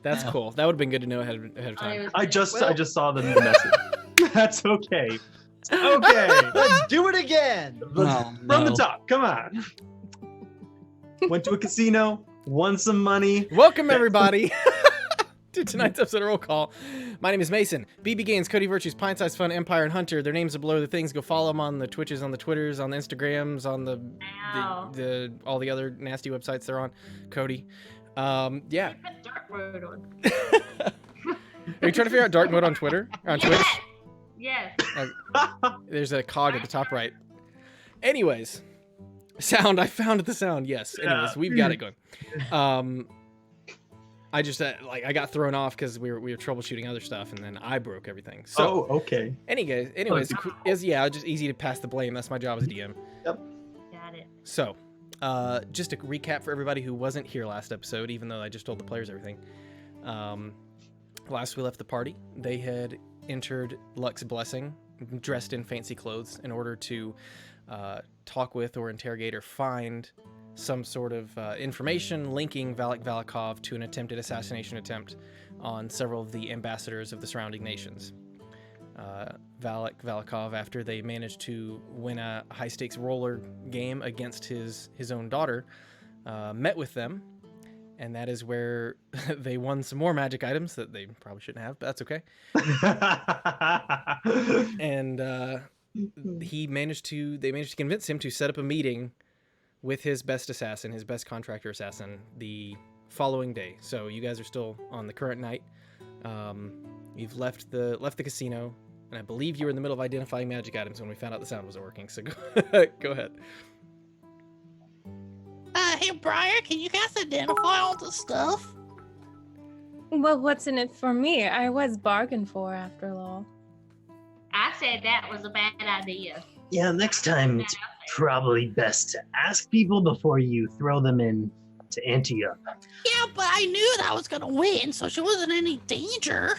That's cool. That would have been good to know ahead of time. I just saw the message. That's okay. Okay. Let's do it again. From the top. Come on. Went to a casino, won some money. Welcome, everybody, to tonight's episode of Roll Call. My name is Mason. BB Gaines, Cody Virtues, Pine Size Fun, Empire, and Hunter. Their names are below the things. Go follow them on the Twitches, on the Twitters, on the Instagrams, on the all the other nasty websites they're on. Cody. Yeah. Dark mode on. Are you trying to figure out dark mode on Twitter? Or on Twitch? Yes. There's a cog at the top right. Anyways. Sound, I found the sound. Yes. Anyways, we've got it going. I just I got thrown off because we were troubleshooting other stuff, and then I broke everything. So okay. Anyways, just easy to pass the blame. That's my job as DM. Yep. Got it. So, just a recap for everybody who wasn't here last episode, even though I just told the players everything. Last we left the party, they had entered Luck's Blessing, dressed in fancy clothes, in order to talk with or interrogate or find some sort of information linking Valak Valikov to an attempted assassination attempt on several of the ambassadors of the surrounding nations. Valak Valikov, after they managed to win a high-stakes roller game against his own daughter, met with them, and that is where they won some more magic items that they probably shouldn't have, but that's okay. And they managed to convince him to set up a meeting with his best assassin, his best contractor assassin, the following day. So you guys are still on the current night. You've left the casino, and I believe you were in the middle of identifying magic items when we found out the sound wasn't working. So go ahead. Hey, Briar, can you guys identify all the stuff? Well, what's in it for me? I was bargained for, after all. I said that was a bad idea. Yeah, next time it's probably best to ask people before you throw them in to ante you up. Yeah, but I knew that I was gonna win, so she wasn't in any danger.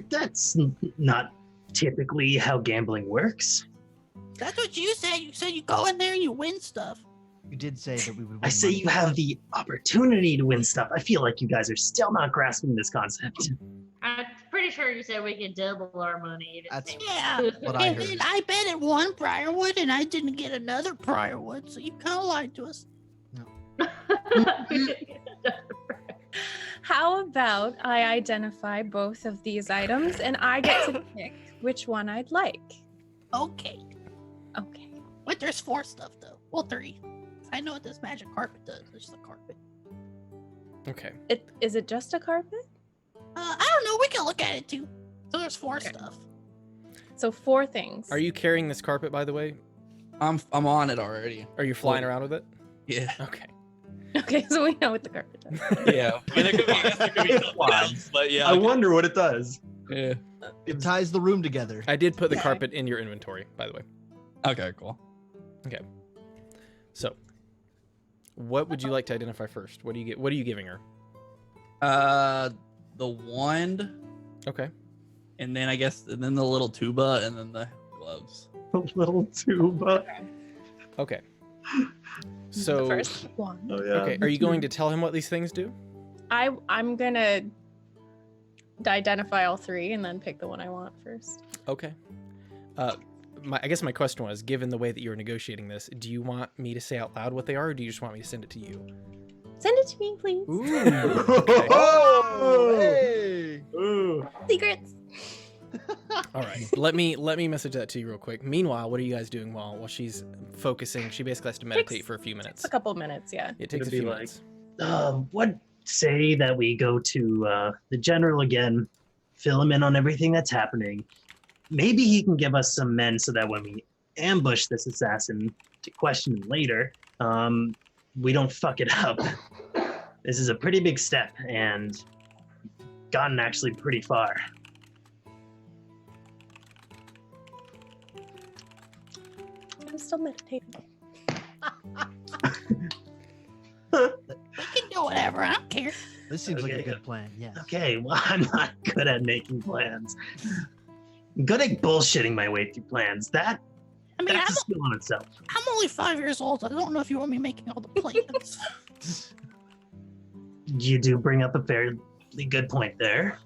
That's not typically how gambling works. That's what you said. You said you go in there and you win stuff. You did say that we would win I say money. you have the opportunity to win stuff. I feel like you guys are still not grasping this concept. I'm pretty sure you said we could double our money. That's Yeah, what I and heard. then I betted one Briarwood and I didn't get another Briarwood, so you kind of lied to us. How about I identify both of these items and I get to pick which one I'd like? Okay. Okay. But there's 4 stuff, though. Well, 3. I know what this magic carpet does. It's the carpet. Okay. Is it just a carpet? I don't know. We can look at it, too. So there's 4 stuff. So 4 things. Are you carrying this carpet, by the way? I'm on it already. Are you flying around with it? Yeah. Okay. Okay, so we know what the carpet does. Yeah. I mean, there could be something else, but yeah. I wonder what it does. Yeah. It ties the room together. I did put the carpet in your inventory, by the way. Okay, cool. Okay. So, what would you like to identify first? What are you giving her? The wand, Okay. and then I guess, and then the little tuba, and then the gloves. A little tuba. Okay. The So, first one. Oh yeah. okay, are you going to tell him what these things do? I'm gonna identify all 3 and then pick the one I want first. Okay. I guess my question was, given the way that you're negotiating this, do you want me to say out loud what they are, or do you just want me to send it to you? Send it to me, please. Okay. Oh, hey. Ooh. Secrets. All right. Let me message that to you real quick. Meanwhile, what are you guys doing while she's focusing? She basically has to meditate for a few minutes. It's a couple minutes, yeah. It takes a It'd be few like- minutes. What say that we go to the general again, fill him in on everything that's happening. Maybe he can give us some men so that when we ambush this assassin to question him later, we don't fuck it up. This is a pretty big step and gotten actually pretty far. I'm still meditating. We can do whatever. I don't care. This seems like a Okay. good plan. Yeah. Okay, well, I'm not good at making plans. I'm good at bullshitting my way through plans. I mean, That's a skill on itself. I'm only 5 years old. I don't know if you want me making all the plans. You do bring up a fair good point there.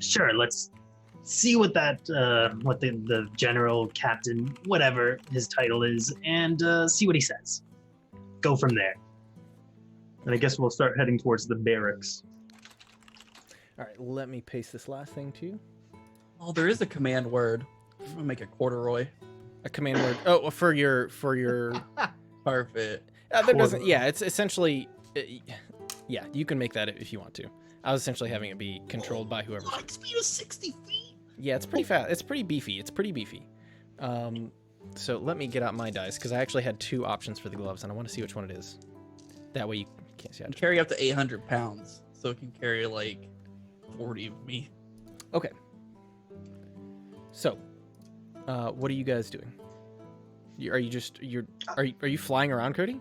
Sure, let's see what that what the general captain, whatever his title is, and see what he says. Go from there. And I guess we'll start heading towards the barracks. All right, let me paste this last thing too. Oh, there is a command word. I'm gonna make a corduroy A command word. Oh, for your carpet. there doesn't. Yeah, it's essentially. Yeah, you can make that if you want to. I was essentially having it be controlled by whoever. Like speed of 60 feet. Yeah, it's pretty fast. It's pretty beefy. So let me get out my dice because I actually had 2 options for the gloves, and I want to see which one it is. That way you can't see. It can carry up to 800 pounds, so it can carry like 40 of me. Okay. So, what are you guys doing? Are you flying around, Cody?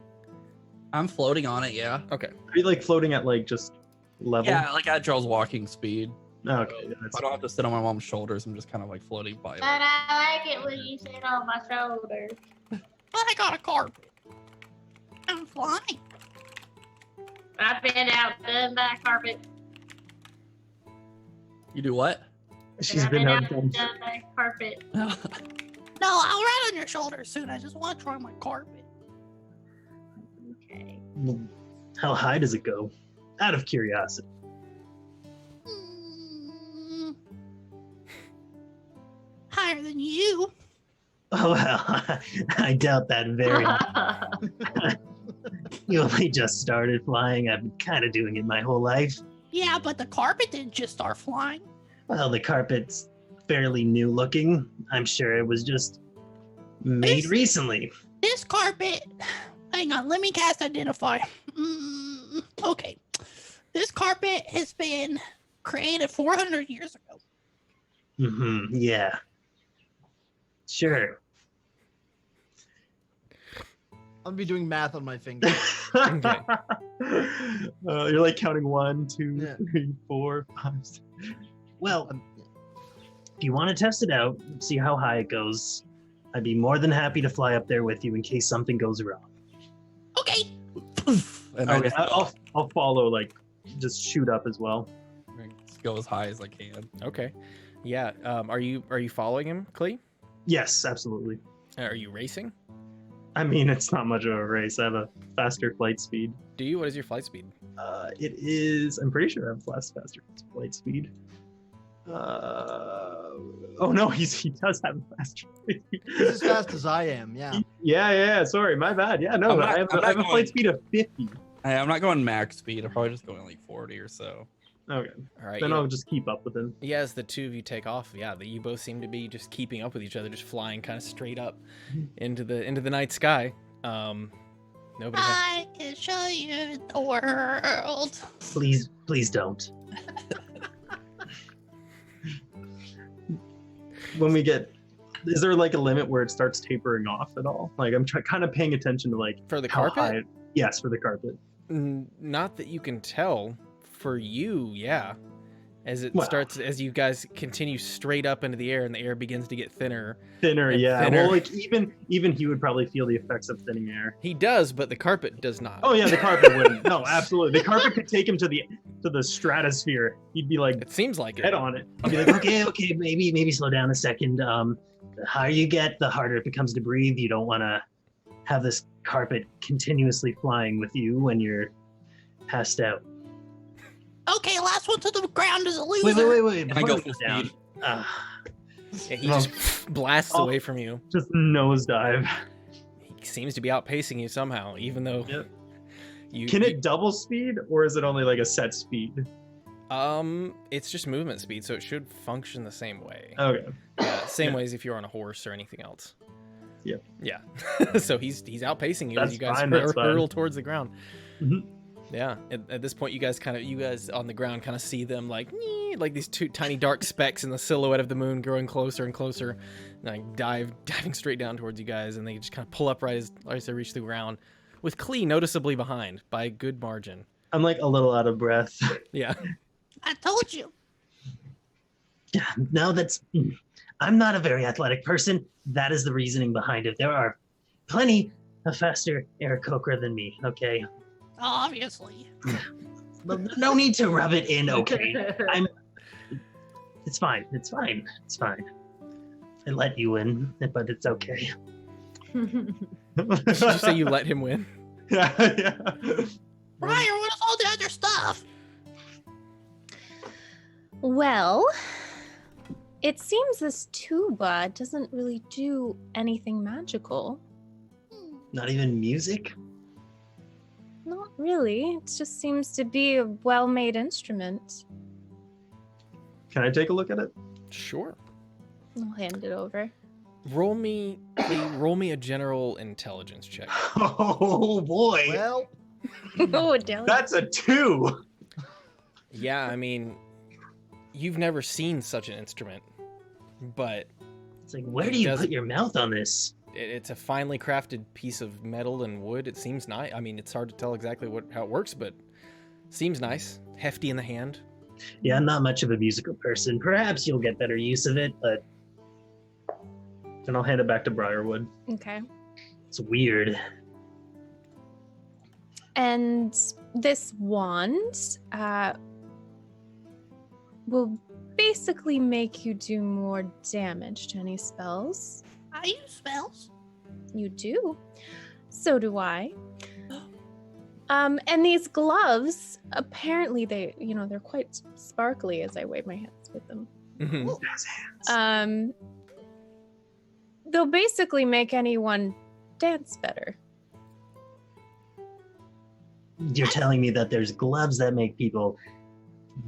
I'm floating on it, yeah. Okay. Are you like floating at like just level? Yeah, like at Joel's walking speed. Oh, okay. Yeah, I don't have to sit on my mom's shoulders. I'm just kind of like floating by. But I like it when you sit on my shoulder. But I got a carpet. I'm flying. I've been out done by carpet. You do what? She's I've been out out. done by carpet. No, I'll ride on your shoulders soon. I just want to try my carpet. Okay. How high does it go? Out of curiosity. Mm, higher than you. Oh, well, I doubt that very much. You only just started flying. I've been kind of doing it my whole life. Yeah, but the carpet didn't just start flying. Well, the carpet's fairly new looking. I'm sure it was just made recently. This carpet. Hang on, let me cast Identify. Okay. This carpet has been created 400 years ago. Mm-hmm, yeah. Sure. I'll be doing math on my fingers. Okay. You're like counting 1, 2, Yeah. 3, 4, 5, 6. Well, if you want to test it out, see how high it goes, I'd be more than happy to fly up there with you in case something goes wrong. Okay. And I Okay, just I'll follow. Like, just shoot up as well. go as high as I can. Okay. Yeah. Are you following him, Clee? Yes, absolutely. Are you racing? I mean, it's not much of a race. I have a faster flight speed. Do you? What is your flight speed? It is. I'm pretty sure I have faster flight speed. Oh no, he does have a faster flight speed. He's as fast as I am, yeah. Yeah. Sorry, my bad. Yeah, no, I have a flight speed of 50. I'm not going max speed. I'm probably just going like 40 or so. Okay, All right. then yeah. I'll just keep up with him. Yeah, as the two of you take off, you both seem to be just keeping up with each other, just flying kind of straight up into the night sky. Nobody. I can show you the world. Please don't. When we get, is there like a limit where it starts tapering off at all? Like I'm kind of paying attention to like For the how carpet? high- yes, for the carpet. Not that you can tell. For you, yeah. As it Well. starts, as you guys continue straight up into the air, and the air begins to get thinner. Thinner, And yeah. thinner. Well, like even he would probably feel the effects of thinning air. He does, but the carpet does not. Oh yeah, the carpet wouldn't. No, absolutely. The carpet could take him to the stratosphere. He'd be like It seems like head it. on it. I'll be like, okay, maybe slow down a second. The higher you get, the harder it becomes to breathe. You don't want to have this carpet continuously flying with you when you're passed out. Okay, last one to the ground is a loser. Wait. Can I before go we full down, speed? Yeah, he Well, just blasts I'll- away from you. Just nosedive. He seems to be outpacing you somehow, even though Yep. you. Can it double speed or is it only like a set speed? It's just movement speed, so it should function the same way. Okay. Yeah, same Yeah. way as if you're on a horse or anything else. Yep. Yeah. So he's outpacing you as That's you guys fine, that's fine. hurl towards the ground. Mhm. Yeah. At this point, you guys on the ground kind of see them like these two tiny dark specks in the silhouette of the moon growing closer and closer, and like diving straight down towards you guys, and they just kind of pull up right as they reach the ground, with Clee noticeably behind by a good margin. I'm like a little out of breath. Yeah. I told you. No, I'm not a very athletic person. That is the reasoning behind it. There are plenty of faster Aarakocra than me, okay? Obviously. No need to rub it in, okay? It's fine. It's fine. It's fine. I let you in, but it's okay. Did you say you let him win? Yeah. Briar, what is all the other stuff? Well, it seems this tuba doesn't really do anything magical. Not even music? Not really. It just seems to be a well-made instrument. Can I take a look at it? Sure. I'll hand it over. Roll me a general intelligence check. Oh boy. Well, Oh, Dylan. That's a 2. Yeah, I mean, you've never seen such an instrument, but It's like, where do you put your mouth on this? it's a finely crafted piece of metal and wood. It seems nice. I mean, it's hard to tell exactly how it works, but seems nice. Hefty in the hand. Yeah, I'm not much of a musical person. Perhaps you'll get better use of it, but Then I'll hand it back to Briarwood. Okay. it's weird. And this wand will basically make you do more damage to any spells. I use spells. You do. So do I. And these gloves, apparently they're quite sparkly as I wave my hands with them. Mhm. They'll basically make anyone dance better. You're telling me that there's gloves that make people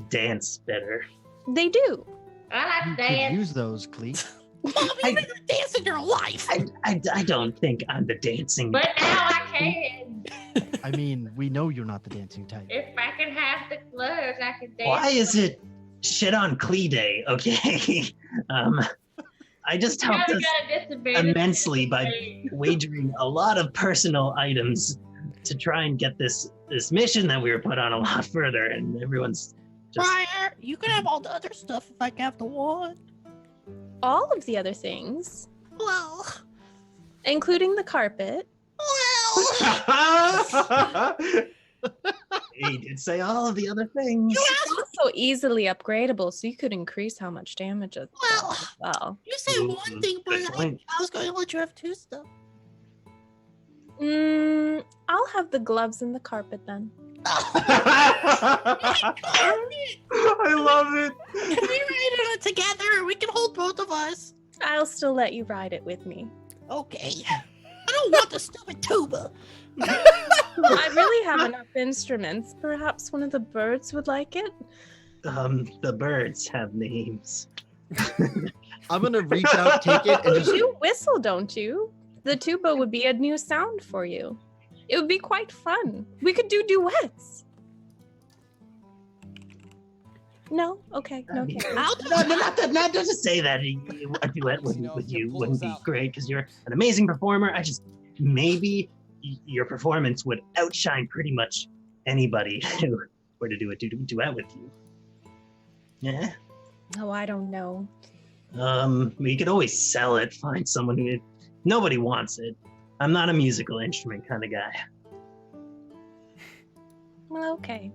dance better. They do. I like you to could dance. use those, Cleet. Mom, you've never danced in your life. I don't think I'm the dancing. But now I can. I mean, we know you're not the dancing type. If I can have the gloves, I can dance. Why is it shit on Clee Day? Okay. I just You helped gotta us get a disadvantage. immensely by wagering a lot of personal items to try and get this mission that we were put on a lot further, and everyone's just Briar, you can have all the other stuff if I can have the wand. All of the other things, Well, including the carpet. well. he did say all of the other things. It's also easily upgradable, so you could increase how much damage it Well. does as well. You said Ooh, one thing, but good point. I was going to let you have two stuff. I'll have the gloves and the carpet then. I love it. We ride it together. We can hold both of us. I'll still let you ride it with me. Okay. I don't want the stupid tuba. I really have enough instruments. Perhaps one of the birds would like it? The birds have names. I'm gonna reach out, take it, and just You whistle, don't you? The tuba would be a new sound for you. It would be quite fun. We could do duets. No? Okay. No. Okay. Not to say that a duet with you wouldn't be great because you're an amazing performer. I just maybe your performance would outshine pretty much anybody who were to do a duet with you. Yeah. Oh, I don't know. We could always sell it. Find someone who nobody wants it. I'm not a musical instrument kind of guy. Well, okay.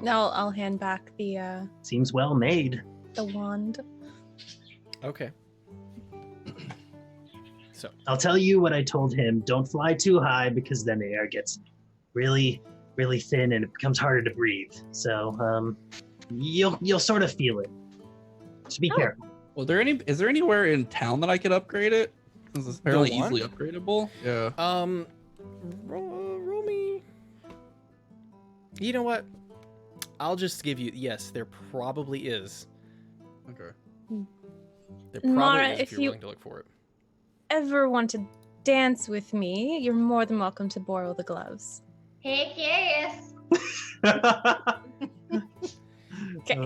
No, I'll hand back the Seems well made. wand. Okay. So I'll tell you what I told him. Don't fly too high because then the air gets really, really thin and it becomes harder to breathe. So you'll sort of feel it. Just be careful. Well, is there anywhere in town that I could upgrade it? This is fairly The wand? easily upgradable. Yeah. roll me. You know what? I'll just give you. Yes, there probably is. Okay. There probably Mara, is if you're you- willing to look for it. Ever want to dance with me? You're more than welcome to borrow the gloves. Heck yes. Okay.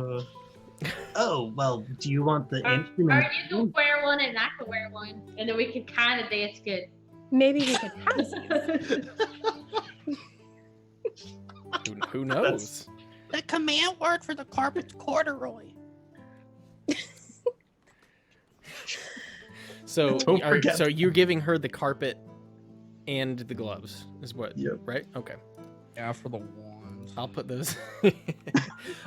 Oh, well, do you want the Or instrument? you can wear one and I can wear one, and then we can kind of dance good. Maybe we could pass these. Who knows? The command word for the carpet's corduroy. So, Don't forget. so you're giving her the carpet and the gloves, is what? Yep. Right? Okay. Yeah, for the wand. I'll put those.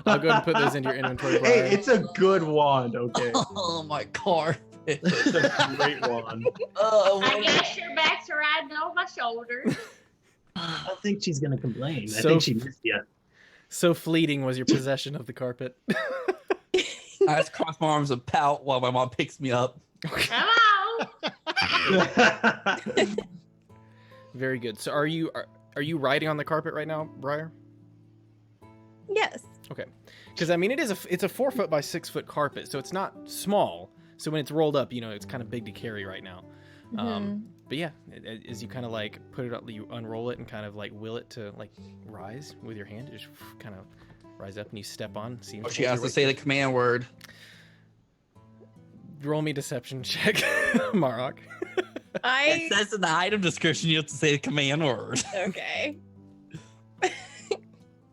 I'll go ahead and put those into your inventory. Hey, Briar. it's a good wand, okay? Oh my carpet. It's a great wand. Oh, I guess your back's riding on my shoulders. I don't think she's gonna complain. I So- think she missed you. So fleeting was your possession of the carpet. I just cross my arms and pout while my mom picks me up. Come on. Very good. So are you riding on the carpet right now, Briar? Yes. Because I mean, it's a 4 foot by 6 foot carpet, so it's not small. So when it's rolled up, it's kind of big to carry right now. But yeah, as you kind of like put it up, you unroll it and kind of like will it to like rise with your hand. It just kind of rise up and you step on. See. Oh, she has to say the command word. Roll me deception check, Marok. It says in the item description you have to say the command word. Okay.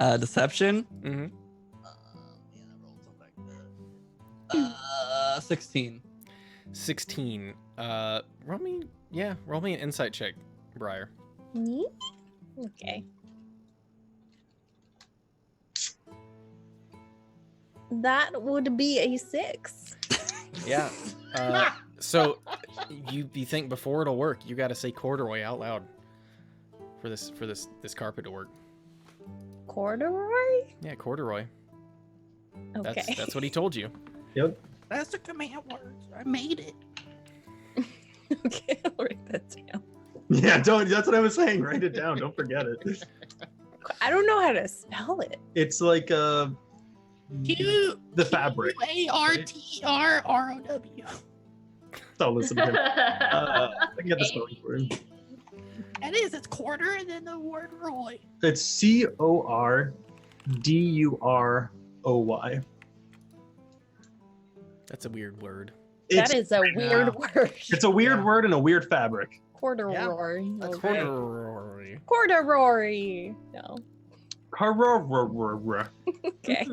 Deception. Mm-hmm. 16. 16. Roll me an insight check, Briar. Me? Okay. That would be a 6. Yeah. So you think before it'll work, you got to say corduroy out loud for this carpet to work. Corduroy? Yeah, corduroy. Okay. That's what he told you. Yep. That's the command words. I made it. Okay, I'll write that down. Yeah, that's what I was saying. Write it down. Don't forget it. I don't know how to spell it. It's like the fabric. QARTRROW. Don't listen to him. I can get the spelling for him. That is, it's quarter and then the word Roy. It's CORDUROY. That's a weird word. That is a weird word. It's a weird word and a weird fabric. Corduroy. That's Okay. Corduroy. Corduroy. No. Okay.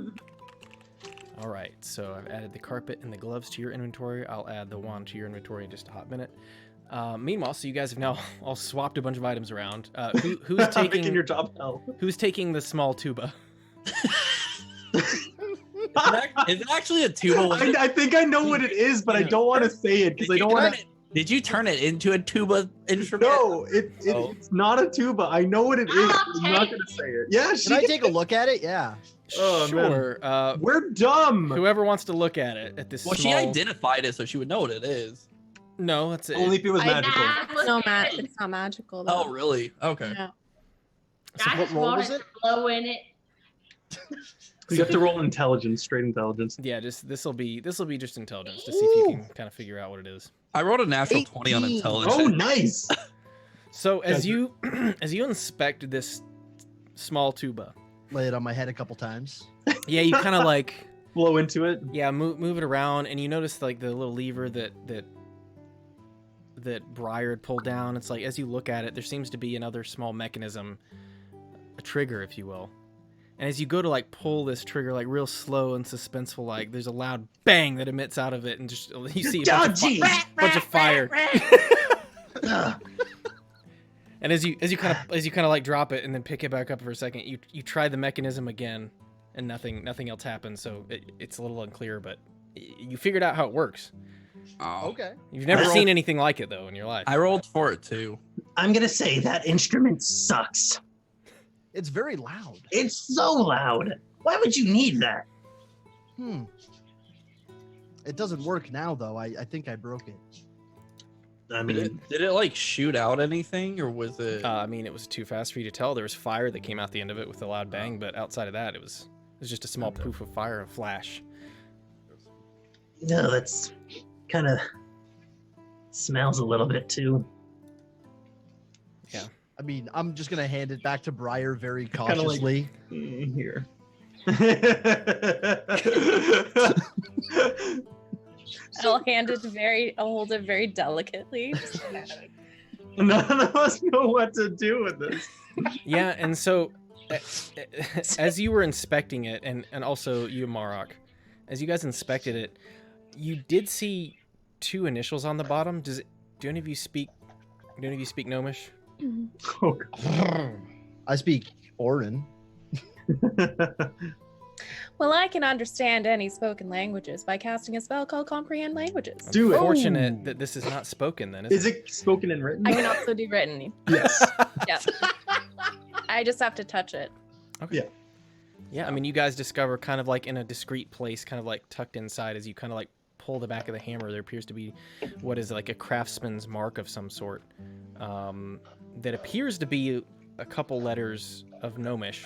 All right, so I've added the carpet and the gloves to your inventory. I'll add the wand to your inventory in just a hot minute. Meanwhile, so you guys have now all swapped a bunch of items around. Who's Making taking your job hell. Who's taking the small tuba? Is it actually a tuba? I think I know what it is, but I don't want to say it because I don't want to. Did you turn it into a tuba instrument? No, it's not a tuba. I know what it is. I'm not gonna say it. Yeah, Can I take a look at it? Yeah. Oh, Sure. We're dumb. Whoever wants to look at it at this. Well, she identified it, so she would know what it is. No, that's it. Only if it was magical. It's not magical though. Oh, really? Okay. Yeah. I just role was wanted it? to blow in it. You have to roll intelligence, straight intelligence. Yeah, just this will be just intelligence to see if you can kind of figure out what it is. I rolled a natural 20 on 18. intelligence. Oh, nice. So as Gotcha. you as you inspect this small tuba, Lay it on my head a couple times. yeah, you kind of like Blow into it. move it around, and you notice like the little lever that Briar had pulled down. It's like as you look at it, there seems to be another small mechanism, a trigger, if you will. And as you go to like pull this trigger, like real slow and suspenseful, like there's a loud bang that emits out of it, and just you see a bunch of fire. And as you kind of like drop it and then pick it back up for a second, you try the mechanism again, and nothing else happens. So it's a little unclear, but you figured out how it works. Oh. Okay. You've never I seen anything like it though in your life. I rolled for it too. I'm gonna say that instrument sucks. It's very loud. It's so loud. Why would you need that? It doesn't work now though. I think I broke it. I Did mean, it like shoot out anything, or was it? I mean, it was too fast for you to tell. There was fire that came out the end of it with a loud bang, but outside of that, it was just a small poof of fire, a flash. no, that's kind of smells a little bit too. I mean, I'm just gonna hand it back to Briar very Kinda like- cautiously. Here. I'll hold it very delicately. None of us know what to do with this. Yeah, and so as you were inspecting it, and also you, Marok, as you guys inspected it, you did see 2 initials on the bottom. Do any of you speak Gnomish? Oh, God. I speak Orin. Well, I can understand any spoken languages by casting a spell called Comprehend Languages. Do it. Unfortunate that this is not spoken then, Is it spoken and written? I can also do written. Yes. Yeah. I just have to touch it. Okay. Yeah. Yeah, I mean, you guys discover kind of like in a discreet place, kind of like tucked inside as you kind of like pull the back of the hammer, there appears to be what is like a craftsman's mark of some sort. That appears to be a couple letters of Gnomish.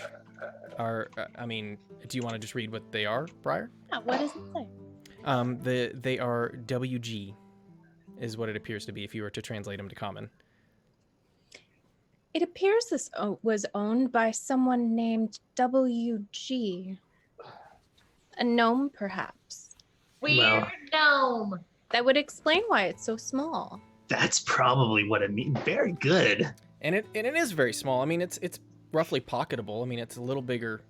I mean, do you want to just read what they are, Briar? Yeah, what does it say? They are WG, is what it appears to be if you were to translate them to common. It appears this was owned by someone named WG. A gnome, perhaps. Weird gnome. That would explain why it's so small. That's probably what it means. Very good. And it is very small. I mean, it's roughly pocketable. I mean, it's a little bigger,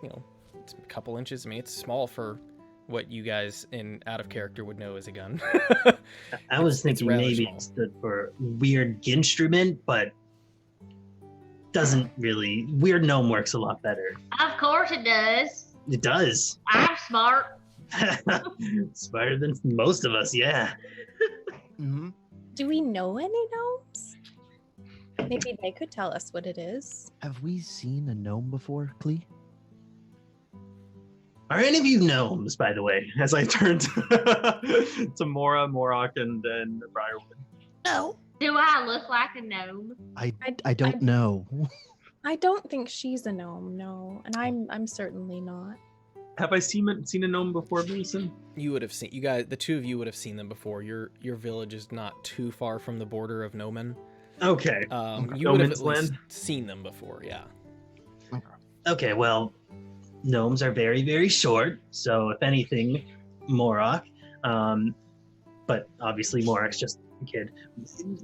you know, it's a couple inches. I mean, it's small for what you guys in out of character would know as a gun. I was It's thinking rather maybe small. it stood for weird instrument, but doesn't really. Weird gnome works a lot better. Of course it does. It does. I'm smart. Smarter than most of us, yeah. Mm-hmm. Do we know any gnomes? Maybe they could tell us what it is. Have we seen a gnome before, Clee? Are any of you gnomes, by the way? As I turn to Mora, Morok, and Briarwood. No. Do I look like a gnome? I don't know. I don't think she's a gnome, no, and I'm certainly not. Have I seen a gnome before, Mason? You would have seen, you guys, the two of you would have seen them before. Your village is not too far from the border of Nomen. Okay. You would have Noman's at least land? seen them before, yeah. Okay, well, gnomes are very, very short, so if anything, Morok. But obviously Morok's just a kid.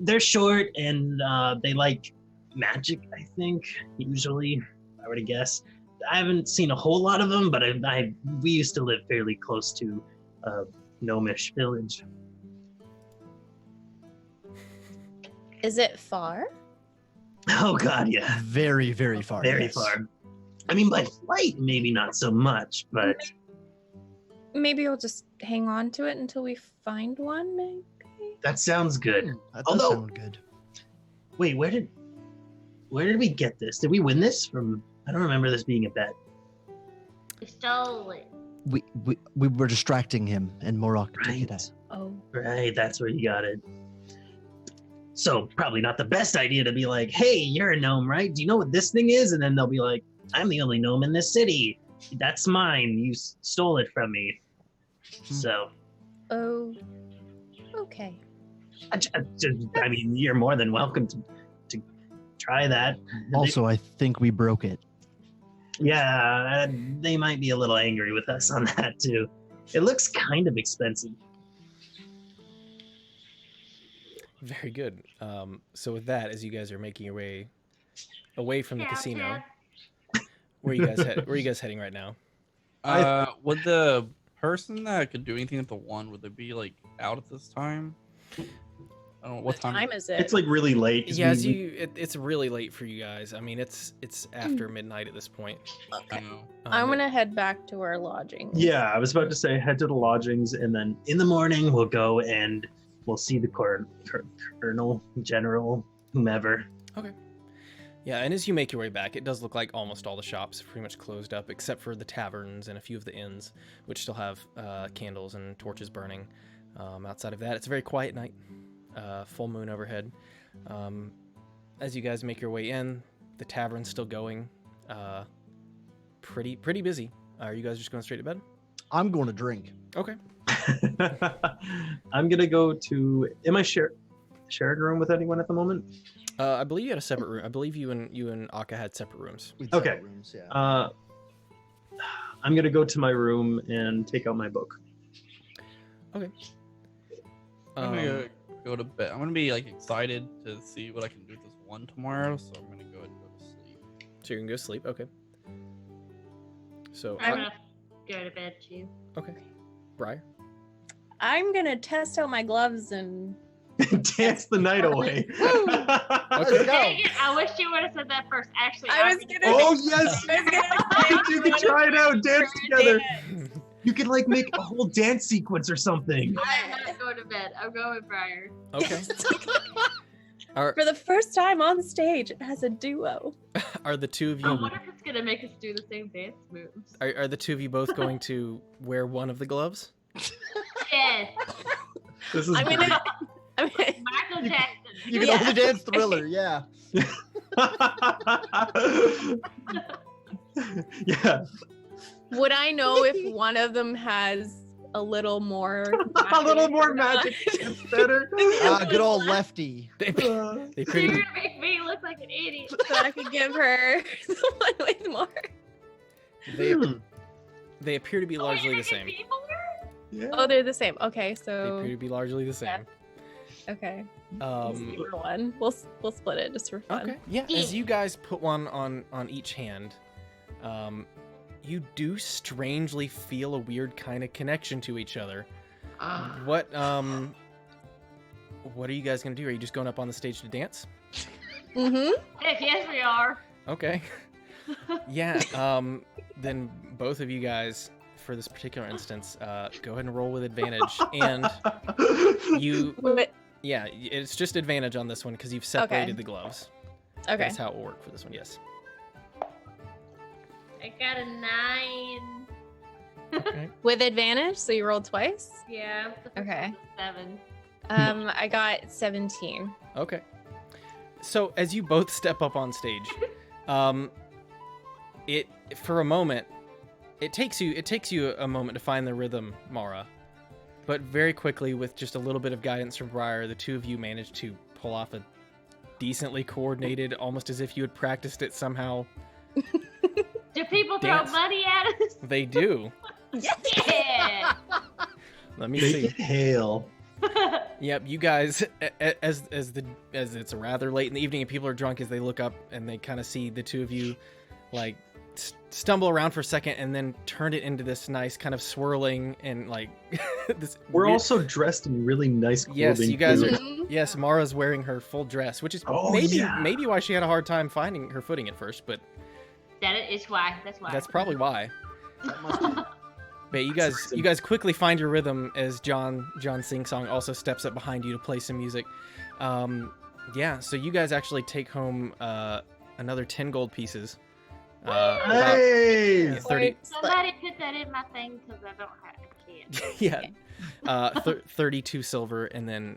They're short and they like magic, I think, usually, if I were to guess. I haven't seen a whole lot of them, but we used to live fairly close to a gnomish village. Is it far? Oh god, yeah. Very, very far. Very yes. far. I mean, by flight, maybe not so much, but Maybe we'll just hang on to it until we find one, maybe? that sounds good. That does Although- sound good. Wait, where did we get this? Did we win this from? I don't remember this being a bet. We stole it. We were distracting him, and Morok took it Right. out. Oh. Right, that's where you got it. So probably not the best idea to be like, "Hey, you're a gnome, right? Do you know what this thing is?" And then they'll be like, "I'm the only gnome in this city. That's mine. You stole it from me." So, Oh. Okay. I mean, you're more than welcome to try that. Also, I think we broke it. Yeah, they might be a little angry with us on that too. It looks kind of expensive. Very good. So with that, as you guys are making your way away from the Yeah, casino, yeah. where are you guys heading right now? Would the person that could do anything at the one, would they be like out at this time? I don't know what time. Is it? It's like really late. 'cause Yeah, we- it's really late for you guys. I mean, it's after midnight at this point. I know. I'm gonna head back to our lodging. Yeah, I was about to say head to the lodgings and then In the morning, we'll go and we'll see the colonel, general, whomever. Yeah, and as you make your way back, it does look like almost all the shops are pretty much closed up, except for the taverns and a few of the inns, which still have candles and torches burning. Outside of that, it's a very quiet night. Full moon overhead. As you guys make your way in, the tavern's still going. Pretty busy. Are you guys just going straight to bed? I'm going to drink. Okay. I'm gonna go to. Am I shared a room with anyone at the moment? I believe you had a separate room. I believe you and Akka had separate rooms. We'd Okay. set Rooms, yeah. I'm gonna go to my room and take out my book. Okay. I'm gonna go to bed. I'm gonna be like excited to see what I can do with this one tomorrow, so I'm gonna go ahead and go to sleep. So you're gonna go to sleep. Okay. So I'm gonna go to bed too. okay, Briar. I'm gonna test out my gloves and and dance the night away. Let's go. Dang it, I wish you would have said that first. Actually, I was already- gonna- Oh yes, you can try it out. Dance together. Dance. You can like make a whole dance sequence or something. I'm not going to bed. I'm going with Briar. Okay. Are For the first time on stage as a duo. are the two of I you wonder if it's gonna make us do the same dance moves. are the two of you both going to wear one of the gloves? Yes, This is I'm gonna. Michael Jackson. You can Yeah. only dance Thriller, yeah. yeah, Would I know if one of them has a little more? a little more magic. It's better. Good old Lefty. They You're pretty gonna make me look like an idiot. So I could give her the one with more. they appear to be Oh, largely you're the same. making people Yeah. Oh, they're the same. Okay, They so appear to be largely the same. okay. We'll see for one. We'll split it just for fun. Okay. Yeah. As you guys put one on each hand, you do strangely feel a weird kind of connection to each other. What are you guys gonna do? Are you just going up on the stage to dance? Mm-hmm. Yes, we are. Okay. Yeah. Then both of you guys, for this particular instance, go ahead and roll with advantage, and you. Yeah, it's just advantage on this one because you've separated the gloves. Okay. That's how it will work for this one. Yes. I got a 9. Okay. With advantage, so you rolled twice. Yeah. the first Okay. one was 7. I got 17. Okay. So as you both step up on stage, it for a moment, it takes you a moment to find the rhythm, Mara. But very quickly, with just a little bit of guidance from Briar, the two of you manage to pull off a decently coordinated, almost as if you had practiced it somehow. Do people Dance. throw money at us? They do. Yeah. Let me Make see. it hail. Yep, you guys, as it's rather late in the evening and people are drunk, as they look up and they kind of see the two of you, like stumble around for a second and then turn it into this nice kind of swirling and like this. We're weird- also dressed in really nice clothing. Yes, you guys are. too. Yes, Mara's wearing her full dress, which is Oh, maybe yeah. why she had a hard time finding her footing at first, but That is why. That's why. that's probably why. That must be- But you guys quickly find your rhythm as John Sing Song also steps up behind you to play some music. Yeah, so you guys actually take home another 10 gold pieces. About Hey! 30, Somebody put that in my thing because I don't have a kid. yeah, 32 silver and then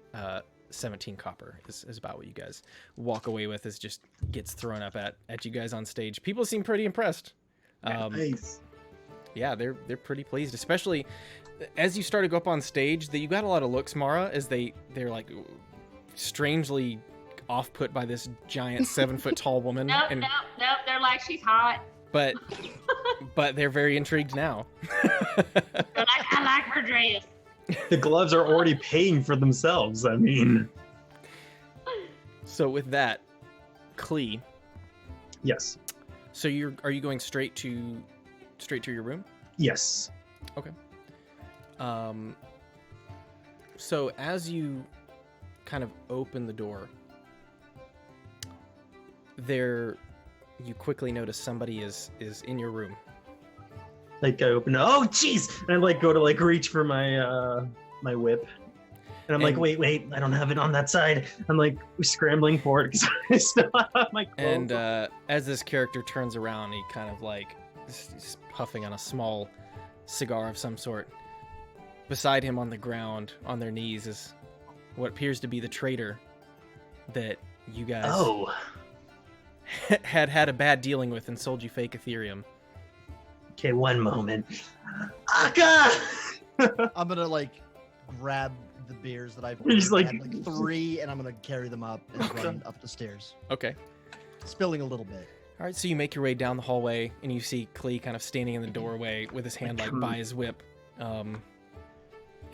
17 copper is about what you guys walk away with. Is just gets thrown up at you guys on stage. People seem pretty impressed. Nice. Yeah, they're pretty pleased, especially as you start to go up on stage. That you got a lot of looks, Mara, as they're like strangely off put by this giant 7-foot tall woman. Nope. They're like, she's hot. But they're very intrigued now. They're like, I like her dress. The gloves are already paying for themselves. I mean, So with that, Klee, yes, so are you going straight to your room? yes. So as you kind of open the door, you quickly notice somebody is in your room. Like I open. Oh, jeez! And I like go to like reach for my my whip, and I'm like, And- wait! I don't have it on that side. I'm like scrambling for it because I still have my clothes. And as this character turns around, he kind of like is puffing on a small cigar of some sort. Beside him on the ground, on their knees, is what appears to be the traitor that you guys Oh, had a bad dealing with and sold you fake Ethereum. okay. One moment. Aka! I'm gonna like grab the beers that I've You're just ordered. I like- had, like 3, and I'm gonna carry them up and run up the stairs, Okay. spilling a little bit. All right, so you make your way down the hallway, and you see Klee kind of standing in the doorway with his hand like by his whip.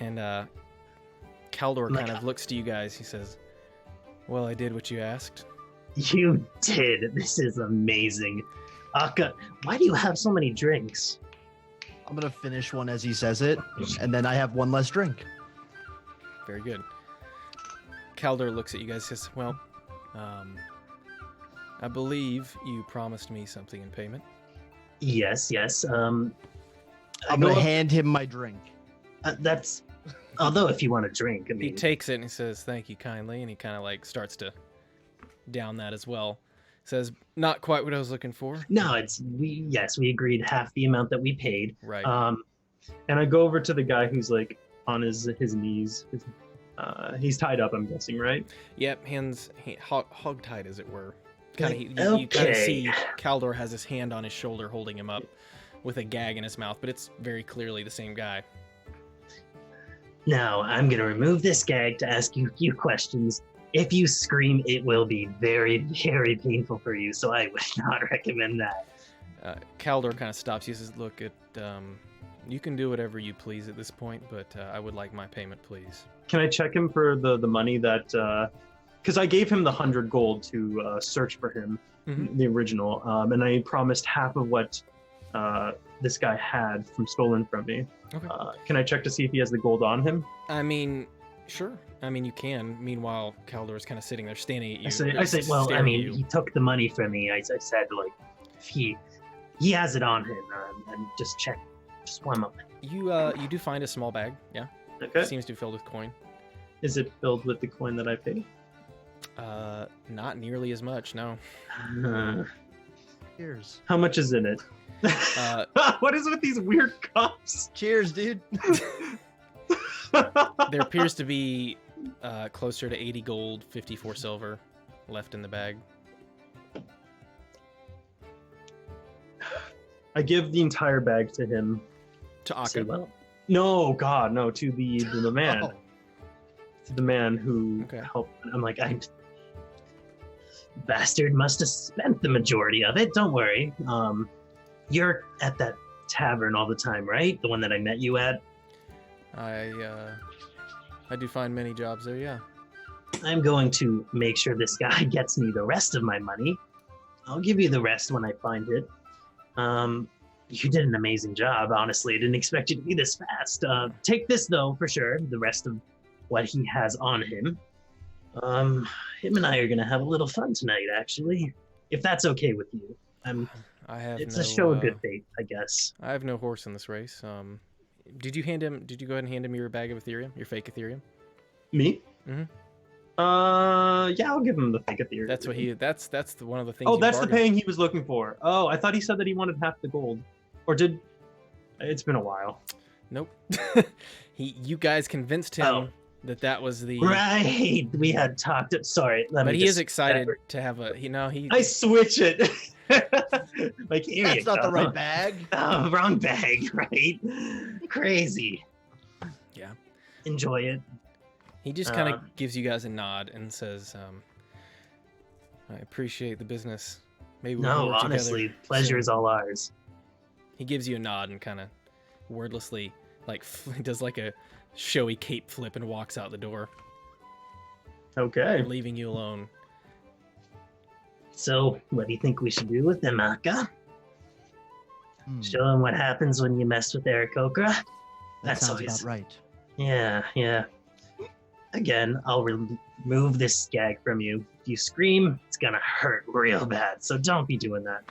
And Kaldor kind of looks to you guys. He says, "Well, I did what you asked." You did. This is amazing. Aka, why do you have so many drinks? I'm gonna finish one as he says it, and then I have one less drink. Very good. Kaldor looks at you guys and says, well, I believe you promised me something in payment. Yes, yes. I'm gonna hand him my drink. That's. Although, if you want a drink, I He mean, takes it and he says, thank you kindly, and he kind of like starts to down that as well. Says, not quite what I was looking for. no, we agreed half the amount that we paid. Right. And I go over to the guy who's like on his knees. He's tied up, I'm guessing, right? Yep, hands hog tied, as it were. Kind of, you kind of Okay. see Kaldor has his hand on his shoulder, holding him up, with a gag in his mouth, but it's very clearly the same guy. Now, I'm going to remove this gag to ask you a few questions. If you scream, it will be very, very painful for you, so I would not recommend that. Kaldor kind of stops you and says, look, you can do whatever you please at this point, but I would like my payment, please. Can I check him for the money that... Because I gave him the 100 gold to search for him, the original, and I promised half of what this guy had stolen from me. Okay. Can I check to see if he has the gold on him? I mean, sure. I mean, you can. Meanwhile, Kaldor is kind of sitting there, standing at you. I say, well, I staring at mean, you. he took the money from me. I said, like, if he has it on him, and just check. Just one moment. You do find a small bag. Yeah. Okay. Seems to be filled with coin. Is it filled with the coin that I paid? Not nearly as much. No. Cheers. How much is in it? What is with these weird cups? Cheers, dude. There appears to be closer to 80 gold, 54 silver left in the bag. I give the entire bag to him. To Say, Akka. well, No, God, no, to the man. Oh, To the man who Okay. helped. I'm like, bastard must have spent the majority of it. Don't worry. You're at that tavern all the time, right? The one that I met you at. I do find many jobs there. Yeah. I'm going to make sure this guy gets me the rest of my money. I'll give you the rest when I find it. You did an amazing job. Honestly, I didn't expect you to be this fast. Take this though, for sure. The rest of what he has on him. Him and I are gonna have a little fun tonight, actually, if that's okay with you. It's a show of good faith, I guess. I have no horse in this race. Did you go ahead and hand him your bag of Ethereum, your fake Ethereum? Me? Mhm. Yeah, I'll give him the fake Ethereum. That's what one of the things. Oh, you that's the bargained. paying he was looking for. Oh, I thought he said that he wanted half the gold, or did? It's been a while. Nope. You guys convinced him that was the. Right, we had talked. Sorry, But he is excited to have a. I switch it. Like, here that's you not the go. right bag. Oh, wrong bag, right? Crazy. Yeah. Enjoy it. He just kind of gives you guys a nod and says, "I appreciate the business. Maybe we can No, work honestly, together pleasure soon." is all ours. He gives you a nod and kind of wordlessly, like, does like a showy cape flip and walks out the door, Okay. leaving you alone. So, what do you think we should do with him, Akka? Show him what happens when you mess with Eric Okra? That That's sounds always... about right. Yeah. Again, I'll remove this gag from you. If you scream, it's gonna hurt real bad, so don't be doing that.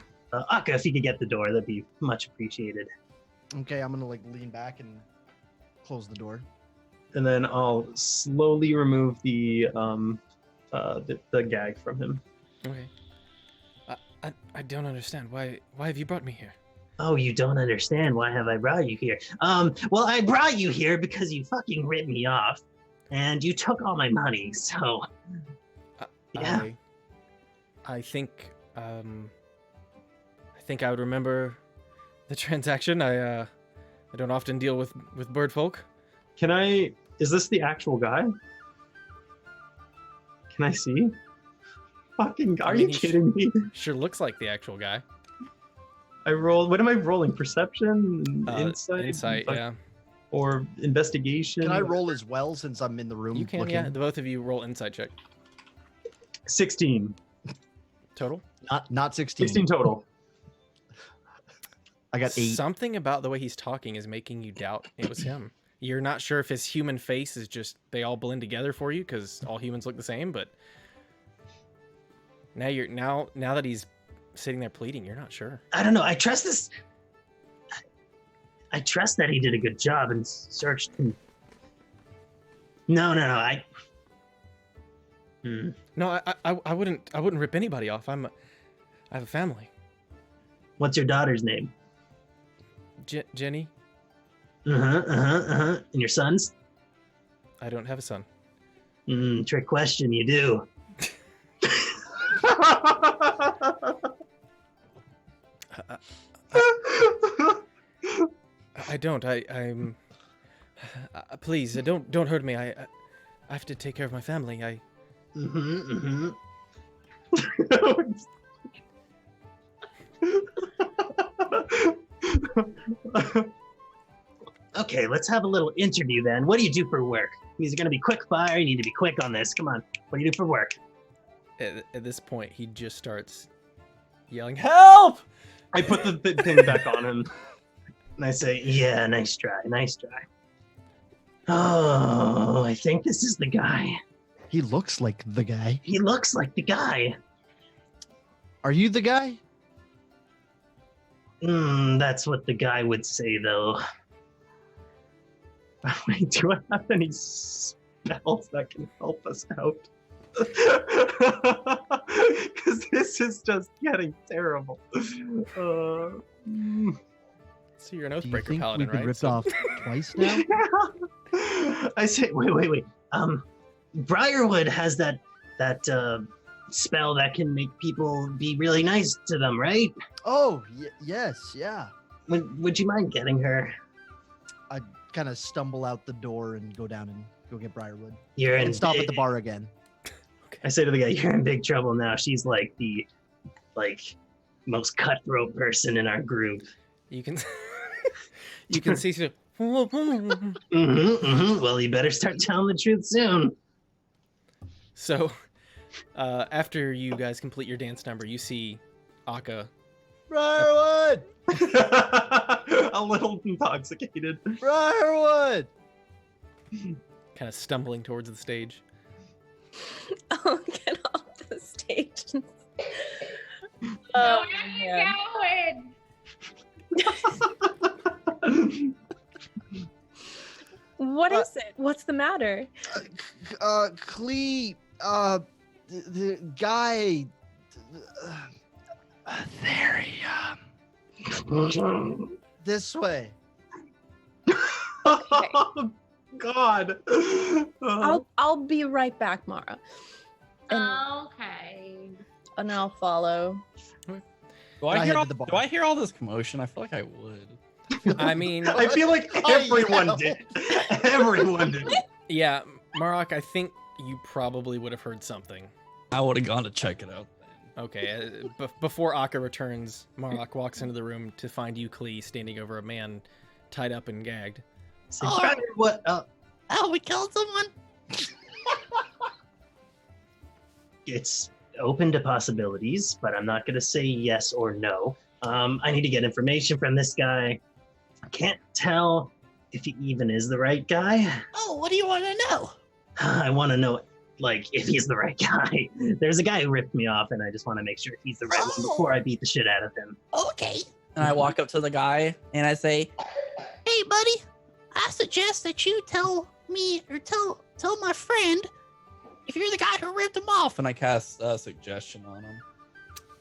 Akka, if you could get the door, that'd be much appreciated. Okay, I'm gonna like lean back and close the door. And then I'll slowly remove the gag from him. Okay. I don't understand. Why have you brought me here? Oh, you don't understand. Why have I brought you here? Well, I brought you here because you fucking ripped me off, and you took all my money. So, yeah. I think I would remember the transaction. I don't often deal with bird folk. Is this the actual guy? Can I see? Fucking, are you kidding me? Sure looks like the actual guy. What am I rolling? Perception? Insight? Insight, yeah. Or investigation? Can I roll as well since I'm in the room? You can, looking? yeah. The both of you roll insight check. 16. Total? Not 16. 16 total. I got 8. Something about the way he's talking is making you doubt it was him. You're not sure if his human face is just they all blend together for you because all humans look the same, but now that he's sitting there pleading, you're not sure. I don't know. I trust this. I trust that he did a good job and searched him. No. No, I wouldn't rip anybody off. I have a family. What's your daughter's name? Jenny. And your son's? I don't have a son. Trick question. You do. I don't. I'm. Please, don't hurt me. I have to take care of my family. Okay, let's have a little interview then. What do you do for work? Is it going to be quick fire? You need to be quick on this. Come on. What do you do for work? At this point, he just starts yelling, "Help!" I put the thing back on him. And I say, yeah, nice try. Oh, I think this is the guy. He looks like the guy. He looks like the guy. Are you the guy? That's what the guy would say, though. Wait, do I have any spells that can help us out? Because this is just getting terrible. So you're an Do you Oathbreaker think paladin, we've been right? ripped So- off twice now? I say, wait. Briarwood has that spell that can make people be really nice to them, right? Oh, yes, yeah. Would you mind getting her? I kind of stumble out the door and go down and go get Briarwood. You're in And stop at the bar again. I say to the guy, you're in big trouble now. She's like the most cutthroat person in our group. You can you can see. Well, you better start telling the truth soon. So, after you guys complete your dance number, you see Akka. Briarwood! A little intoxicated. Briarwood! Kind of stumbling towards the stage. Oh, get off the stage. Oh, Oh, where man. you going? What is it? What's the matter? Clee, the guy, there he, this way. Oh, God. I'll be right back, Mara. Okay. And I'll follow. Do I I, hear head all, to the bar. do I hear all this commotion? I feel like I would. I mean, I feel like everyone did. Everyone did. yeah, Marok, I think you probably would have heard something. I would have gone to check it out then. Okay, before Akka returns, Marok walks into the room to find you, Klee, standing over a man tied up and gagged. Say, Oh. what? Oh, we killed someone? It's open to possibilities, but I'm not going to say yes or no. I need to get information from this guy. I can't tell if he even is the right guy. Oh, what do you want to know? I want to know, if he's the right guy. There's a guy who ripped me off, and I just want to make sure he's the right one before I beat the shit out of him. Okay. And I walk up to the guy and I say, Hey, buddy. I suggest that you tell me or tell my friend if you're the guy who ripped him off. and I cast a suggestion on him.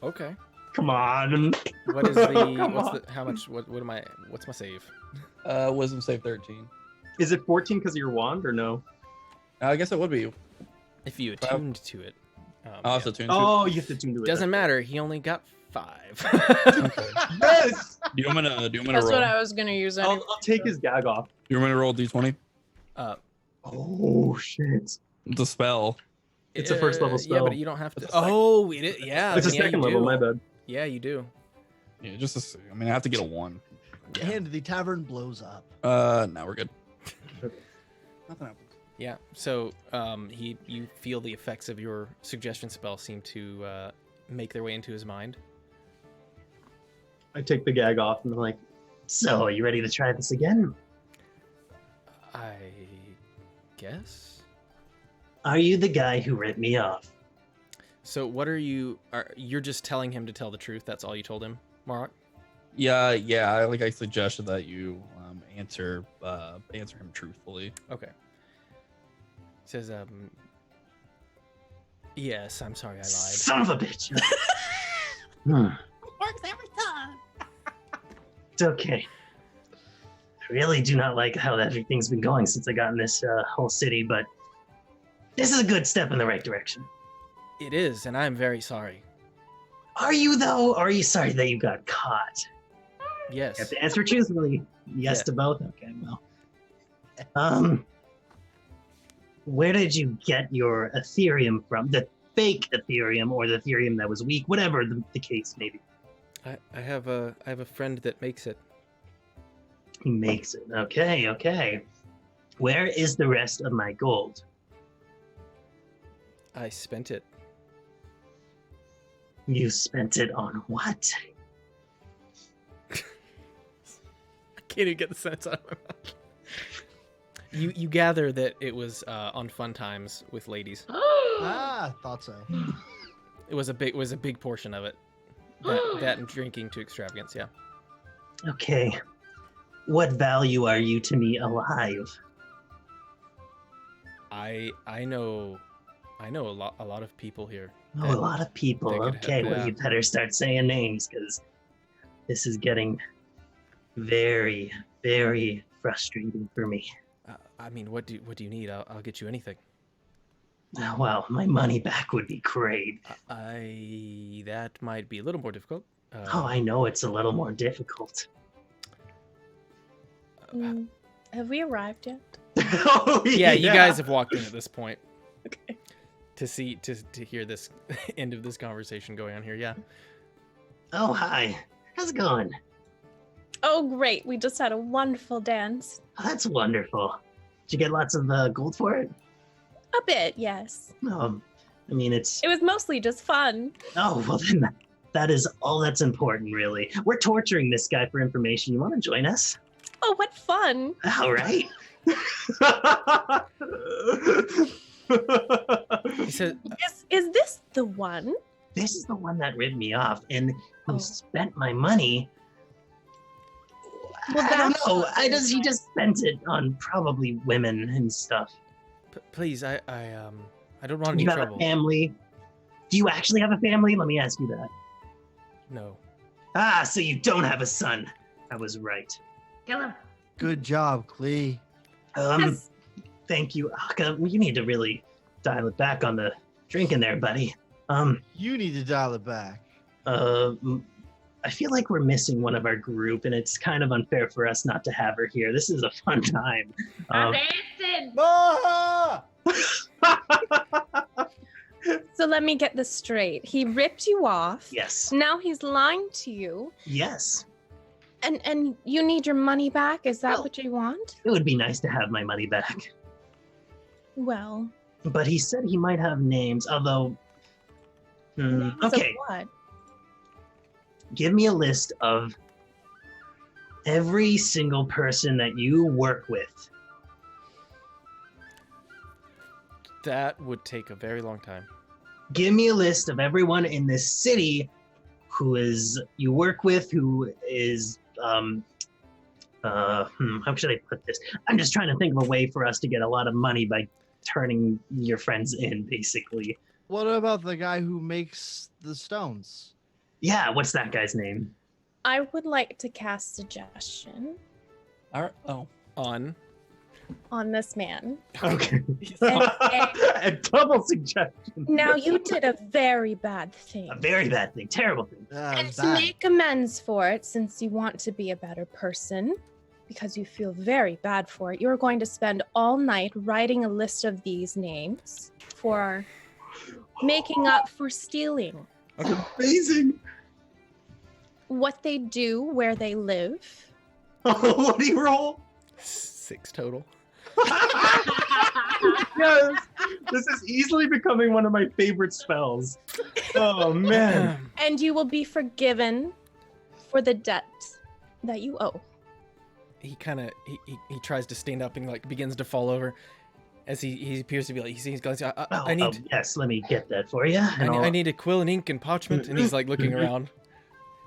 Okay. Come on. What is what's my save? Wisdom save 13. Is it 14 because of your wand or no? I guess it would be. If you attuned to it. I'll also tune to Oh, you have to tune to it. Doesn't matter. He only got 5. Yes! Do you want me to That's roll? what I was gonna use. I'll Anyway. take his gag off. Do you want me to roll d20? Oh, shit. It's a spell. It's a first level Yeah, spell. but you don't have to. It's a sec- Oh, it is. Yeah, It's a yeah, second you level, do. my bad. Yeah, you do. Yeah, I have to get a 1. And the tavern blows up. No, we're good. Nothing happened. Yeah. So, you feel the effects of your suggestion spell seem to make their way into his mind. I take the gag off and I'm like, So, you ready to try this again? guess. Are you the guy who ripped me off? So what are you? You're just telling him to tell the truth? That's all you told him, Marok? Yeah. I suggested that you answer him truthfully. Okay. He says, yes, I'm sorry I lied. Son of a bitch. Works every time. It's okay. I really do not like how everything's been going since I got in this whole city, but this is a good step in the right direction. It is, and I'm very sorry. Are you, though? Or are you sorry that you got caught? Yes. You have to answer truthfully. Yes Yeah. to both? Okay, well. Where did you get your Ethereum from? The fake Ethereum or the Ethereum that was weak? Whatever the case may be. I have a friend that makes it. He makes it. Okay. Where is the rest of my gold? I spent it. You spent it on what? I can't even get the sentence out of my mouth. You gather that it was on fun times with ladies. Thought so. It was a big portion of it. That and drinking to extravagance, yeah. Okay. What value are you to me alive? I know a lot of people here. Oh, a lot of people. They could Okay, have- well, yeah. you better start saying names because this is getting very, very frustrating for me. I mean, what do you need? I'll get you anything. Well, my money back would be great. That might be a little more difficult. Oh, I know it's a little more difficult. Have we arrived yet? Oh, Yeah, you guys have walked in at this point. Okay. To hear this end of this conversation going on here, yeah. Oh, hi. How's it going? Oh, great. We just had a wonderful dance. Oh, that's wonderful. Did you get lots of gold for it? A bit, yes. No, I mean, it's... It was mostly just fun. Oh, well then that is all that's important, really. We're torturing this guy for information. You want to join us? Oh, what fun. All right. He said, Is this the one? This is the one that ripped me off and who Oh. spent my money. Well, I don't that's know. not He just spent it on probably women and stuff. Please, I don't want any You have trouble. a family. Do you actually have a family? Let me ask you that. No. Ah, so you don't have a son. I was right. Kill him. Good job, Clee. Yes. Thank you. Aka, you need to really dial it back on the drinking there, buddy. You need to dial it back. I feel like we're missing one of our group, and it's kind of unfair for us not to have her here. This is a fun time. I'm dancing. Ah! So let me get this straight. He ripped you off. Yes. Now he's lying to you. Yes. And you need your money back? Is that Well- what you want? It would be nice to have my money back. Well, But he said he might have names, although... names of okay, what? give me a list of every single person that you work with. That would take a very long time. Give me a list of everyone in this city who is you work with, who is how should I put this? I'm just trying to think of a way for us to get a lot of money by turning your friends in, basically. What about the guy who makes the stones? Yeah, what's that guy's name? I would like to cast suggestion All right. Oh. On. on this man. Okay. And- A double suggestion. Now you did a very bad thing. A very bad thing, terrible thing. And It's to bad. make amends for it, since you want to be a better person, because you feel very bad for it, you're going to spend all night writing a list of these names for making up for stealing. Amazing. What they do, where they live. What do you roll? 6 total. Yes, this is easily becoming one of my favorite spells. Oh man. And you will be forgiven for the debt that you owe. He kind of he tries to stand up and like begins to fall over, as he appears to be like he's going. Oh, I need. yes, let me get that for you. I need a quill and ink and parchment, and he's like looking around.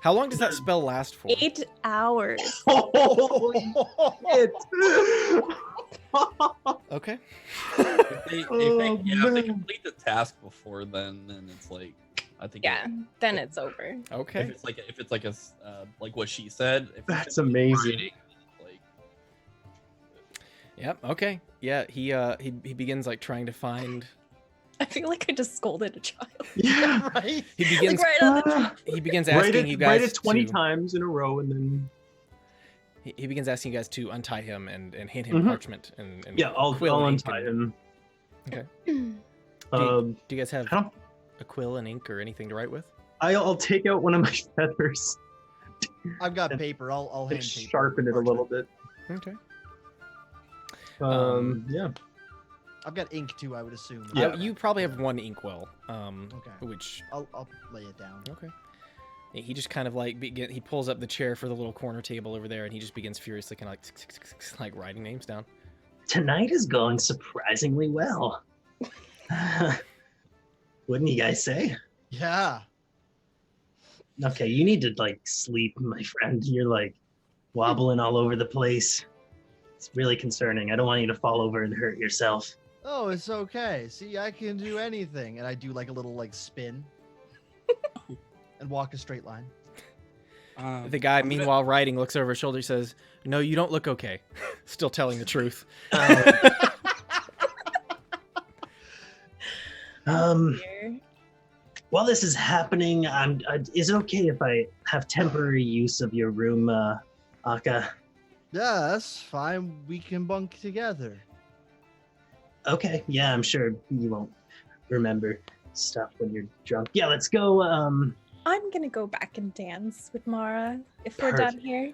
How long does that spell last for? 8 hours. Holy shit. Okay. If they man. complete the task before then it's like, I think. Yeah, then it's over. Okay. If it's like a like what she said. If That's it's amazing. writing, like, Yep. Okay. Yeah. He begins like trying to find. I feel like I just scolded a child. Yeah. Right? He begins. Like right on the He begins asking you guys. Write it 20 to, times in a row and then. He begins asking you guys to untie him and hand him Mhm. parchment and Yeah, I'll quill and ink untie and- him. Do you guys have I don't- a quill and ink or anything to write with? I'll take out one of my feathers I've got paper. I'll and hand paper. sharpen it a little bit. Okay. Yeah. I've got ink too, I would assume. Yeah. You probably have one inkwell. Okay. Which I'll lay it down. okay. He just kind of like he pulls up the chair for the little corner table over there, and he just begins furiously kind of like writing names down. Tonight is going surprisingly well. Wouldn't you guys say? Yeah. Okay, you need to like sleep, my friend. You're like wobbling all over the place. It's really concerning. I don't want you to fall over and hurt yourself. Oh, it's okay. See, I can do anything. And I do like a little like spin and walk a straight line. The guy, meanwhile, writing, looks over his shoulder, says, "No, you don't look okay." Still telling the truth. Here. While this is happening, is it okay if I have temporary use of your room, Aka? Yeah, that's fine. We can bunk together. Okay, yeah, I'm sure you won't remember stuff when you're drunk. Yeah, let's go. I'm gonna go back and dance with Mara if we're done Perfect. here.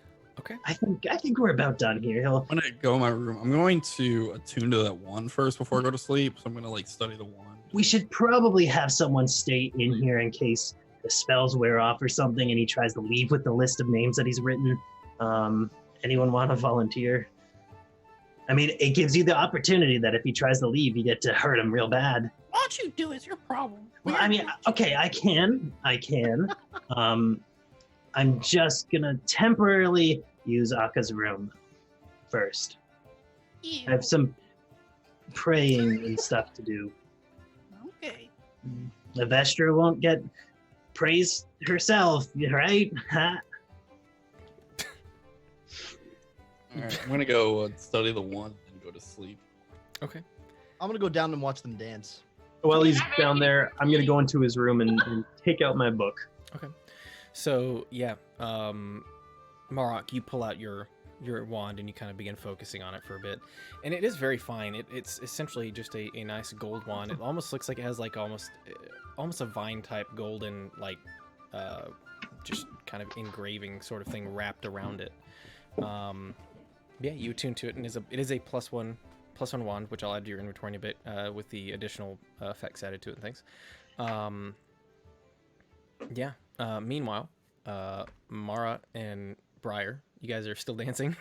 I think we're about done here. I'm gonna go in my room. I'm going to attune to that wand first before I go to sleep. So I'm gonna like study the wand. We should probably have someone stay in here in case the spells wear off or something and he tries to leave with the list of names that he's written. Anyone want to volunteer? I mean, it gives you the opportunity that if he tries to leave, you get to hurt him real bad. What you do is your problem. Well, I mean, okay, I can. I'm just gonna temporarily use Aka's room first. I have some praying and stuff to do. Okay. The Vestra won't get praised herself, right? All right, I'm gonna go study the wand and go to sleep. Okay. I'm gonna go down and watch them dance. While he's down there, I'm gonna go into his room and take out my book. So yeah, Marok, you pull out your wand and you kind of begin focusing on it for a bit, and it is very fine. It's essentially just a nice gold wand. It almost looks like it has like almost a vine type golden like just kind of engraving sort of thing wrapped around it. Yeah, you attune to it, and it is a plus one wand, which I'll add to your inventory in a bit with the additional effects added to it and things. Yeah. Meanwhile, Mara and Briar, you guys are still dancing.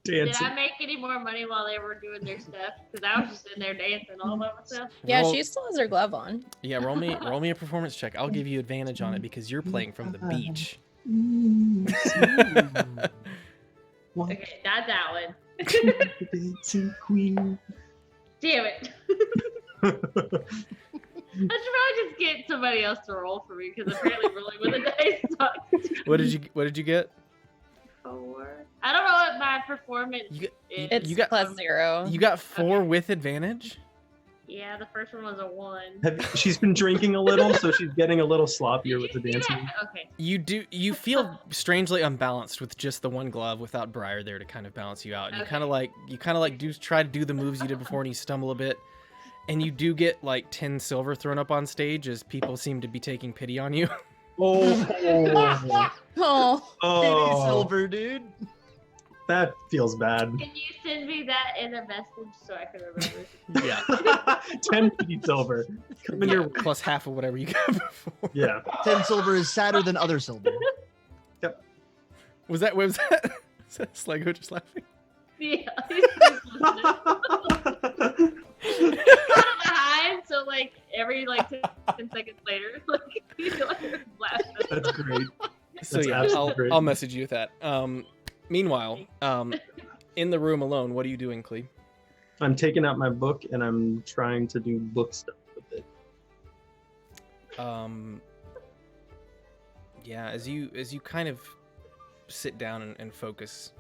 Did I make any more money while they were doing their stuff? Because I was just in there dancing all by myself. Yeah, Roll- she still has her glove on. Yeah, roll me a performance check. I'll give you advantage on it because you're playing from the beach. Okay, not that one. Damn it. I should probably just get somebody else to roll for me because apparently rolling with a dice sucks. What did you get? 4. I don't know what my performance You is. It's You got- plus 0. You got 4 with advantage? Yeah, the first one was a 1. She's been drinking a little, so she's getting a little sloppier with the dancing. Okay. You feel strangely unbalanced with just the one glove without Briar there to kind of balance you out. And Okay. you kind of like try to do the moves you did before and you stumble a bit. And you do get like 10 silver thrown up on stage as people seem to be taking pity on you. Oh, Oh, Oh, silver, dude. that feels bad. Can you send me that in a message so I can remember? Yeah. 10 feet silver. Come in your Plus half of whatever you got before. yeah. 10 silver is sadder than other silver. Was that was Sligo just laughing? Yeah. he's just listening. like 10 seconds later. Like, blast us. That's great. So That's yeah, absolutely great. I'll message you with that. Meanwhile, in the room alone, what are you doing, Clee? I'm taking out my book and I'm trying to do book stuff with it. Yeah, as you kind of sit down and focus,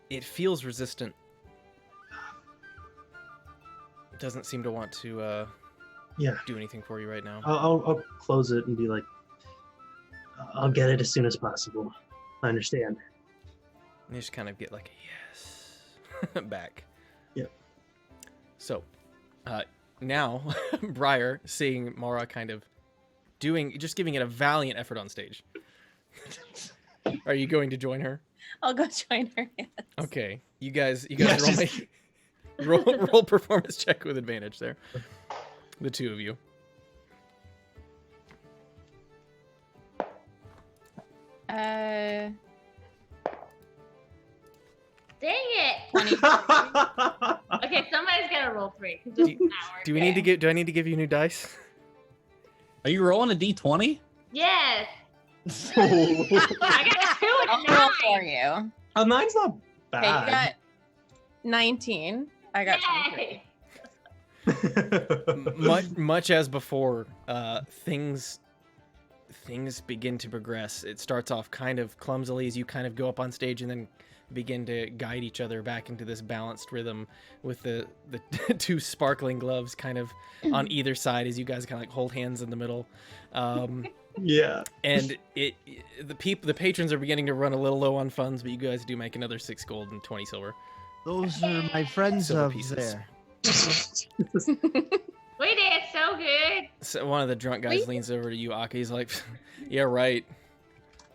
it feels resistant. It doesn't seem to want to do anything for you right now. I'll close it and be like, I'll get it as soon as possible. I understand. And you just kind of get like a yes back. Yep. So, now, Briar, seeing Mara kind of just giving it a valiant effort on stage. Are you going to join her? I'll go join her. Yes. Okay, you guys Yes. roll performance check with advantage there. The two of you. Dang it! Okay, somebody's gotta roll 3. 'cause this is not Do we working. need to give? Do I need to give you new dice? Are you rolling a d20? Yes. I got 2 I'll and roll 9. for you. Mine's not Okay, you bad. got 19. I got 23. Much as before, things begin to progress. It starts off kind of clumsily as you kind of go up on stage and then begin to guide each other back into this balanced rhythm with the two sparkling gloves kind of on either side as you guys kind of like hold hands in the middle. Yeah. And the patrons are beginning to run a little low on funds, but you guys do make another 6 gold and 20 silver. Those are my friends Silver up pieces. there. We did so good. So one of the drunk guys leans over to you, Aki. He's like, "Yeah, right."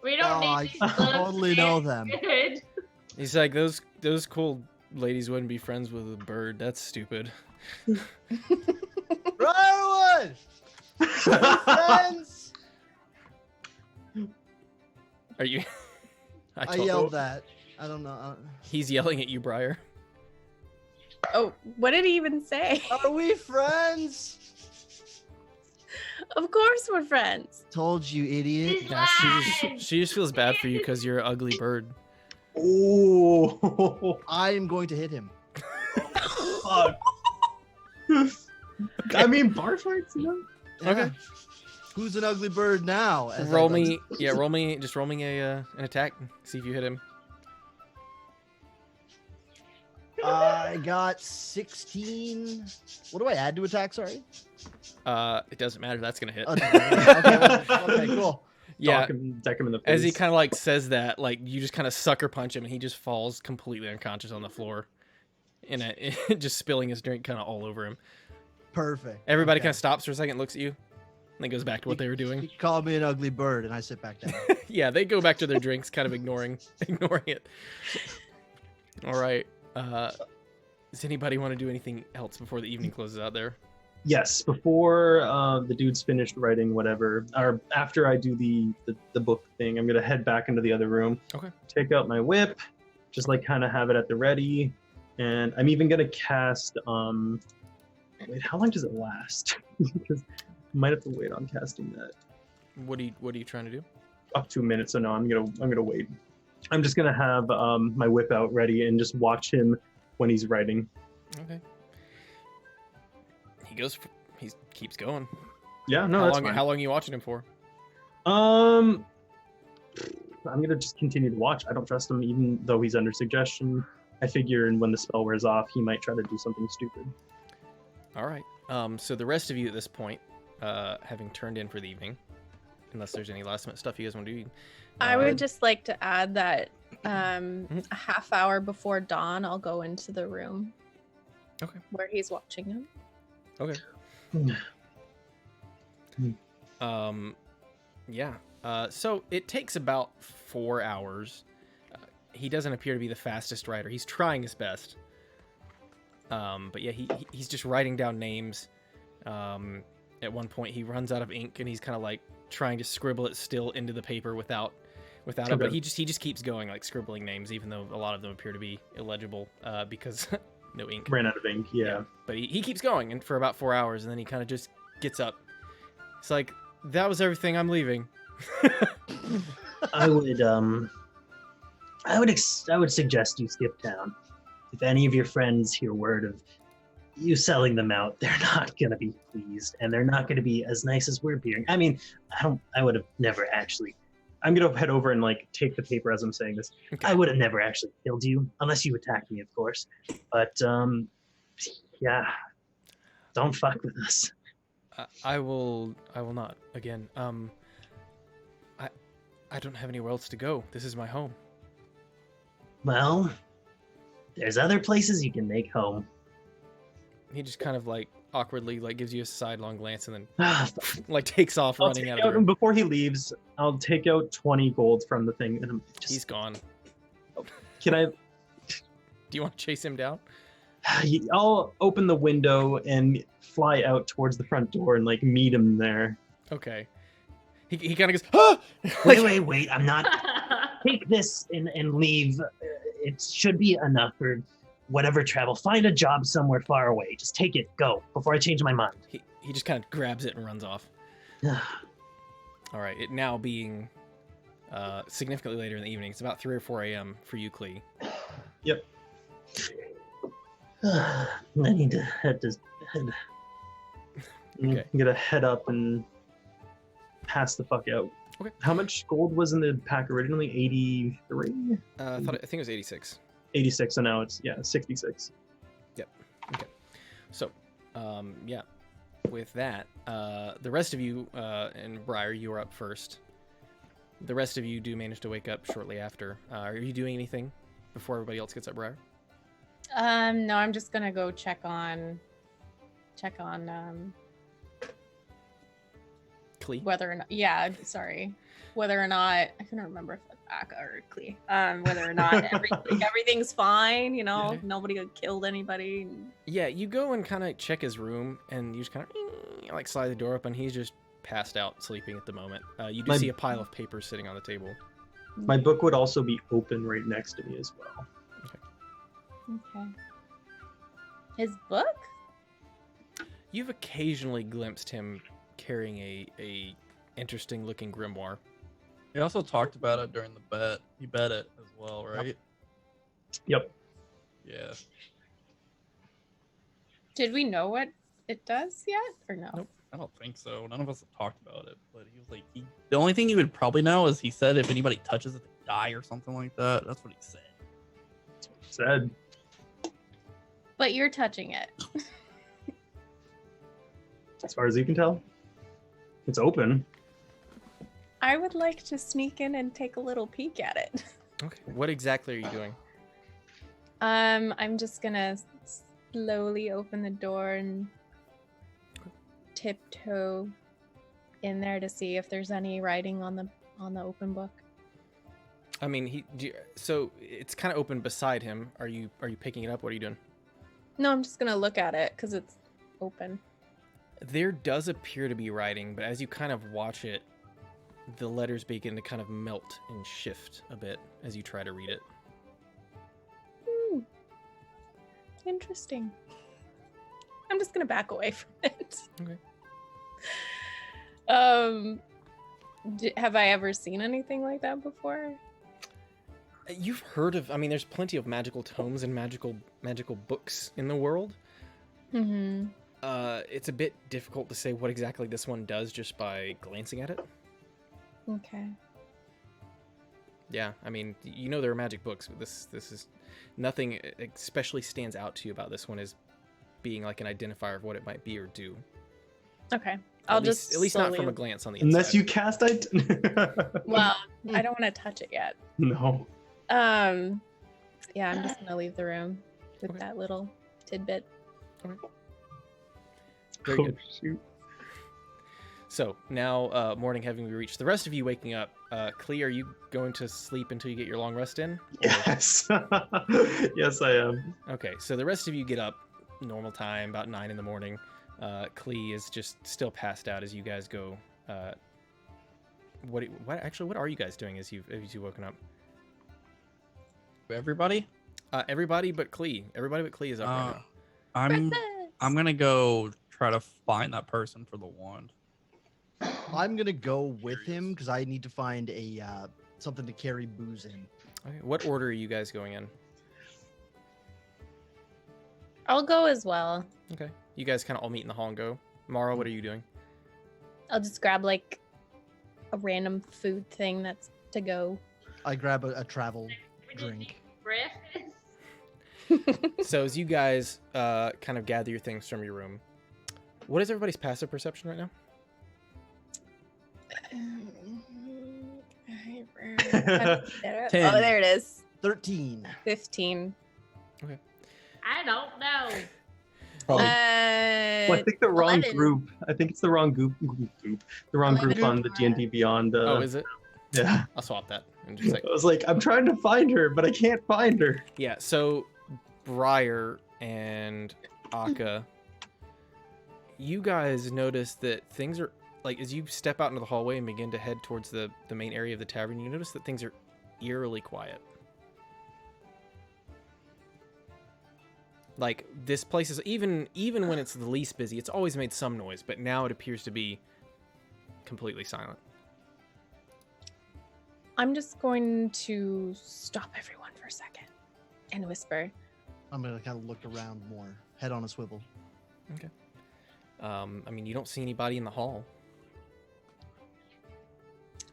We don't Oh, need I these gloves. totally know them. Good. He's like, "Those cool ladies wouldn't be friends with a bird. That's stupid." Briarwood! Friends! Are you? I yelled that. I don't know. He's yelling at you, Briar. Oh, what did he even say? Are we friends? Of course we're friends. Told you, idiot. These Yeah, lies. she just feels bad for you because you're an ugly bird. Oh. I am going to hit him. Fuck. I mean, bar fights, you know? Okay. Yeah. Who's an ugly bird now? as I Roll like me, yeah, roll me an attack. See if you hit him. I got 16. What do I add to attack? Sorry. It doesn't matter. That's gonna hit. Okay, cool. Yeah. Deck him in the face. As he kind of like says that, like you just kind of sucker punch him, and he just falls completely unconscious on the floor, just spilling his drink kind of all over him. Perfect. Everybody Okay. kind of stops for a second, looks at you, and then goes back to what they were doing. He called me an ugly bird, and I sit back down. Yeah, they go back to their drinks, kind of ignoring it. All right. Does anybody want to do anything else before the evening closes out there? Yes, before the dude's finished writing whatever, or after I do the book thing, I'm gonna head back into the other room. Okay. Take out my whip, just like kind of have it at the ready, and I'm even gonna cast. Wait, how long does it last? Because I might have to wait on casting that. What are you trying to do? Up to a minute, so no, I'm gonna wait. I'm just gonna have my whip out ready and just watch him when he's writing. Okay. He keeps going. Yeah, no, how that's long? fine. How long are you watching him for? I'm gonna just continue to watch. I don't trust him, even though he's under suggestion. I figure when the spell wears off, he might try to do something stupid. All right. So the rest of you at this point, having turned in for the evening, unless there's any last minute stuff you guys want to do. I would just like to add that a half hour before dawn, I'll go into the room. Okay. Where he's watching him. Okay. Yeah. So it takes about 4 hours. He doesn't appear to be the fastest writer. He's trying his best. But yeah, he's just writing down names. At one point, he runs out of ink, and he's kind of like trying to scribble it still into the paper without it. But Okay. he just keeps going, like scribbling names, even though a lot of them appear to be illegible because no ink. Ran out of ink. Yeah. But he keeps going and for about 4 hours, and then he kind of just gets up. It's like, that was everything. I'm leaving. I would suggest you skip town. If any of your friends hear word of you selling them out, they're not gonna be pleased, and they're not gonna be as nice as we're being. I mean, I would have never actually. I'm gonna head over and like take the paper as I'm saying this. Okay. I would have never actually killed you unless you attacked me, of course. But yeah, don't fuck with us. I will not. Again, I don't have anywhere else to go. This is my home. Well, there's other places you can make home. He just kind of like awkwardly like gives you a sidelong glance and then Ah, like takes off I'll running take out of the out, room. before he leaves, I'll take out 20 gold from the thing, and I'm just. He's gone. Can I? Do you want to chase him down? I'll open the window and fly out towards the front door and like meet him there. Okay. He kind of goes, ah! wait, I'm not. Take this and leave. It should be enough for whatever travel. Find a job somewhere far away. Just take it. Go before I change my mind. He just kind of grabs it and runs off. All right. It now being significantly later in the evening. It's about 3 or 4 a.m. for you, Klee. Yep. I need to head. Okay. I'm gonna head up and pass the fuck out. Okay. How much gold was in the pack originally? 83? I think it was 86. 86, so now it's 66. So, yeah. With that, the rest of you and Briar, you are up first. The rest of you do manage to wake up shortly after. Are you doing anything before everybody else gets up, Briar? No, I'm just gonna go check on Klee? whether or not whether or not I couldn't remember if it's Aka or Klee. Whether or not everything's fine, Yeah. nobody got killed anybody. Yeah, you go and kind of check his room, and you just kind of like slide the door open. He's just passed out, sleeping at the moment. You do My- see a pile of papers sitting on the table. My book would also be open right next to me as well. Okay. His book? You've occasionally glimpsed him carrying a interesting looking grimoire. He also talked about it during the bet. He bet it as well, right? Yep. Yeah. Did we know what it does yet or no? Nope. I don't think so. None of us have talked about it, but he was like, the only thing he would probably know is he said if anybody touches it, they die or something like that. That's what he said. Said. But you're touching it. As far as you can tell, it's open. I would like to sneak in and take a little peek at it. Okay. What exactly are you doing? I'm just gonna slowly open the door and tiptoe in there to see if there's any writing on the open book. I mean, so it's kind of open beside him. Are you picking it up? What are you doing? No, I'm just gonna look at it because it's open. There does appear to be writing, but as you kind of watch it, the letters begin to kind of melt and shift a bit as you try to read it. Interesting. I'm just gonna back away from it. Okay. Have I ever seen anything like that before? You've heard of, I mean, there's plenty of magical tomes and magical books in the world. Mm-hmm. It's a bit difficult to say what exactly this one does just by glancing at it. Okay. Yeah, I mean, you know there are magic books, but this is nothing especially stands out to you about this one as being like an identifier of what it might be or do. Okay. At least not from slowly- a glance on the inside. Unless you cast it. Well, I don't want to touch it yet. No. Yeah, I'm just gonna leave the room with Okay. that little tidbit. Very Oh, good. shoot. So now, morning having reached, the rest of you waking up. Klee, are you going to sleep until you get your long rest in? Or- Yes. Yes, I am. Okay, so the rest of you get up normal time, about 9 in the morning. Klee is just still passed out as you guys go. What are you guys doing as you've woken up? Everybody? Everybody but Klee. Everybody but Klee is up right now. I'm gonna go try to find that person for the wand. I'm gonna go with him because I need to find a something to carry booze in. Okay. What order are you guys going in? I'll go as well. Okay. You guys kind of all meet in the hall and go. Mara, what are you doing? I'll just grab like a random food thing that's to go. I grab a travel drink. So as you guys kind of gather your things from your room, what is everybody's passive perception right now? 10. Oh, there it is. 13. 15. I don't know. Well, I think the wrong 11. group. I think it's the wrong group. The wrong group 11. on the D&D Beyond. Oh, is it? Yeah. I'll swap that. And just I was like, I'm trying to find her, but I can't find her. yeah, so Briar and Akka, you guys notice that things are, like, as you step out into the hallway and begin to head towards the main area of the tavern, you notice that things are eerily quiet. Like, this place is, even when it's the least busy, it's always made some noise, but now it appears to be completely silent. I'm just going to stop everyone for a second and whisper. I'm gonna kind of look around more, head on a swivel. Okay. I mean, you don't see anybody in the hall.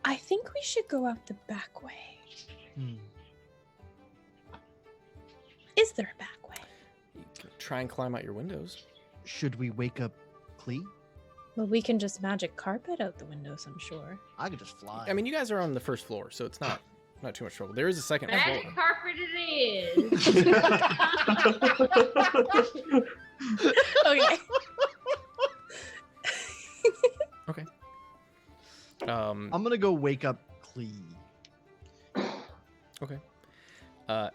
I think we should go out the back way. Is there a back way? You can try and climb out your windows. Should we wake up Klee? Well, we can just magic carpet out the windows, I'm sure. I could just fly. I mean, you guys are on the first floor, so it's not too much trouble. There is a second floor. Magic carpet it is. Okay. Okay. I'm gonna go wake up Klee. Okay.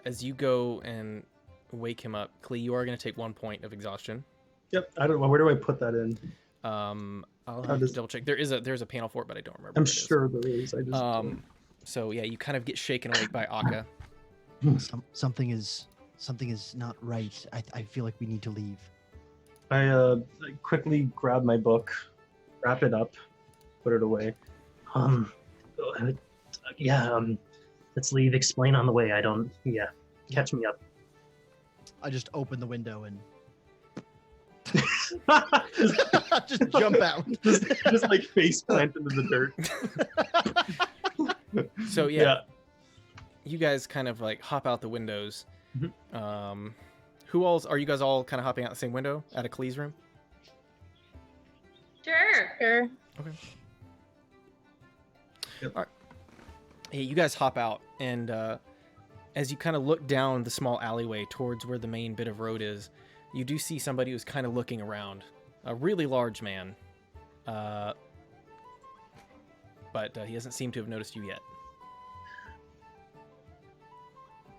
As you go and wake him up, Klee, you are going to take 1 point of exhaustion. Yep. I don't know. Where do I put that in? I'll have to double check. There's a panel for it, but I don't remember. I'm what it is. sure there is. I just. So yeah, you kind of get shaken awake by Akka. Something is not right. I feel like we need to leave. I quickly grab my book, wrap it up, put it away. Let's leave. Explain on the way. Catch me up. I just open the window and just jump out. just like face plant into the dirt. So yeah, you guys kind of like hop out the windows. Mm-hmm. Who else are you guys all kind of hopping out the same window out of Klee's room? Sure. Okay. Yep. All right. Hey, you guys hop out, and as you kind of look down the small alleyway towards where the main bit of road is, you do see somebody who's kind of looking around. A really large man. But he doesn't seem to have noticed you yet.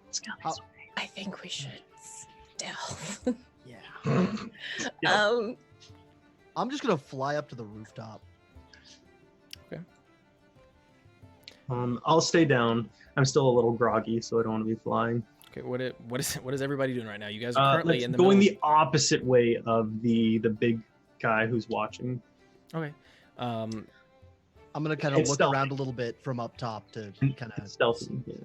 Let's go this way. I think we should stealth. Yeah. I'm just gonna fly up to the rooftop. Okay. I'll stay down. I'm still a little groggy, so I don't want to be flying. Okay. What is everybody doing right now? You guys are currently let's in the going middle. the opposite way of the big guy who's watching. Okay. I'm gonna kind of It's look stealthy. around a little bit from up top to kind of Stealthy. Yeah.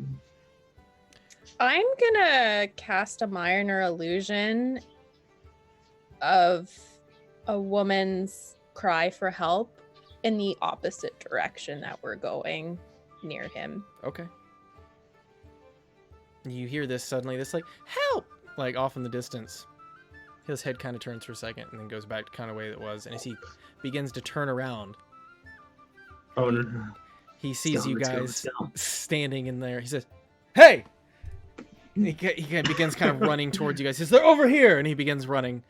I'm gonna cast a minor illusion of a woman's cry for help in the opposite direction that we're going near him. Okay. You hear this suddenly, this like, help! Like off in the distance. His head kind of turns for a second and then goes back to kind of the way it was. And as he begins to turn around, Oh no. he sees you Let's go, guys let's go. standing in there. He says, hey! He begins kind of running towards you guys. He says, they're over here! And he begins running.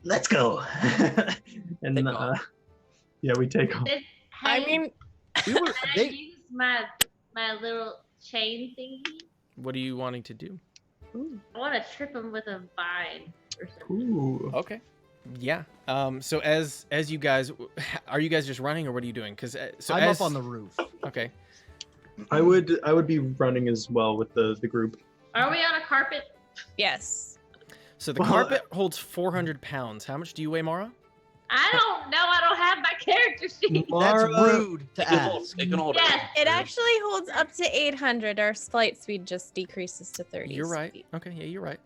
Let's go. And Take off. yeah, we take off. I mean, we were Can I they use my little chain thingy? What are you wanting to do? I want to trip him with a vine or something. Ooh. Okay. Yeah. So as you guys, are you guys just running or what are you doing? Because I'm up on the roof. Okay. I would be running as well with the group. Are we on a carpet? Yes. So the Well, carpet holds 400 pounds. How much do you weigh, Mara? I don't know. I don't have my character sheet. That's Mara- rude to ask. It can hold Yes. It actually holds up to 800. Our flight speed just decreases to 30. You're right. speed. Okay, yeah, you're right.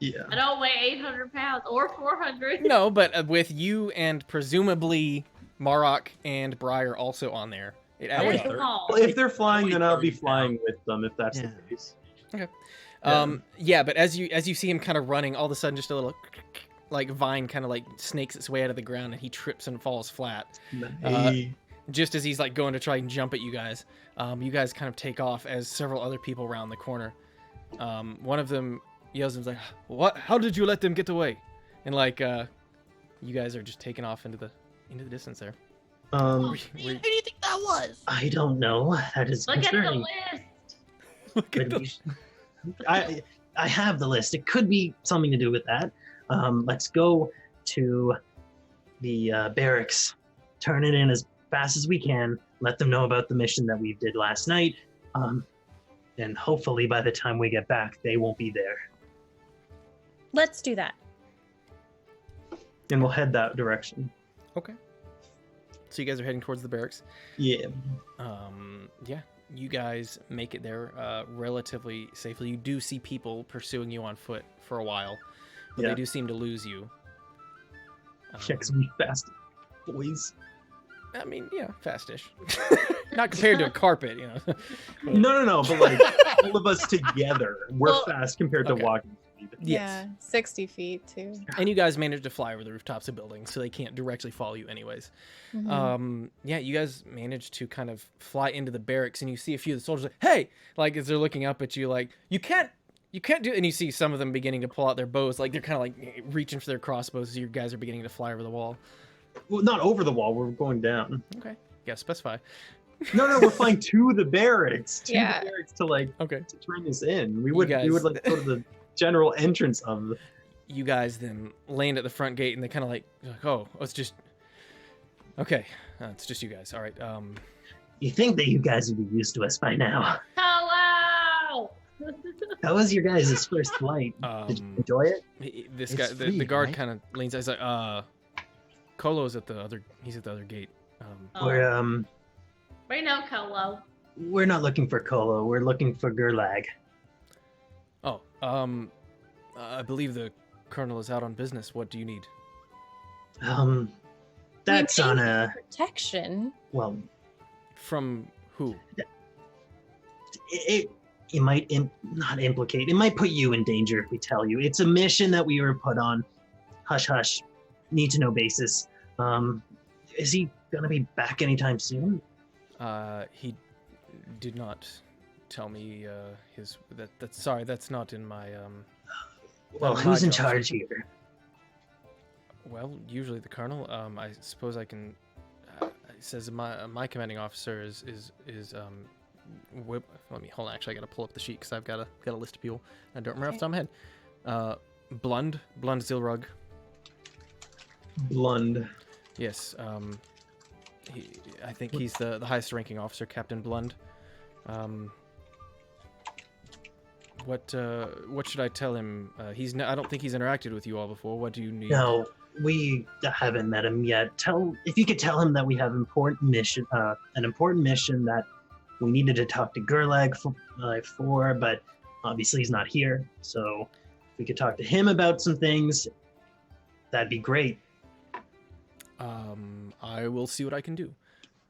Yeah. I don't weigh 800 pounds or 400. No, but with you and presumably Marok and Briar also on there, it That adds is up. small. Well, if they're flying, Only then I'll be 30 flying pounds. with them if that's Yeah. the case. Yeah, but as you see him kind of running, all of a sudden just a little like vine kind of like snakes its way out of the ground and he trips and falls flat. Hey. Just as he's like going to try and jump at you guys kind of take off as several other people round the corner. One of them yells and is like, "What? How did you let them get away?" And like you guys are just taking off into the distance there. Who do you think that was? I don't know. That is Look at the concerning. list. Look at Could the- be- I have the list. It could be something to do with that. Let's go to the barracks, turn it in as fast as we can, let them know about the mission that we did last night, and hopefully by the time we get back, they won't be there. Let's do that. And we'll head that direction. Okay. So you guys are heading towards the barracks. Yeah. Yeah, you guys make it there relatively safely. You do see people pursuing you on foot for a while, but Yeah. they do seem to lose you. Checks me fast, boys. I mean, yeah, fastish. Not compared to a carpet, you know. No, but like all of us together, we're Well, fast compared okay. to walking speed. Yes. Yeah, 60 feet too. And you guys managed to fly over the rooftops of buildings, so they can't directly follow you anyways. Mhm. Yeah, you guys managed to kind of fly into the barracks, and you see a few of the soldiers like, "Hey!" Like as they're looking up at you, like, you can't do. And you see some of them beginning to pull out their bows, like they're kind of like reaching for their crossbows as you guys are beginning to fly over the wall. Well, not over the wall. We're going down. Okay, yeah, specify. No, we're flying to the barracks. To Yeah. the barracks to like Okay. to turn this in. We You would guys- like go to the general entrance of the. You guys then land at the front gate, and they kind of like, "Oh, it's just okay. It's just you guys. All right. You think that you guys would be used to us by now. Hello. How was your guys' first flight? Did you enjoy it? This It's guy, the free, guard, right? kind of leans. He's like, Colo's at the other. He's at the other gate. We're We know Colo. we're not looking for Colo. We're looking for Gerlag. I believe the colonel is out on business. What do you need? That's We on need a protection. well. From who? It might not implicate. It might put you in danger if we tell you. It's a mission that we were put on. Hush, hush. Need to know basis. Is he gonna be back anytime soon? He did not tell me that's sorry. That's not in my Well, my who's in job. charge here? Well, usually the colonel. I suppose I can. It says my commanding officer is Whip. Let me hold on. Actually, I gotta pull up the sheet because I've got a list of people. I don't remember off the top of my head. Blund Zilrug. Blund. Yes. I think he's the highest ranking officer, Captain Blund. What should I tell him? I don't think he's interacted with you all before. What do you need? No, we haven't met him yet. If you could tell him that we have an important mission that we needed to talk to Gerlag for, but obviously he's not here. So if we could talk to him about some things, that'd be great. I will see what I can do.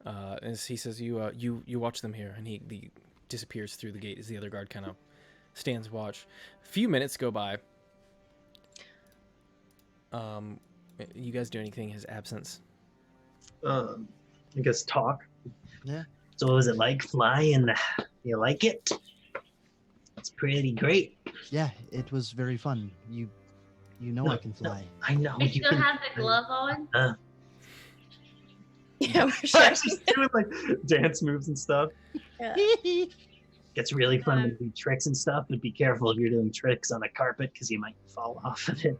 As he says, you watch them here, and he disappears through the gate as the other guard kind of stands watch. A few minutes go by. You guys do anything in his absence? I guess talk. So what was it like flying? You like it? It's pretty great. Yeah, it was very fun. You know I can fly. I know You you still can. have the glove on? Yeah, we're sure. Just doing like dance moves and stuff. Gets really fun to do tricks and stuff, but be careful if you're doing tricks on a carpet because you might fall off of it.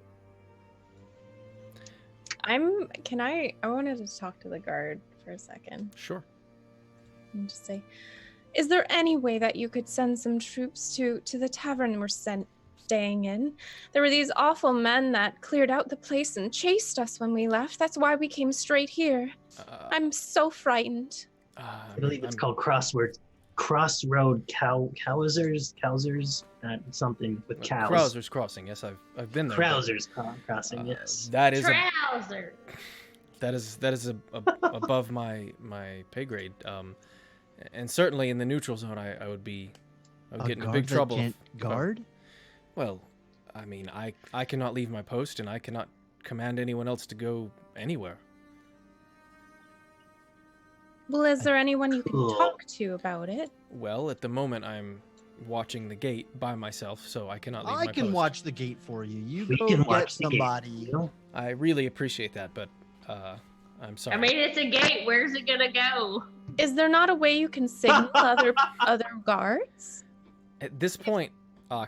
I wanted to talk to the guard for a second Sure. and just say, Is there any way that you could send some troops to the tavern we're staying in? There were these awful men that cleared out the place and chased us when we left. That's why we came straight here. I'm so frightened. I believe it's called Crossroad Cowsers, something with cows. Krauser's Crossing. Yes, I've been there. Krauser's Crossing. Yes. That is Trouser. that is above my pay grade. And certainly in the neutral zone, I would get into big trouble. Can't guard? Well, I mean, I cannot leave my post, and I cannot command anyone else to go anywhere. Well, is there anyone you can Cool. talk to about it? Well, at the moment, I'm watching the gate by myself, so I cannot leave I my can post. watch the gate for you. You We go can get watch the gate. somebody. I really appreciate that, but I'm sorry. I mean, it's a gate. Where's it gonna go? Is there not a way you can signal other guards? At this point,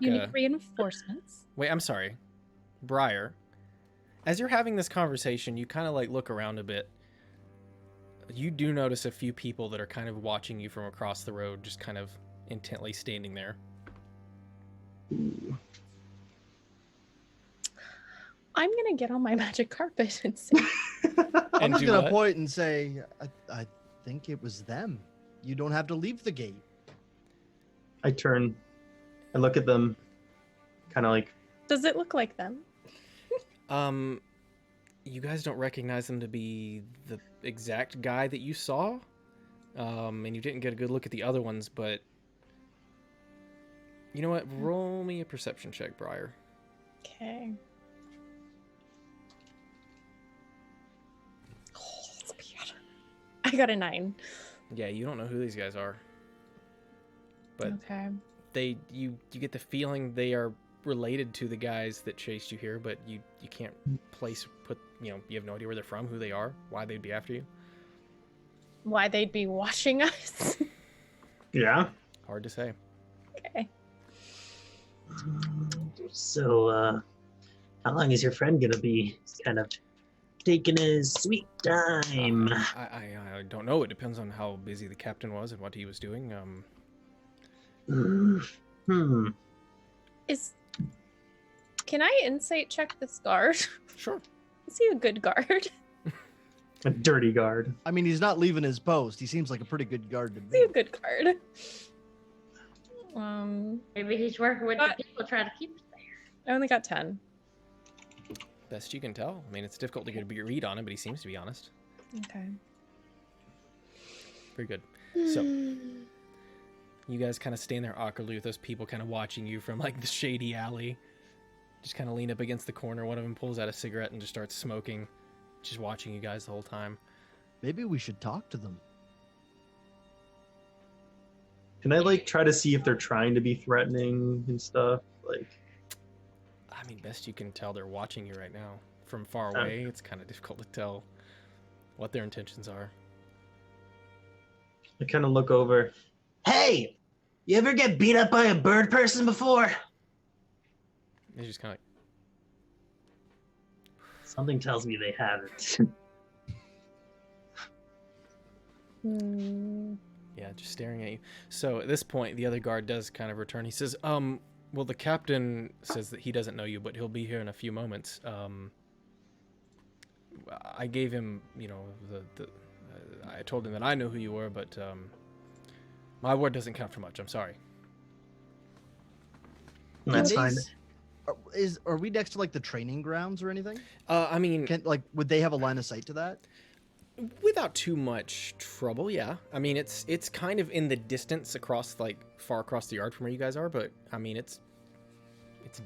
You need Akka... reinforcements. Wait, I'm sorry. Briar, as you're having this conversation, you kind of like look around a bit. You do notice a few people that are kind of watching you from across the road, just kind of intently standing there. I'm gonna get on my magic carpet and say, I'm And just do gonna what? point and say, I think it was them. You don't have to leave the gate. I turn, I look at them, kind of like, does it look like them? You guys don't recognize them to be the exact guy that you saw, and you didn't get a good look at the other ones, but you know what? Roll me a perception check, Briar. Okay. Oh, that's bad. I got a 9. Yeah, you don't know who these guys are, but Okay. you get the feeling they are related to the guys that chased you here, but you can't you have no idea where they're from, who they are, why they'd be after you. Why they'd be watching us? yeah. Hard to say. Okay. So, how long is your friend gonna be? He's kind of taking his sweet time. I don't know. It depends on how busy the captain was and what he was doing. Can I insight check this guard? Sure. Is he a good guard? A dirty guard. I mean, he's not leaving his post. He seems like a pretty good guard to Is he a me. good guard? Maybe he's working with the people trying to keep us there. I only got 10. Best you can tell. I mean, it's difficult to get a big read on him, but he seems to be honest. Okay. Very good. So, you guys kind of stand there awkwardly with those people kind of watching you from like the shady alley. Just kind of lean up against the corner. One of them pulls out a cigarette and just starts smoking, just watching you guys the whole time. Maybe we should talk to them. Can I like try to see if they're trying to be threatening and stuff? Like, I mean, best you can tell, they're watching you right now. From far away, it's kind of difficult to tell what their intentions are. I kind of look over. Hey, you ever get beat up by a bird person before? It's just kind of Something tells me they haven't. yeah, just staring at you. So at this point, the other guard does kind of return. He says, well, the captain says that he doesn't know you, but he'll be here in a few moments. I gave him, I told him that I know who you were, but my word doesn't count for much. I'm sorry. That's fine. Are we next to like the training grounds or anything? I mean, Would they have a line of sight to that? without too much trouble, yeah. I mean, it's kind of in the distance across, like, far across the yard from where you guys are, but, I mean, it's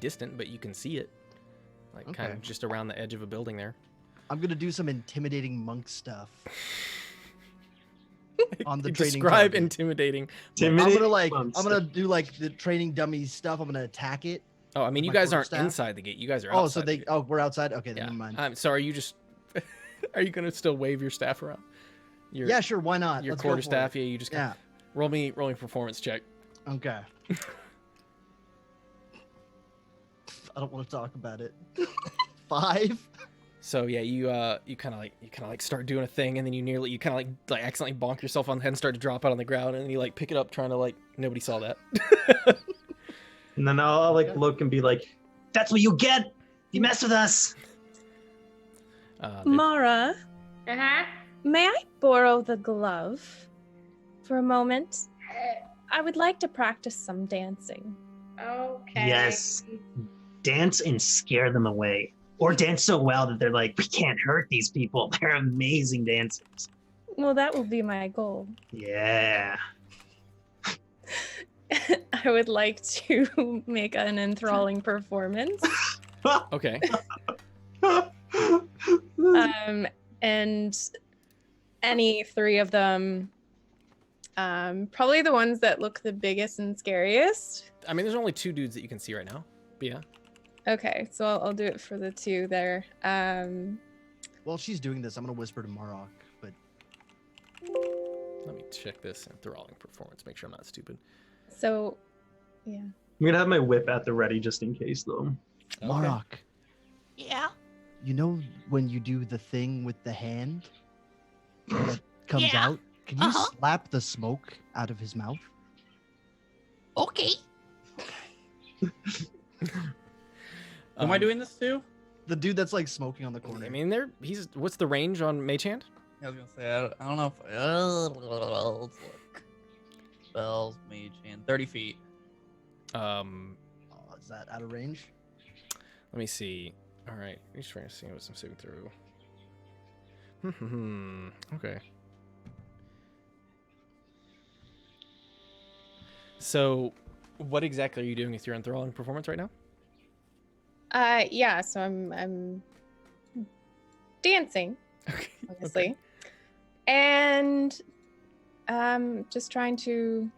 distant, but you can see it. Like, kind of just around the edge of a building there. I'm gonna do some intimidating monk stuff. On the training Describe target. intimidating. I'm gonna do like the training dummy stuff. I'm gonna attack it. Oh, I mean, you My guys aren't quarterstaff? inside the gate. You guys are Oh, outside. so the they gate. we're outside? Okay, then Yeah. never mind. I'm sorry, you just... Are you going to still wave your staff around? Yeah, sure, why not? Your Let's go for quarterstaff, it. yeah, you just... Yeah. Roll me performance check. Okay. I don't want to talk about it. 5. So yeah, you kind of like start doing a thing, and then you kind of like accidentally bonk yourself on the head and start to drop it on the ground, and then you like pick it up, trying to like nobody saw that. And then I'll like look and be like, That's what you get. You mess with us. Mara, Uh-huh. may I borrow the glove for a moment? I would like to practice some dancing. Okay. Yes. Dance and scare them away. Or dance so well that they're like, we can't hurt these people. They're amazing dancers. Well, that will be my goal. Yeah. I would like to make an enthralling performance. Okay. And any three of them, probably the ones that look the biggest and scariest. I mean, there's only 2 dudes that you can see right now. But yeah. Okay, so I'll do it for the 2 there. While she's doing this, I'm gonna whisper to Marok, but Let me check this enthralling performance. Make sure I'm not stupid. So, yeah. I'm gonna have my whip at the ready just in case, though. Okay. Marok, Yeah. you know when you do the thing with the hand that comes Yeah. out? Can you Uh-huh. slap the smoke out of his mouth? Okay. Who am I doing this to? The dude that's like smoking on the corner. I mean, what's the range on Mage Hand? I was gonna say I don't know if let's look. Spells, mage hand, 30 feet. Oh, is that out of range? Let me see. All right, I'm just trying to see what I'm saving through. Okay. So, what exactly are you doing with your enthralling performance right now? Yeah, so I'm dancing, Okay. obviously. And just trying to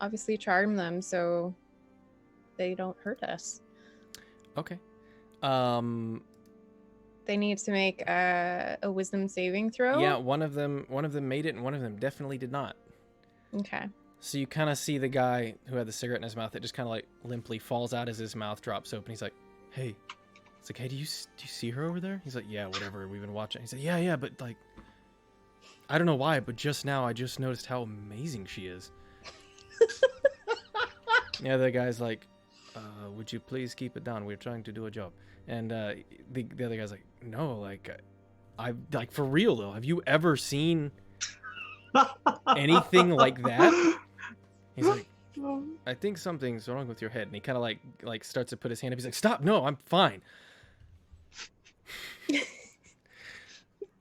obviously charm them so they don't hurt us. Okay. They need to make a wisdom saving throw. Yeah, one of them made it, and one of them definitely did not. Okay. So you kind of see the guy who had the cigarette in his mouth that just kind of like limply falls out as his mouth drops open. He's like, "Hey," it's like, "Hey, do you see her over there?" He's like, "Yeah, whatever. We've been watching." He's like, "Yeah, but like, I don't know why, but just now I just noticed how amazing she is." Yeah, the guy's like, "Would you please keep it down? We're trying to do a job." And the other guy's like, "No, like, I like for real though. Have you ever seen anything like that?" He's like, "I think something's wrong with your head." And he kind of like starts to put his hand up. He's like, "Stop! No, I'm fine."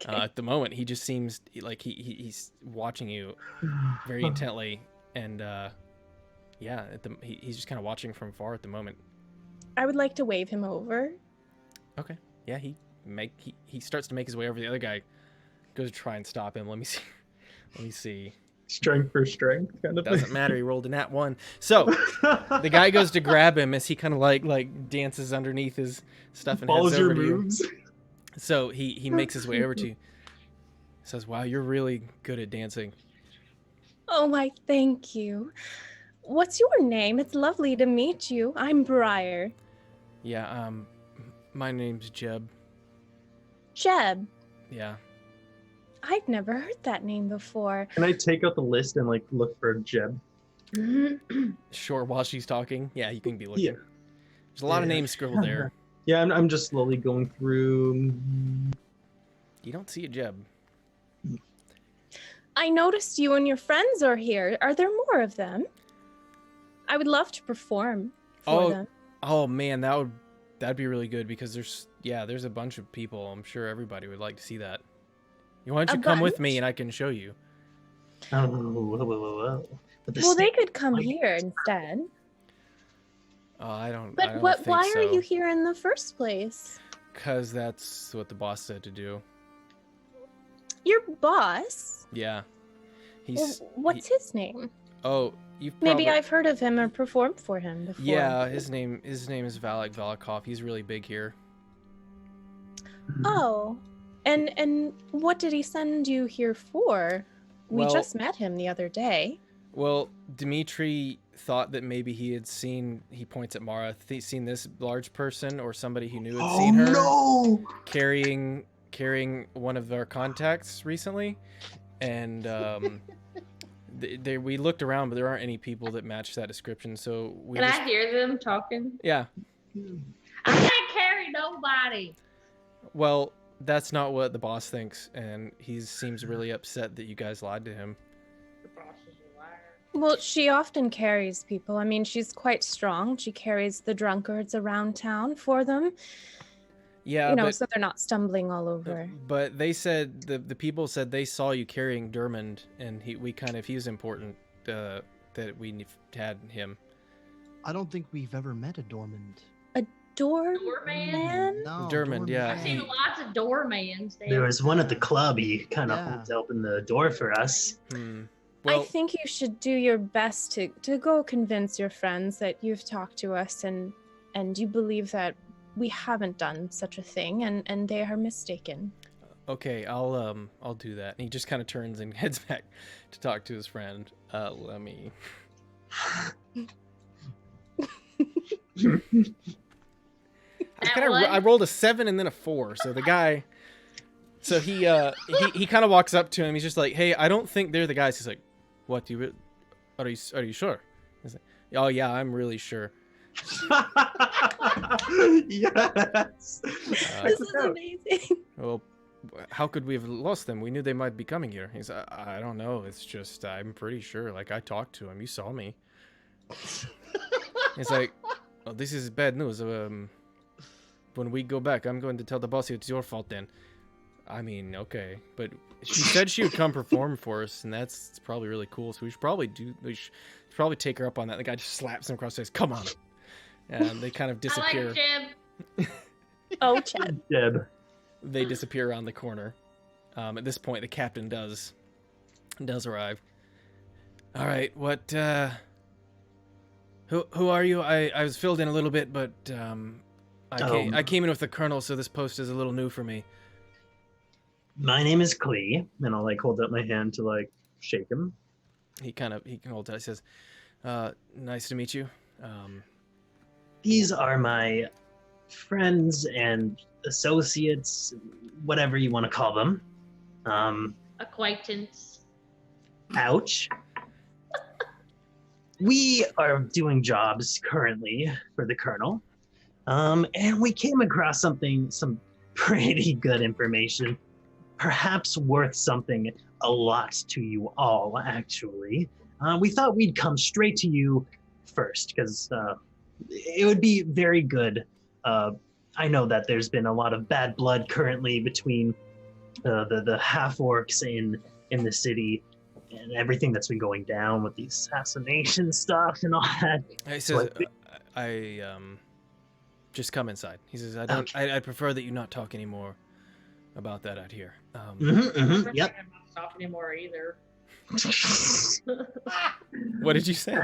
At the moment, he just seems like he's watching you very intently, and yeah, he's just kind of watching from far at the moment. I would like to wave him over. Okay. Yeah, he starts to make his way over. The other guy goes to try and stop him. Let me see. Let me see. Strength for strength, kind of. Doesn't matter. He rolled a nat 1. So the guy goes to grab him as he kind of like dances underneath his stuff and Follows heads your over to you. moves. So he makes his way over to you. Says, "Wow, you're really good at dancing." Oh my, thank you. What's your name? It's lovely to meet you. I'm Briar. Yeah. My name's Jeb. Jeb. Yeah. I've never heard that name before. Can I take out the list and like look for Jeb? Sure. While she's talking, yeah, you can be looking. Yeah. There's a lot of Yeah. names scribbled there. Yeah, I'm just slowly going through. You don't see a Jeb. I noticed you and your friends are here. Are there more of them? I would love to perform for them. Oh man, that'd be really good because there's a bunch of people. I'm sure everybody would like to see that. Why don't you come with me and I can show you? Oh, whoa. But Well, they could come here instead. Oh, I don't. But why are you here in the first place? Because that's what the boss said to do. Your boss? Yeah. What's his name? Oh, you've Maybe probably... I've heard of him or performed for him before. Yeah, his name is Valak Valikov. He's really big here. Oh, and what did he send you here for? We Well- just met him the other day. Well, Dmitri thought that maybe he points at Mara, seen this large person or somebody he knew had Oh seen her no! carrying one of our contacts recently, and we looked around, but there aren't any people that match that description. So we Can just, I hear them talking? yeah. I can't carry nobody. Well, that's not what the boss thinks, and he seems really upset that you guys lied to him. The boss is a liar. Well, she often carries people. I mean, she's quite strong. She carries the drunkards around town for them. Yeah, You know, but, so they're not stumbling all over. but they said the people said they saw you carrying Dermond, and he was important that we had him. I don't think we've ever met a Dormant. Doorman? No, Dermond, yeah. I've seen lots of doormans. There was one at the club. He kind of Yeah. opened the door for us. Well, I think you should do your best to go convince your friends that you've talked to us and you believe that we haven't done such a thing and they are mistaken. okay, I'll do that. And he just kind of turns and heads back to talk to his friend. Let me. I rolled a 7 and then a 4. So the guy, he kind of walks up to him. He's just like, "Hey, I don't think they're the guys." He's like, "What? Are you sure?" He's like, "Oh yeah, I'm really sure." Yes. This is amazing. Well, how could we have lost them? We knew they might be coming here. He's, I don't know. It's just, I'm pretty sure. Like, I talked to him. You saw me. He's like, "Oh, this is bad news. When we go back, I'm going to tell the boss it's your fault then." I mean, okay. But she said she would come perform for us, and that's probably really cool. So we should probably take her up on that. The guy just slaps him across the face. "Come on." And they kind of disappear. I like Jim. Oh, Chad. Deb. They disappear around the corner. At this point, the captain does arrive. All right, what? Who are you? I was filled in a little bit, but I came in with the colonel, so this post is a little new for me. My name is Klee. And I'll hold up my hand to shake him. He can hold it. He says, "Nice to meet you." These are my friends and associates, whatever you want to call them. Acquaintance. Ouch. We are doing jobs currently for the colonel. And we came across some pretty good information, perhaps worth something a lot to you all, actually. We thought we'd come straight to you first, because it would be very good. I know that there's been a lot of bad blood currently between the half-orcs in the city and everything that's been going down with the assassination stuff and all that. He says, "I just come inside." He says, "I prefer that you not talk anymore about that out here." Yep. Yep. I'm not stop anymore either. What did you say?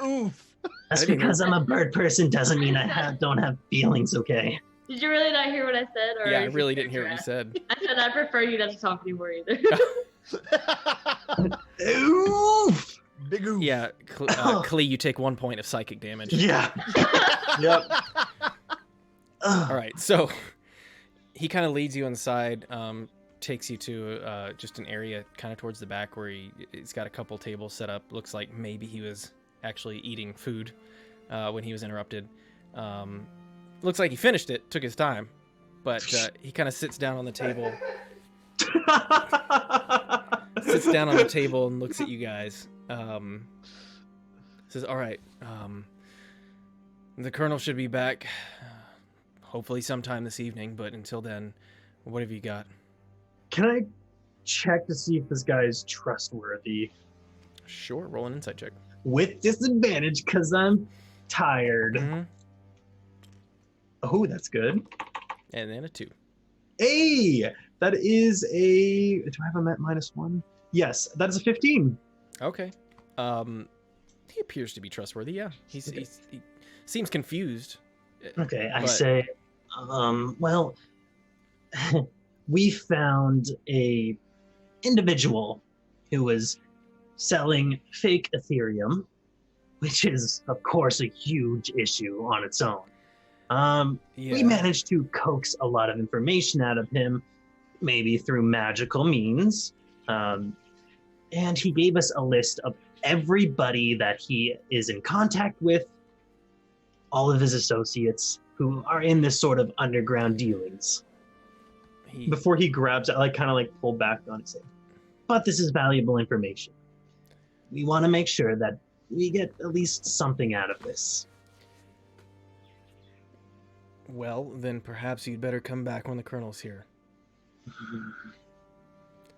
Oof. That's because I'm a bird person doesn't mean I don't have feelings, okay? Did you really not hear what I said? Or Yeah, I is it really your didn't hear what you draft? said. I said I prefer you not to talk anymore either. Oof! Big oof. Yeah, Klee, you take 1 point of psychic damage. Yeah. Yep. All right, so he kind of leads you inside, takes you to just an area kind of towards the back where he's got a couple tables set up. Looks like maybe he was actually eating food when he was interrupted. Looks like he finished it, took his time, but he kind of sits down on the table. Sits down on the table and looks at you guys. Says, "All right, the colonel should be back, hopefully sometime this evening. But until then, what have you got?" Can I check to see if this guy is trustworthy? Sure, roll an insight check. With disadvantage, because I'm tired. Mm-hmm. Oh, that's good. And then a 2. Hey, that is a... Do I have a -1? Yes, that is a 15. Okay. He appears to be trustworthy. Yeah, he seems confused. Okay, I But- say, well, we found a individual who was selling fake Ethereum, which is, of course, a huge issue on its own. We Yeah. managed to coax a lot of information out of him, maybe through magical means. And he gave us a list of everybody that he is in contact with, all of his associates who are in this sort of underground dealings. Before he grabs it, I kind of pull back on it, saying, But this is valuable information. We want to make sure that we get at least something out of this. Well, then perhaps you'd better come back when the colonel's here.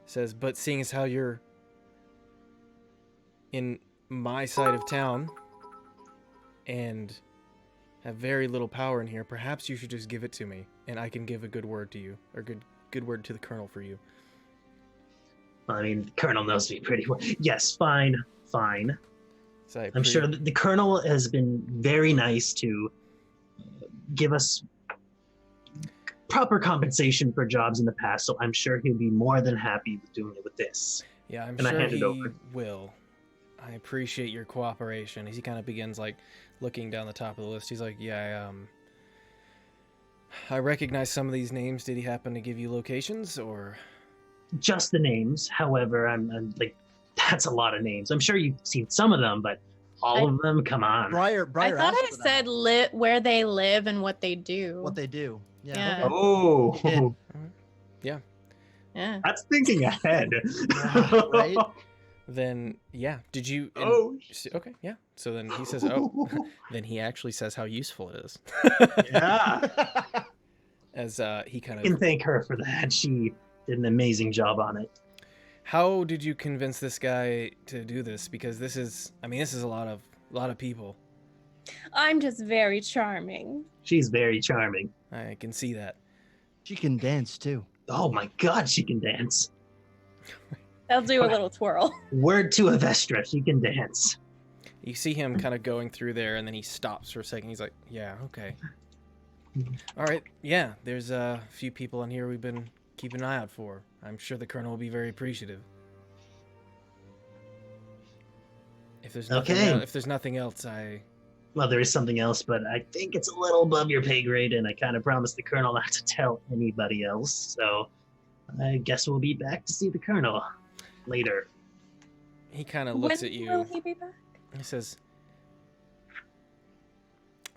Says, but seeing as how you're in my side of town and have very little power in here, perhaps you should just give it to me, and I can give a good word to you, or good word to the colonel for you. I mean, the colonel knows me pretty well. Yes, fine. So I'm sure that the colonel has been very nice to give us proper compensation for jobs in the past, so I'm sure he'll be more than happy with doing it with this. Yeah, I'm And I sure hand it he over. will. I appreciate your cooperation. As he kind of begins, looking down the top of the list, he's like, yeah, I recognize some of these names. Did he happen to give you locations, or...? Just the names. However, I'm like, that's a lot of names. I'm sure you've seen some of them, but all of them, come on. Briar I thought asked I for that. said where they live and what they do. What they do. Yeah. Yeah. Okay. "Oh, did. Yeah. that's thinking ahead." Right? Then, yeah. Did you... Oh, Okay, yeah. So then he says, oh. Then he actually says how useful it is. yeah. As he kind You can of... thank her for that. She did an amazing job on it. How did you convince this guy to do this? Because this is... I mean, this is a lot of people. I'm just very charming. She's very charming. I can see that. She can dance too. Oh my God, she can dance. I'll do a little twirl. Word to Avestra, she can dance. You see him kind of going through there, and then he stops for a second. He's like, yeah, okay. All right, yeah, there's a few people on here we've been keeping an eye out for. I'm sure the colonel will be very appreciative. If there's nothing, Okay. if there's nothing else, Well, there is something else, but I think it's a little above your pay grade, and I kind of promised the colonel not to tell anybody else, so I guess we'll be back to see the colonel later. he kind of looks When at you. will he be back? He says,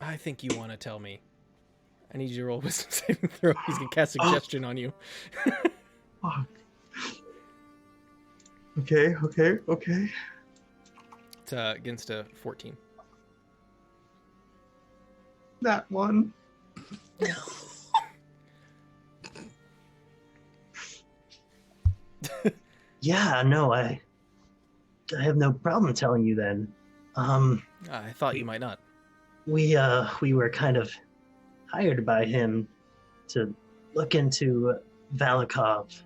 I think you want to tell me. I need you to roll wisdom saving throw. He's going to cast suggestion on you. Okay. It's against a 14. That one. Yeah, no, I have no problem telling you then. I thought you might not. We were kind of hired by him to look into Valikov,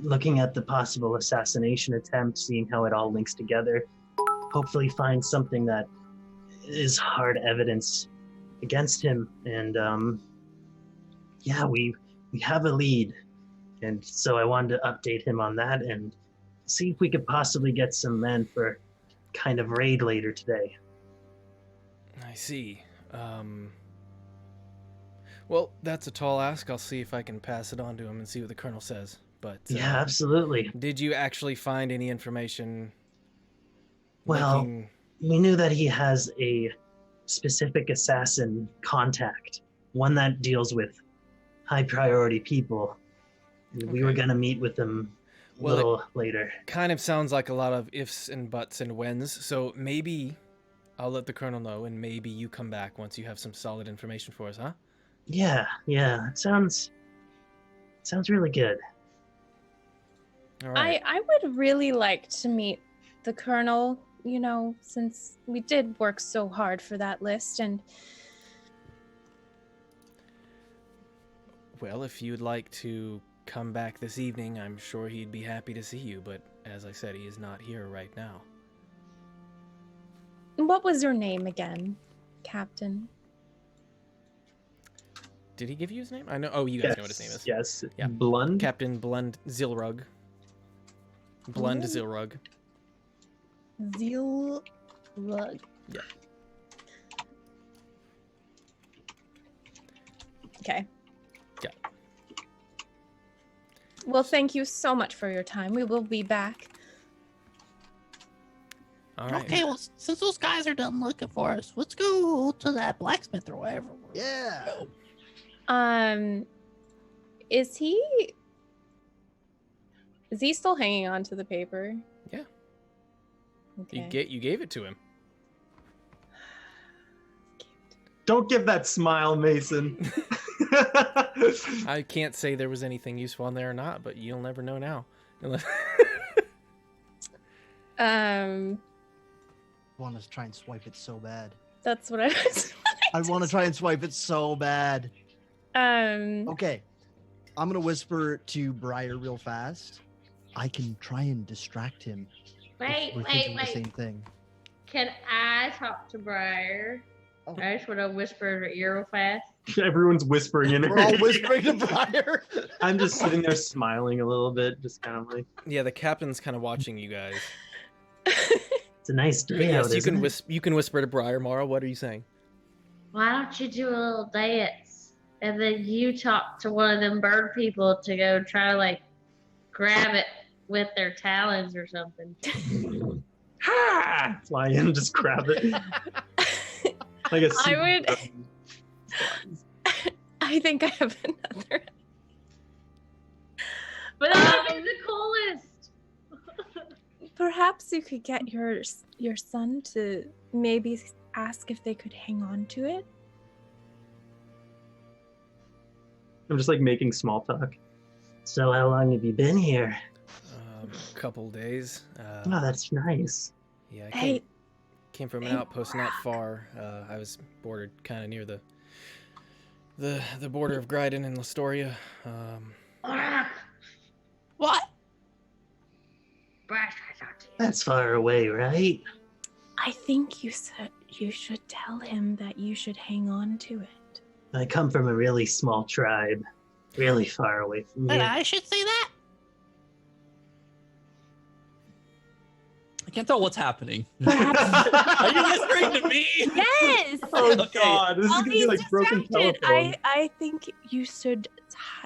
looking at the possible assassination attempt, seeing how it all links together. Hopefully find something that is hard evidence against him. And yeah, we have a lead. And so I wanted to update him on that and see if we could possibly get some men for kind of raid later today. I see. Well, that's a tall ask. I'll see if I can pass it on to him and see what the colonel says. But Yeah, absolutely. did you actually find any information? Well, linking- we knew that he has a specific assassin contact, one that deals with high priority people. We were Okay. going to meet with him a Well, little later. kind of sounds like a lot of ifs and buts and whens. So maybe I'll let the colonel know, and maybe you come back once you have some solid information for us, huh? Yeah, it sounds really good. All right. I would really like to meet the colonel, since we did work so hard for that list. And Well, if you'd like to come back this evening, I'm sure he'd be happy to see you, but as I said, he is not here right now. what was your name again, Captain? Did he give you his name? I know. Oh, you guys know what his name is. Yes. Yeah. Blund. Captain Blund Zilrug. Blund Ooh. Zilrug. Zeal Lug. Yeah. Okay. Yeah. Well, thank you so much for your time. We will be back. All right. Okay, well, since those guys are done looking for us, let's go to that blacksmith or whatever. Yeah. Is he still hanging on to the paper? Yeah. Okay. You gave it to him. Don't give that smile, Mason. I can't say there was anything useful on there or not, but you'll never know now. Want to try and swipe it so bad. That's what I was. I want to try and swipe it so bad. Okay. I'm going to whisper to Briar real fast. I can try and distract him. Wait, We're wait, thinking the wait. same thing. Can I talk to Briar? Oh. I just want to whisper in her ear real fast. Everyone's whispering in her We're all ear. whispering to Briar. I'm just sitting there smiling a little bit, just kind of like. Yeah, the captain's kind of watching you guys. It's a nice But day out, yes, isn't it? you can whisper to Briar. Mara, what are you saying? Why don't you do a little dance? And then you talk to one of them bird people to go try to, like, grab it with their talons or something. Ha! Fly in, just grab it. Like a I think I have another. But that would be the coolest. Perhaps you could get your son to maybe ask if they could hang on to it. I'm just like making small talk. So how long have you been here? A couple days. Oh, that's nice. Yeah, I Hey, came from an hey, outpost not far. I was bordered kind of near the border of Gryden and Lastoria. What? That's far away, right? I think you said you should tell him that you should hang on to it. I come from a really small tribe, really far away from And here. I should say that? I can't tell what's happening. Perhaps. Are you whispering to me? Yes. Oh Okay. God, this is I'll gonna be be like broken distracted. telephone. I think you should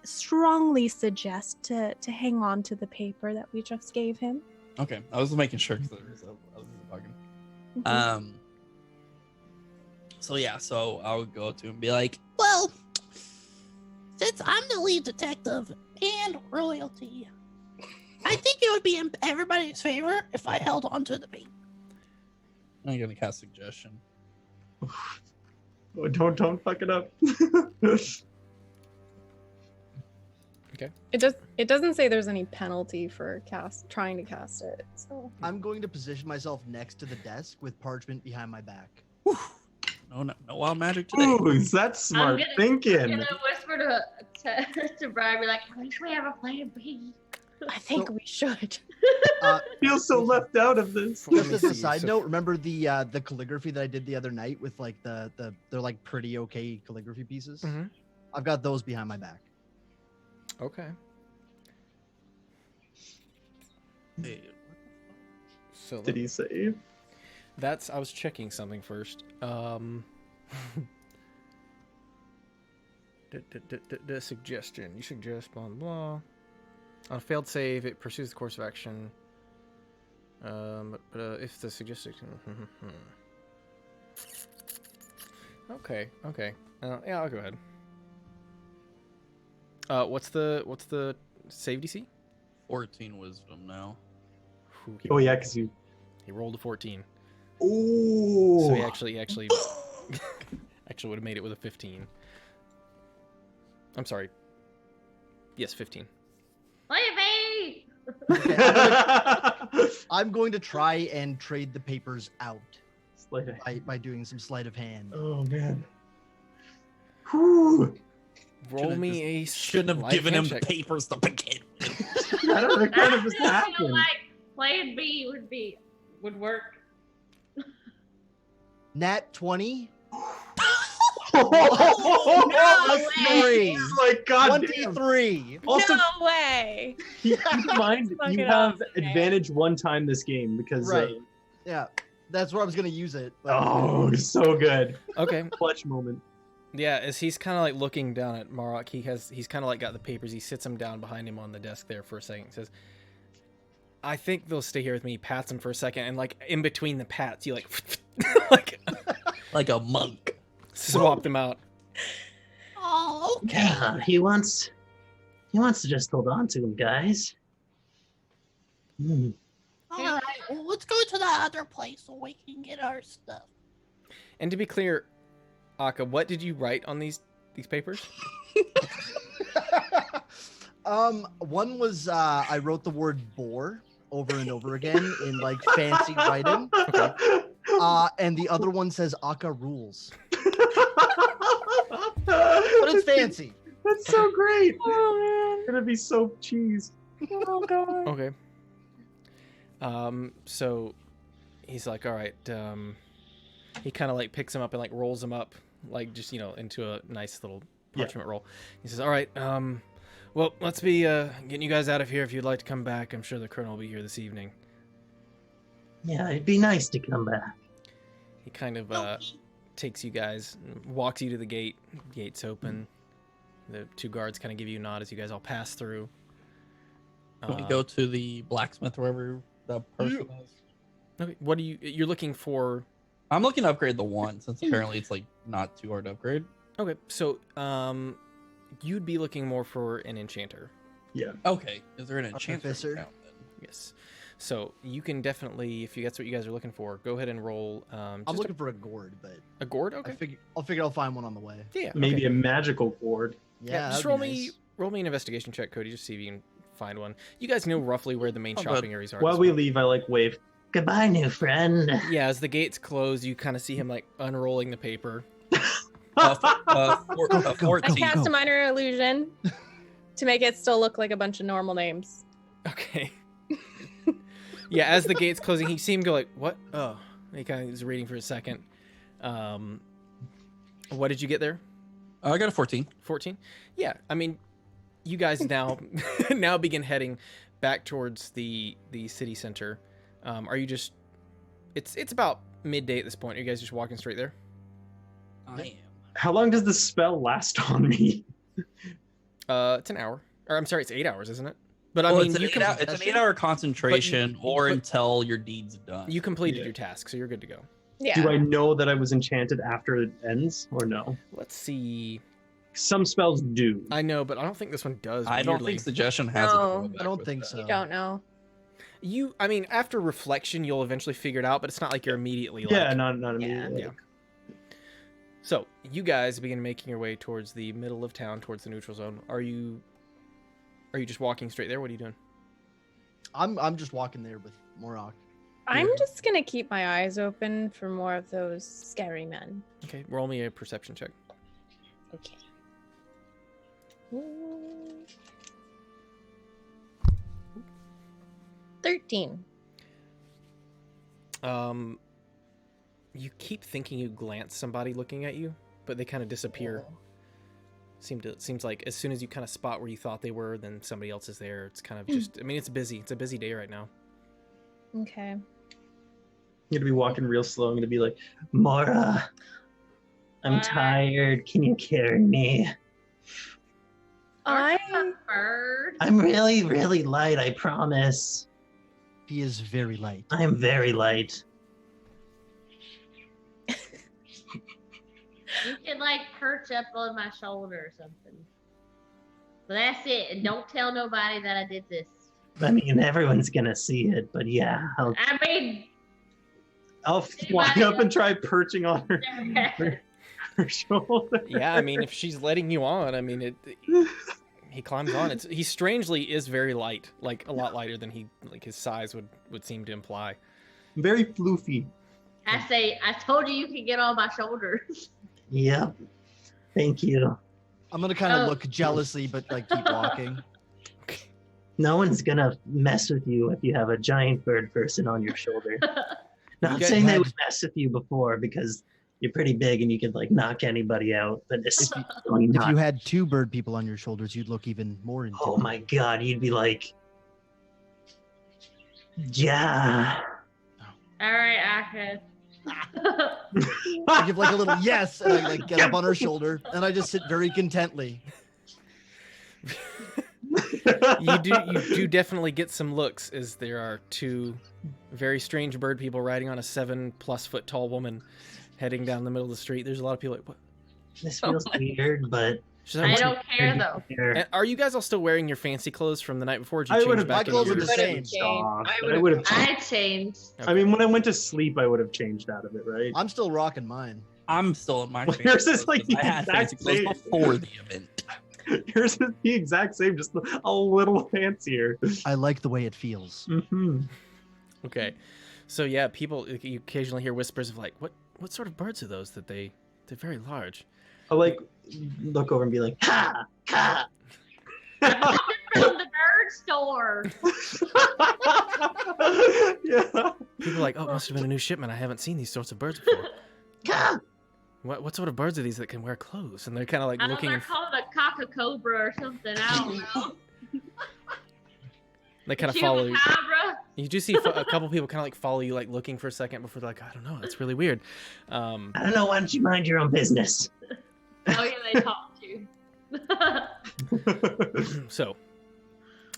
strongly suggest to hang on to the paper that we just gave him. Okay, I was making sure because I was talking. Mhm. So yeah, so I would go to him and be like, Well, since I'm the lead detective and royalty, I think it would be in everybody's favor if I held on to the paper. I'm gonna cast suggestion. Oh, don't fuck it up. It doesn't say there's any penalty for trying to cast it. So I'm going to position myself next to the desk with parchment behind my back. No wild magic today. Ooh, that's smart I'm thinking. gonna whisper to Brian, be like, I wish we have a plan B. I think we should. Feel so left out of this. Let Just me as a see, side so- note, remember the calligraphy that I did the other night with like they're like pretty okay calligraphy pieces? Mhm. I've got those behind my back. Okay. Hey, So Did he say? I was checking something first. The suggestion. You suggest blah blah blah. On a failed save, it pursues the course of action. But if the suggested. Okay. Yeah, I'll go ahead. What's the save DC? 14 wisdom now. Ooh, Oh yeah, because you. he rolled a 14. Ooh. So he actually actually would have made it with a 15. I'm sorry. Yes, 15. Plan B! Okay, I'm going to try and trade the papers out Sleight of hand. by doing some sleight of hand. Oh man. Whew. Roll me a Shouldn't have sleight given him hand check. papers to begin. I don't know, it kind of just I feel happened. like plan B would work. Nat 20. Oh, three. he's like, God damn. 23. Also, No way. keep in mind Fuck you it have up, man. advantage one time this game because Right. Yeah, that's where I was gonna use it. But... Oh, so good. Okay. Clutch moment. Yeah, as he's kind of like looking down at Marok, he's kind of like got the papers. He sits them down behind him on the desk there for a second. Says, "I think they'll stay here with me." Pats him for a second, and like in between the pats, you like like a monk. Swap them out. Oh, okay. Yeah, he wants to just hold on to him, guys. All right, well, let's go to that other place so we can get our stuff. And to be clear, Aka, what did you write on these papers? One was I wrote the word "bore" over and over again in like fancy writing. Okay. And the other one says "Aka rules," but it's fancy. That's so great. Oh man. It's gonna be so cheese. Oh god. Okay. So he's like, all right. He kind of like picks him up and like rolls him up, like just into a nice little parchment roll. He says, all right. Well, let's be getting you guys out of here. If you'd like to come back, I'm sure the colonel will be here this evening. Yeah, it'd be nice to come back. He kind of takes you guys, walks you to the gate. Gate's open. The two guards kind of give you a nod as you guys all pass through. Can we go to the blacksmith wherever the person is? Okay. What you're looking for? I'm looking to upgrade the one since apparently it's like not too hard to upgrade. Okay, so you'd be looking more for an enchanter. Yeah. Okay, is there an enchanter? professor? Account, then? Yes. So you can definitely, if that's what you guys are looking for, go ahead and roll. I'm looking for a gourd, but a gourd. Okay. I'll figure I'll find one on the way. Yeah. Maybe okay. a magical gourd. Yeah, just that'd be roll me an investigation check, Cody. Just see if you can find one. You guys know roughly where the main shopping areas are. While we leave, I like wave. Goodbye, new friend. Yeah, as the gates close, you kind of see him like unrolling the paper. 14. I cast a minor illusion to make it still look like a bunch of normal names. Okay. Yeah, as the gate's closing, he seemed to go like, "What?" Oh, he kind of was reading for a second. What did you get there? I got a 14. 14. Yeah, I mean, you guys now begin heading back towards the city center. Are you just? It's about midday at this point. Are you guys just walking straight there? I am. How long does the spell last on me? It's an hour. Or I'm sorry, it's 8 hours, isn't it? But I Well, mean, it's an 8-hour concentration, or but- until your deed's done. you completed your task, so you're good to go. Yeah. Do I know that I was enchanted after it ends, or no? Let's see. Some spells do. I know, but I don't think this one does. I don't weirdly. think suggestion has. No, a drawback I don't with think that. so. You don't know. I mean, after reflection, you'll eventually figure it out, but it's not like you're immediately Yeah, like... not immediately. Yeah. So, you guys begin making your way towards the middle of town, towards the neutral zone. Are you just walking straight there? What are you doing? I'm just walking there with Morok. I'm just gonna keep my eyes open for more of those scary men. Okay, roll me a perception check. Okay. 13. You keep thinking you glance somebody looking at you, but they kind of disappear. Oh. Seems like as soon as you kind of spot where you thought they were, then somebody else is there. It's kind of just, I mean, it's busy. It's a busy day right now. Okay. I'm gonna be walking real slow. I'm gonna be like, Mora, I'm tired. Can you carry me? Bird. I'm really, really light, I promise. He is very light. I'm very light. You can like perch up on my shoulder or something. But that's it. And don't tell nobody that I did this. I mean, everyone's gonna see it, but yeah, I mean, I'll fly up and try perching on her shoulder. Yeah, I mean, if she's letting you on, I mean, he climbs on. He strangely is very light, like a lot lighter than his size would seem to imply. Very floofy. I say, I told you could get on my shoulders. Yep. Thank you. I'm gonna kind of look jealously, but like keep walking. No one's gonna mess with you if you have a giant bird person on your shoulder. Not guys saying they had- would mess with you before because you're pretty big and you could like knock anybody out, but especially If not. you had two bird people on your shoulders, you'd look even more intimidating. Oh my god, you'd be like, yeah. All right, I I give like a little yes, and I like get up on her shoulder, and I just sit very contently. You do definitely get some looks, as there are two very strange bird people riding on a 7+ foot tall woman heading down the middle of the street. There's a lot of people like, what? This feels weird, but I don't care though. And are you guys all still wearing your fancy clothes from the night before? Did I you would change have. back My into clothes are yours? the same. I would have. I changed. Okay. I mean, when I went to sleep, I would have changed out of it, right? I'm still rocking mine. I'm still in my Well, fancy yours is clothes like 'cause I the had fancy exact clothes same. before the event. Yours is the exact same, just a little fancier. I like the way it feels. Mm-hmm. Okay, so yeah, people, you occasionally hear whispers of like, what sort of birds are those that they're very large. I'll like look over and be like, ha, ha. From the bird store. Yeah. People are like, oh, it must have been a new shipment. I haven't seen these sorts of birds before. What sort of birds are these that can wear clothes? And they're kind of like looking. They're called a cockacobra or something. I don't know. They kind of follow you. Chupacabra. You do see a couple people kind of like follow you, like looking for a second before they're like, I don't know, that's really weird. I don't know. Why don't you mind your own business? Oh yeah, they talk to. So,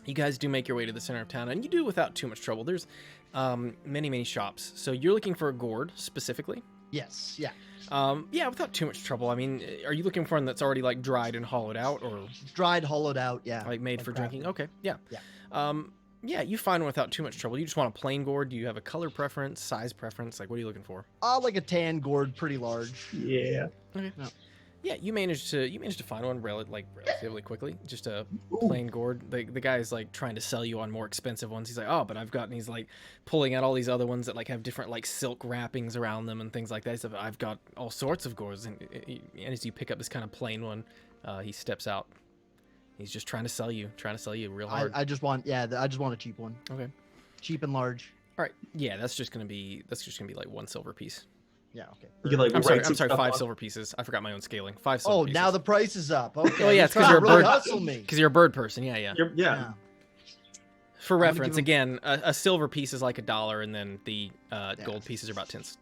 you guys do make your way to the center of town, and you do without too much trouble. There's many shops. So you're looking for a gourd specifically. Yes, yeah. Yeah, without too much trouble. I mean, are you looking for one that's already like dried and hollowed out, or Dried, hollowed out, yeah. like made for drinking? crafted. Okay, yeah. Yeah. Yeah, you find one without too much trouble. You just want a plain gourd. Do you have a color preference, size preference? Like, what are you looking for? Like a tan gourd, pretty large. Yeah. Okay. No. Yeah, you managed to find one relatively quickly. Just a plain gourd. The guy's like trying to sell you on more expensive ones. He's like, oh, but I've got, and he's like pulling out all these other ones that like have different like silk wrappings around them and things like that. He's like, I've got all sorts of gourds. And as you pick up this kind of plain one, he steps out. He's just trying to sell you real hard. I just want, I just want a cheap one. Okay. Cheap and large. All right. Yeah, that's just gonna be like 1 silver piece. Yeah, okay. You could, like, I'm write sorry, some 5 stuff on- silver pieces. I forgot my own scaling. 5 silver pieces. now the price is up. Okay. Oh yeah, it's because trying you're a to really bird. hustle me. Because you're a bird person. Yeah. Yeah. Yeah. For I'm gonna reference, give again, a silver piece is like $1, and then the gold pieces are about $10.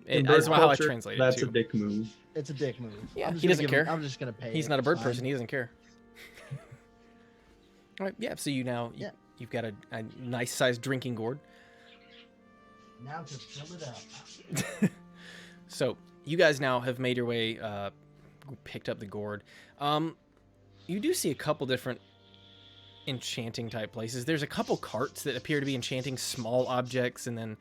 In That's bird how I culture, translate it that's too. a dick move. It's a dick move. Yeah, I'm just he gonna doesn't give him- care. I'm just gonna pay. He's it. not a bird It's person. fine. He doesn't care. All right. Yeah. So you now you've got a nice sized drinking gourd. Now to fill it up. So you guys now have made your way, picked up the gourd. You do see a couple different enchanting type places. There's a couple carts that appear to be enchanting small objects, and then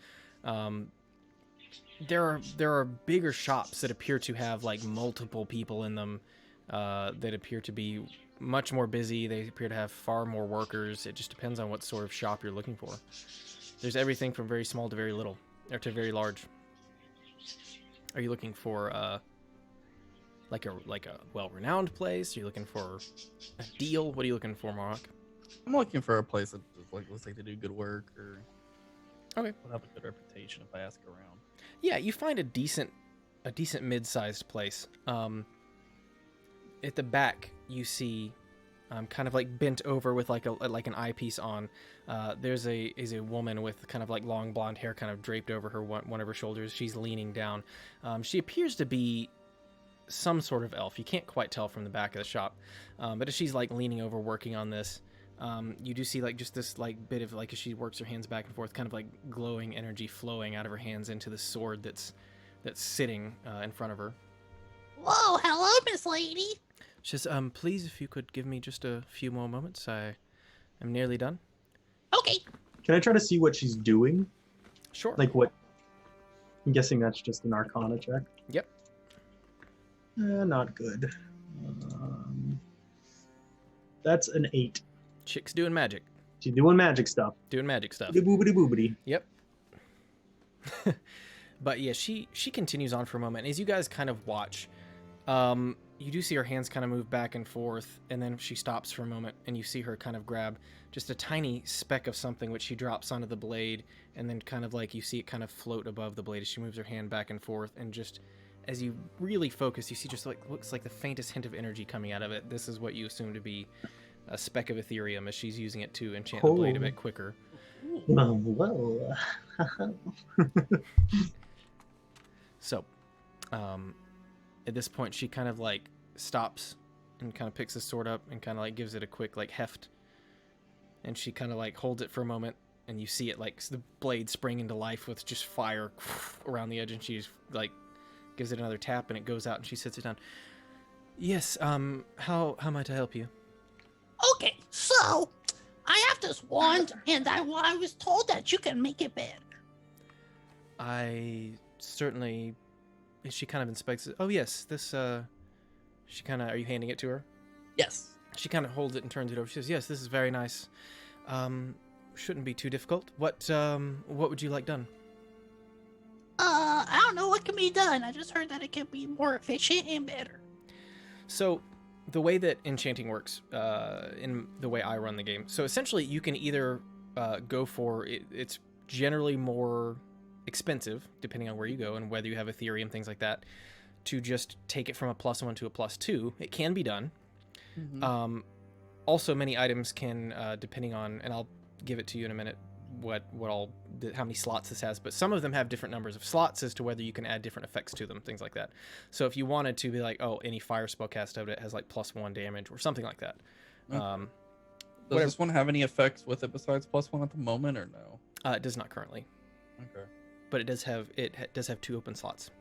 there are bigger shops that appear to have like multiple people in them, that appear to be much more busy. They appear to have far more workers. It just depends on what sort of shop you're looking for. There's everything from very small to very little, or to very large. Are you looking for like a well-renowned place? Are you looking for a deal? What are you looking for, Mark? I'm looking for a place that like looks like they do good work or Okay. would have a good reputation if I ask around. Yeah, you find a decent mid-sized place. At the back, you see, kind of like bent over with like an eyepiece on. There's a woman with kind of like long blonde hair, kind of draped over her one of her shoulders. She's leaning down. She appears to be some sort of elf. You can't quite tell from the back of the shop, but as she's like leaning over, working on this, you do see like just this like bit of like as she works her hands back and forth, kind of like glowing energy flowing out of her hands into the sword that's sitting in front of her. Whoa, hello, Miss Lady. She says, please, if you could give me just a few more moments, I am nearly done. Okay. Can I try to see what she's doing? Sure. Like what? I'm guessing that's just an Arcana check. Yep. Not good. That's an 8. Chick's doing magic. She's doing magic stuff. Doing magic stuff. Boobity boobity. Yep. But yeah, she continues on for a moment. As you guys kind of watch, you do see her hands kind of move back and forth, and then she stops for a moment, and you see her kind of grab just a tiny speck of something, which she drops onto the blade, and then kind of like you see it kind of float above the blade as she moves her hand back and forth, and just as you really focus, you see just like looks like the faintest hint of energy coming out of it. This is what you assume to be a speck of Ethereum, as she's using it to enchant the blade a bit quicker. Whoa. So, at this point, she kind of like stops and kind of picks the sword up and kind of like gives it a quick like heft, and she kind of like holds it for a moment, and you see it like the blade spring into life with just fire around the edge, and she's like gives it another tap, and it goes out, and she sits it down. Yes, how might I help you? Okay, so I have this wand, and I was told that you can make it better. I certainly. She kind of inspects it. Oh yes, this. She kind of. Are you handing it to her? Yes. She kind of holds it and turns it over. She says, "Yes, this is very nice. Shouldn't be too difficult. What would you like done?" I don't know what can be done. I just heard that it can be more efficient and better. So, the way that enchanting works, in the way I run the game, so essentially you can either go for it. It's generally more expensive, depending on where you go and whether you have Ethereum, things like that, to just take it from a +1 to a +2. It can be done. Mm-hmm. Also, many items can, depending on, and I'll give it to you in a minute, how many slots this has, but some of them have different numbers of slots as to whether you can add different effects to them, things like that. So if you wanted to be like, oh, any fire spell cast out of it has like +1 damage or something like that. Okay. Does this one have any effects with it besides +1 at the moment, or no? It does not currently. Okay. But it does have 2 open slots.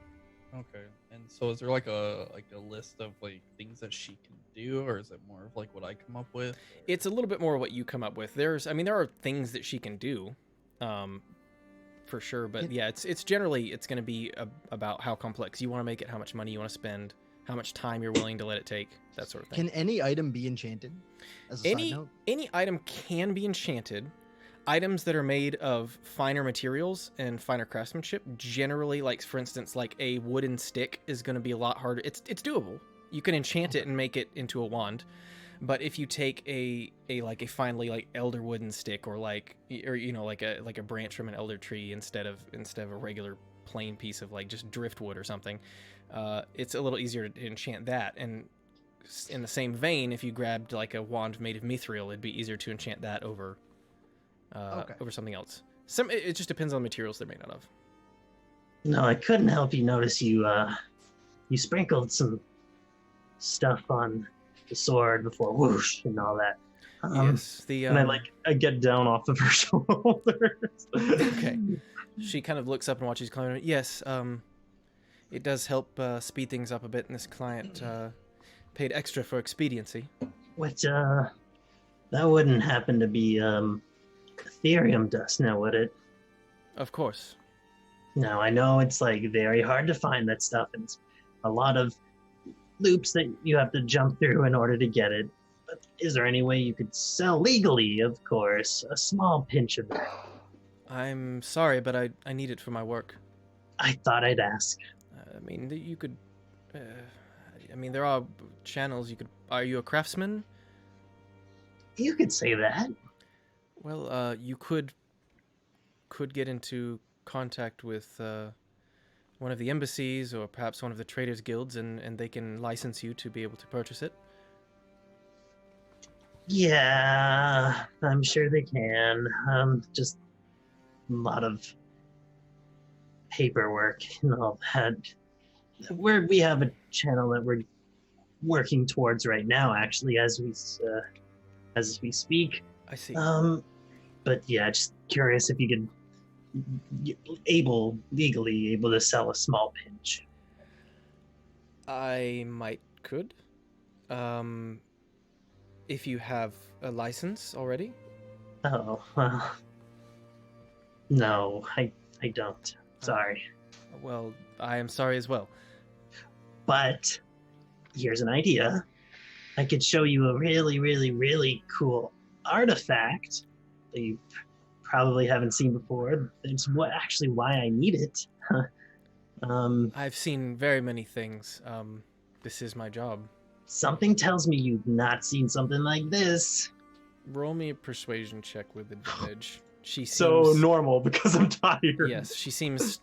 Okay. And so is there like a list of like things that she can do, or is it more of like what I come up with? It's a little bit more what you come up with. There are things that she can do, for sure. But yeah, it's generally going to be about how complex you want to make it, how much money you want to spend, how much time you're willing to let it take, that sort of thing. Can any item be enchanted? As a side note? Any item can be enchanted. Items that are made of finer materials and finer craftsmanship, generally, like for instance, like a wooden stick is going to be a lot harder. It's doable. You can enchant it and make it into a wand, but if you take a finely like elder wooden stick or like a branch from an elder tree instead of a regular plain piece of like just driftwood or something, it's a little easier to enchant that. And in the same vein, if you grabbed like a wand made of mithril, it'd be easier to enchant that over something else. It just depends on the materials they're made out of. No, I couldn't help you notice you sprinkled some stuff on the sword before whoosh and all that. Yes, and I get down off of her shoulders. Okay. She kind of looks up and watches client. Yes, it does help speed things up a bit, and this client paid extra for expediency. Which that wouldn't happen to be Ethereum dust, now would it? Of course. No, I know it's like very hard to find that stuff, and it's a lot of loops that you have to jump through in order to get it. But is there any way you could sell legally, of course, a small pinch of that? I'm sorry, but I need it for my work. I thought I'd ask. I mean, you could. There are channels you could. Are you a craftsman? You could say that. Well, you could get into contact with one of the embassies or perhaps one of the traders' guilds, and they can license you to be able to purchase it. Yeah, I'm sure they can. Just a lot of paperwork and all that. We have a channel that we're working towards right now, actually, as we speak. I see. But yeah, just curious if you could legally able to sell a small pinch. I could. If you have a license already. Oh, well, no, I don't. Sorry. Well, I am sorry as well. But here's an idea. I could show you a really, really, really cool artifact that you probably haven't seen before. It's actually why I need it. I've seen very many things. This is my job. Something tells me you've not seen something like this. Roll me a persuasion check with advantage. She seems so normal because I'm tired. Yes, she seems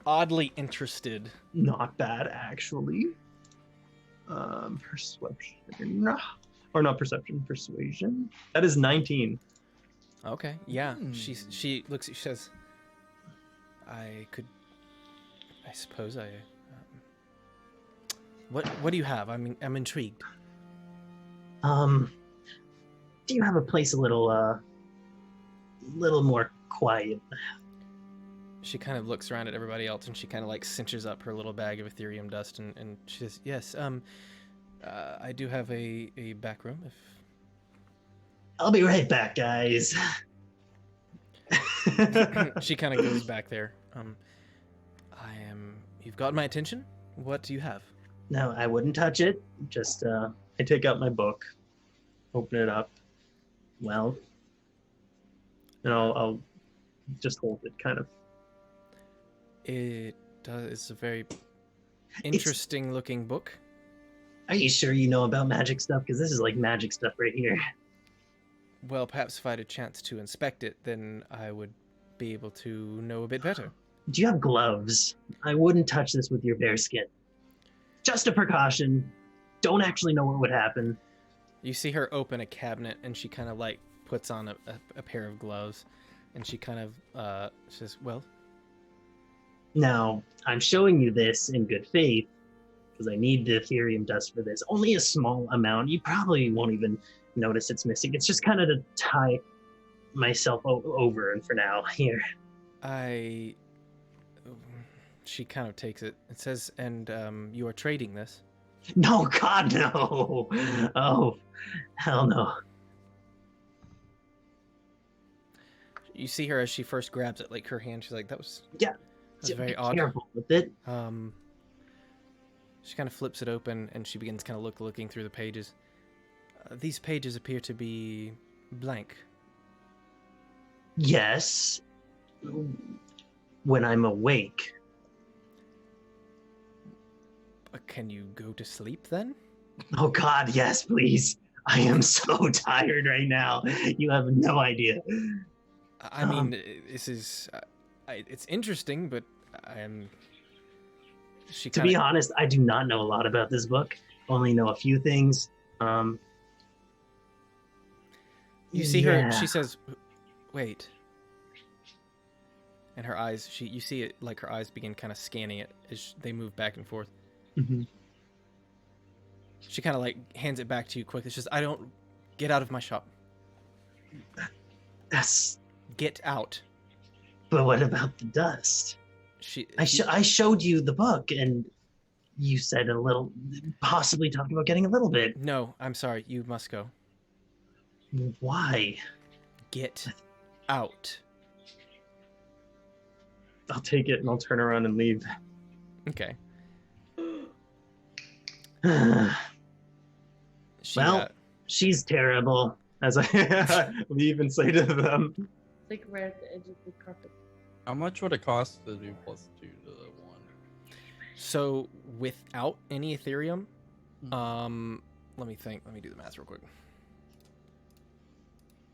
oddly interested. Not bad, actually. Persuasion. Or not perception, persuasion. That is 19. Okay, yeah. She looks. She says, "I suppose I. What do you have? I'm intrigued." Do you have a place a little more quiet? She kind of looks around at everybody else, and she kind of like cinches up her little bag of Ethereum dust, and she says, "Yes, I do have a back room. If I'll be right back, guys." she kind of goes back there. You've got my attention. What do you have? No, I wouldn't touch it. Just I take out my book, open it up, well, and I'll just hold it kind of. It's a very interesting looking book. are you sure you know about magic stuff? Because this is like magic stuff right here. Well, perhaps if I had a chance to inspect it, then I would be able to know a bit better. Do you have gloves? I wouldn't touch this with your bare skin. Just a precaution. Don't actually know what would happen. You see her open a cabinet, and she kind of like puts on a pair of gloves, and she kind of says, "Well." Now, I'm showing you this in good faith, because I need the Ethereum dust for this. Only a small amount. You probably won't even notice it's missing. It's just kind of to tie myself over, and for now, here. She kind of takes it. It says, "And you are trading this?" No, God, no. Oh, hell no. You see her as she first grabs it, like her hand. She's like, "That was very Be odd." careful with it. She kind of flips it open, and she begins kind of looking through the pages. These pages appear to be blank. Yes. When I'm awake. Can you go to sleep then? Oh God, yes, please. I am so tired right now. You have no idea. I mean, this is... it's interesting, but I am... To be honest, I do not know a lot about this book. Only know a few things. You see her, she says, "Wait." And her eyes, you see it, like her eyes begin kind of scanning it as they move back and forth. Mm-hmm. She kind of like hands it back to you quickly. She says, "I don't... Get out of my shop." That's... Get out. But what about the dust? I showed you the book, and you said a little... Possibly talking about getting a little bit. No, I'm sorry. You must go. Why? Get out. I'll take it and I'll turn around and leave. Okay. She's terrible. As I leave and say to them, Like right at the edge of the carpet. How much would it cost to do +2 to the 1? So without any Ethereum, let me think. Let me do the math real quick.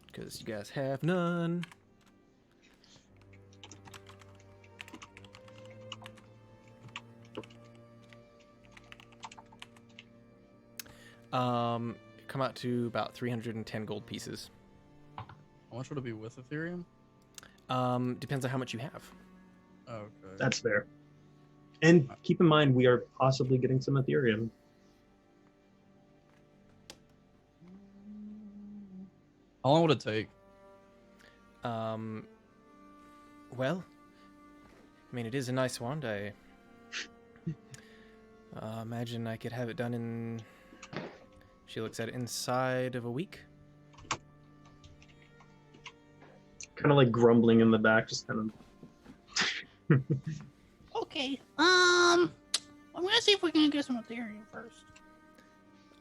Because you guys have none. Come out to about 310 gold pieces. How much would it be with Ethereum? Depends on how much you have. Okay. that's fair. And keep in mind, we are possibly getting some Ethereum. How long would it take? Well, I mean, it is a nice wand. I imagine I could have it done in... She looks at it inside of a week. Kind of like grumbling in the back, just kind of... Okay. I'm gonna see if we can get some Ethereum first.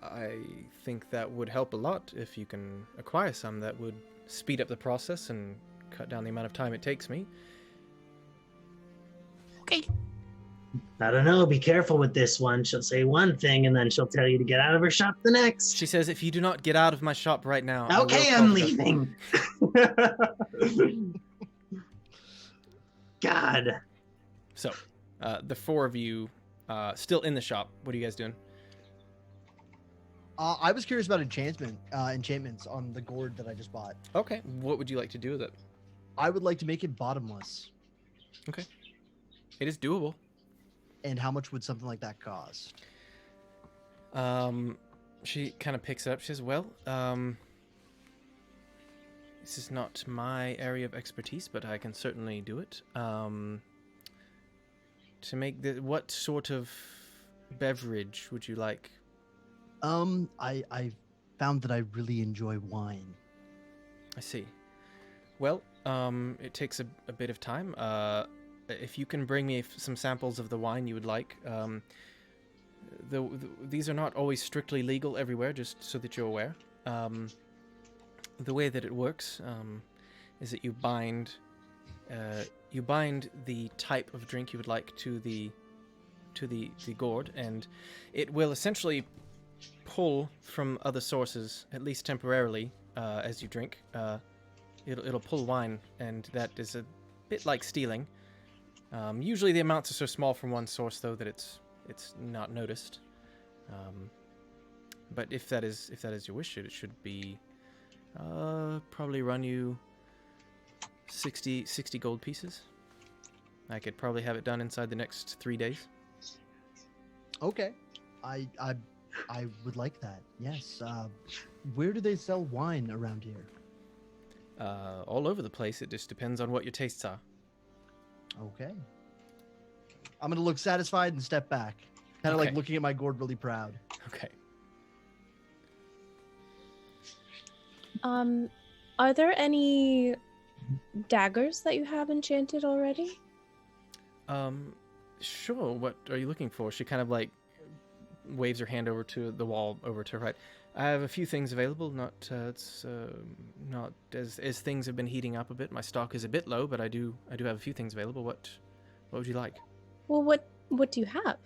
I think that would help a lot if you can acquire some. That would speed up the process and cut down the amount of time it takes me. Okay. I don't know. Be careful with this one. She'll say one thing and then she'll tell you to get out of her shop the next. She says, "If you do not get out of my shop right now..." Okay, I'm leaving. God. So, the four of you still in the shop. What are you guys doing? I was curious about enchantments on the gourd that I just bought. Okay. What would you like to do with it? I would like to make it bottomless. Okay. It is doable. And how much would something like that cost? She kind of picks it up. She says, well, this is not my area of expertise, but I can certainly do it. To make what sort of beverage would you like? I found that I really enjoy wine. I see. Well, it takes a bit of time. If you can bring me some samples of the wine you would like, these are not always strictly legal everywhere, just so that you're aware. The way that it works is that you bind the type of drink you would like to the gourd, and it will essentially pull from other sources, at least temporarily, as you drink. It'll pull wine, and that is a bit like stealing. Usually the amounts are so small from one source, though, that it's not noticed. But if that is your wish, it should be probably run you 60 gold pieces. I could probably have it done inside the next 3 days. Okay, I would like that. Yes. Where do they sell wine around here? All over the place. It just depends on what your tastes are. Okay. I'm gonna look satisfied and step back, kind of Okay. like looking at my gourd, really proud. Okay. Are there any daggers that you have enchanted already? Sure. What are you looking for? She kind of like waves her hand over to the wall, over to her right. I have a few things available. Not as things have been heating up a bit. My stock is a bit low, but I do have a few things available. What would you like? Well, what do you have?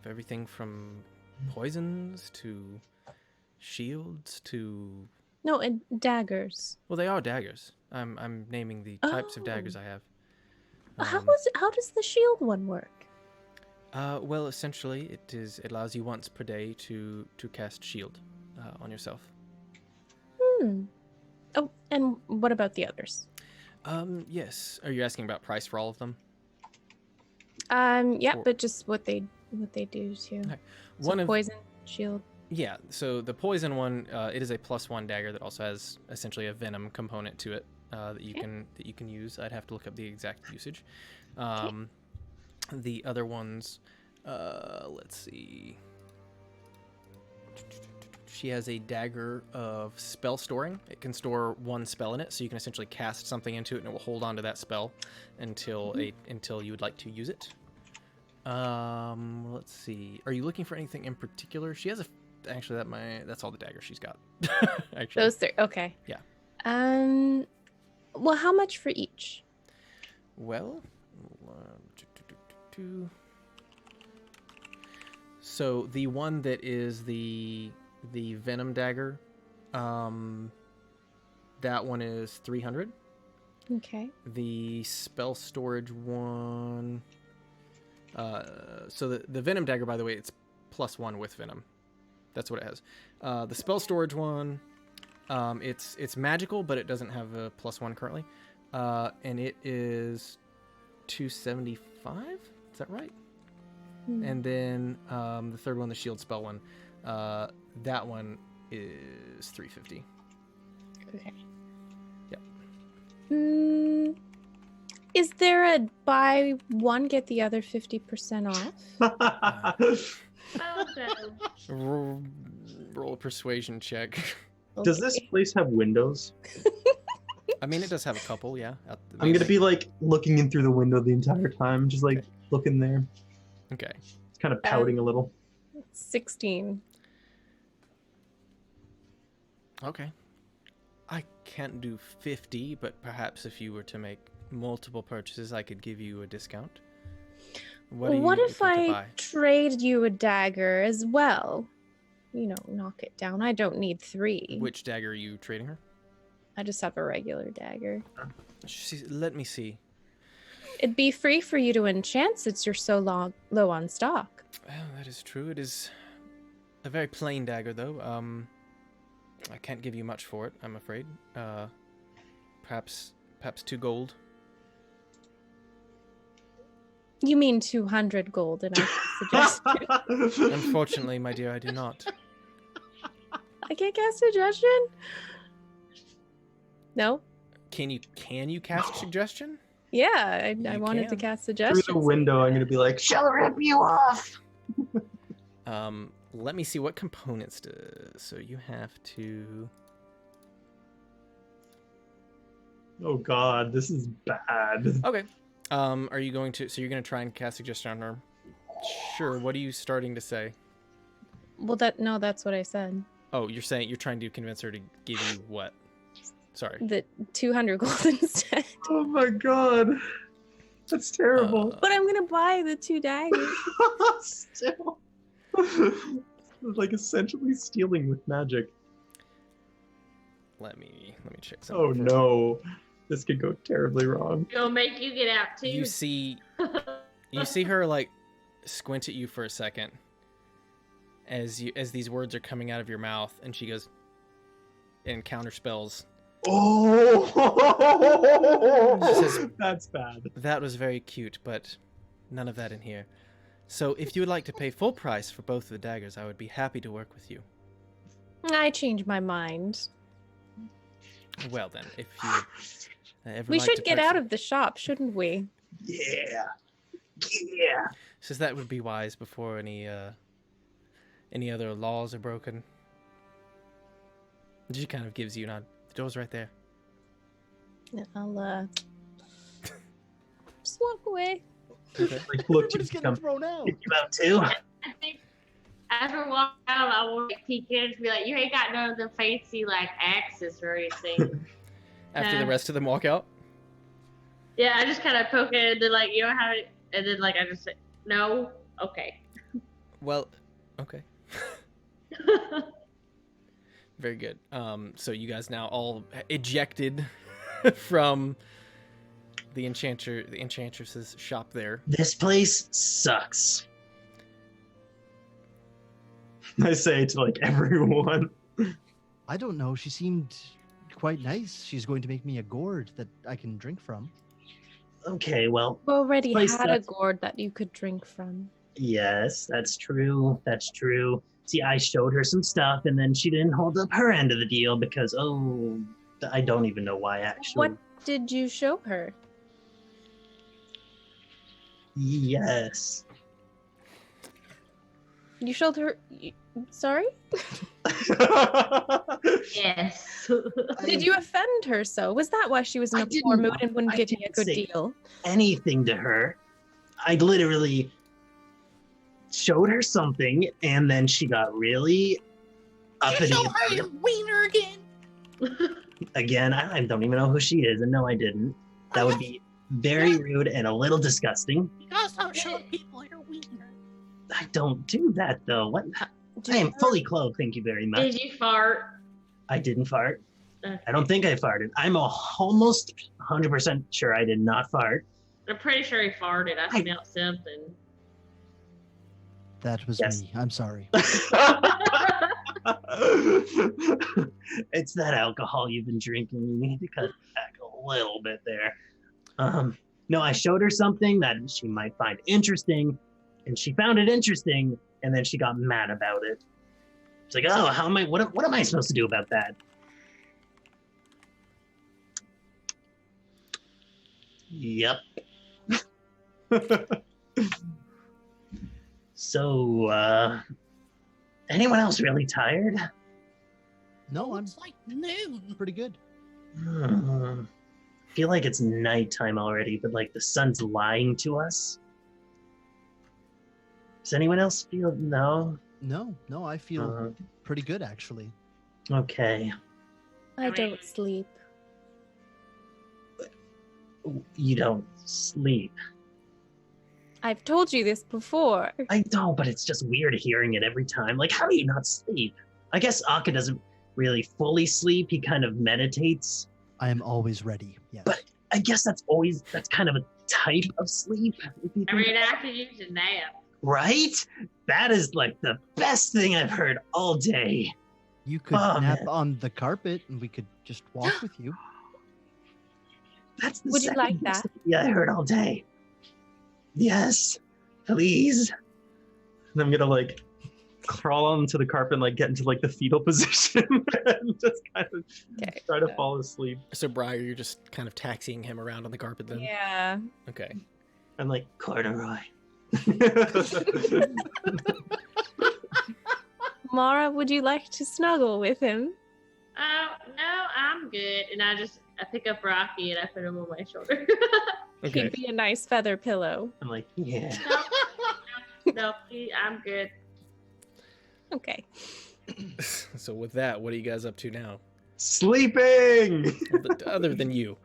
Everything from poisons to shields to... No, and daggers. Well, they are daggers. I'm naming the types of daggers I have. How does the shield one work? Well, essentially, it allows you once per day to cast shield on yourself. Oh, and what about the others? Yes. Are you asking about price for all of them? Yeah, Or- but just what they do too. Okay. So poison, shield. Yeah, so the poison one, it is a +1 dagger that also has essentially a venom component to it that you can use. I'd have to look up the exact usage. The other ones, let's see. She has a dagger of spell storing. It can store one spell in it, so you can essentially cast something into it, and it will hold on to that spell until you would like to use it. Let's see. Are you looking for anything in particular? She has actually that's all the daggers she's got. Actually, Those three. Okay. Yeah. Well, how much for each? Well, so the one that is the venom dagger, that one is 300. Okay. The spell storage one, so the venom dagger, by the way, it's +1 with venom. That's what it has. The spell storage one, it's magical, but it doesn't have a +1 currently, and it is 275. Is that right? And then the third one, the shield spell one, that one is 350. Okay. Yeah. Is there a buy one get the other 50% off? Roll a persuasion check. Does this place have windows? I mean, it does have a couple, yeah. I'm gonna be like looking in through the window the entire time, just like looking there. Okay. It's kind of pouting a little. 16. Okay. I can't do 50, but perhaps if you were to make multiple purchases, I could give you a discount. What if looking to I buy? trade you a dagger as well? You know, knock it down. I don't need 3. Which dagger are you trading her? I just have a regular dagger. Let me see. It'd be free for you to enchant since you're so low on stock. Well, that is true. It is A very plain dagger, though. I can't give you much for it, I'm afraid. Perhaps 2 gold. You mean 200 gold, and I suggest Unfortunately, my dear, I do not. I can't cast suggestion? No? Can you cast suggestion? Yeah, I wanted to can. cast suggestion. Through the window, I'm gonna be like, "Shall rip you off." Let me see what components do. So you have to. Oh God, this is bad. Okay. Are you going to? So you're going to try and cast suggestion on her? Sure. What are you starting to say? Well, that's what I said. Oh, you're trying to convince her to give you what? Sorry. The 200 gold instead. Oh my God, that's terrible. But I'm gonna buy the 2 daggers. Still, like essentially stealing with magic. Let me check something. Oh no, this could go terribly wrong. It'll make you get out too. You see her like squint at you for a second as these words are coming out of your mouth, and she goes and counterspells. Oh, Says, that's bad. That was very cute, but none of that in here. So if you would like to pay full price for both of the daggers, I would be happy to work with you. I changed my mind. Well then, if you ever We like should to get part- out of the shop, shouldn't we? Yeah. Says that would be wise before any other laws are broken. She kind of gives you a nod. The door's right there. I'll just walk away. Okay. Like, look, Everybody's getting thrown out. You out too? I think as we're walking out, I will peek in and be like, "You ain't got none of the fancy like axes or anything." After the rest of them walk out. Yeah, I just kind of poke it and then like, you know how, and then like I just say, "No, okay." Well, okay. Very good. So you guys now all ejected from the enchantress's shop there. This place sucks. I say to like everyone. I don't know. She seemed quite nice. She's going to make me a gourd that I can drink from. Okay, well, We already Place had a that's- gourd that you could drink from. yes, that's true. That's true. See, I showed her some stuff, and then she didn't hold up her end of the deal because, I don't even know why, actually. What did you show her? Yes. You showed her. Sorry? Yes. Did you offend her so? Was that why she was in I a poor didn't- mood and wouldn't I give me a didn't good say- deal? Anything to her. I literally showed her something, and then she got really uppity You show about her it. your wiener again. Again, I don't even know who she is, and no, I didn't. That would be very rude and a little disgusting. You gotta stop showing people your wiener. I don't do that, though. What? I am fully clothed, thank you very much. Did you fart? I didn't fart. Okay. I don't think I farted. I'm almost 100% sure I did not fart. I'm pretty sure he farted. I smelled something. That was Yes. me. I'm sorry. It's that alcohol you've been drinking. You need to cut it back a little bit there. No, I showed her something that she might find interesting, and she found it interesting, and then she got mad about it. It's like, oh, what am I supposed to do about that? Yep. So, anyone else really tired? No, I'm It's like noon. pretty good. I feel like it's nighttime already, but like the sun's lying to us. Does anyone else feel no? No, I feel pretty good actually. Okay. I don't sleep. You don't sleep. I've told you this before. I don't, but it's just weird hearing it every time. Like, how do you not sleep? I guess Akka doesn't really fully sleep. He kind of meditates. I am always ready. Yes. But I guess that's kind of a type of sleep. If you I think mean, I could use a nap. Right? That is like the best thing I've heard all day. You could nap on the carpet and we could just walk with you. That's the Would you like best that? idea I heard all day. Yes, please. And I'm gonna like crawl onto the carpet and like get into like the fetal position and just kind of try to fall asleep. So Briar, you're just kind of taxiing him around on the carpet then? Yeah. Okay. I'm like, corduroy. Mara, would you like to snuggle with him? No, I'm good. And I pick up Rocky and I put him on my shoulder. Okay. He'd be a nice feather pillow. I'm like, yeah. No, I'm good. Okay. So with that, what are you guys up to now? Sleeping. Other than you.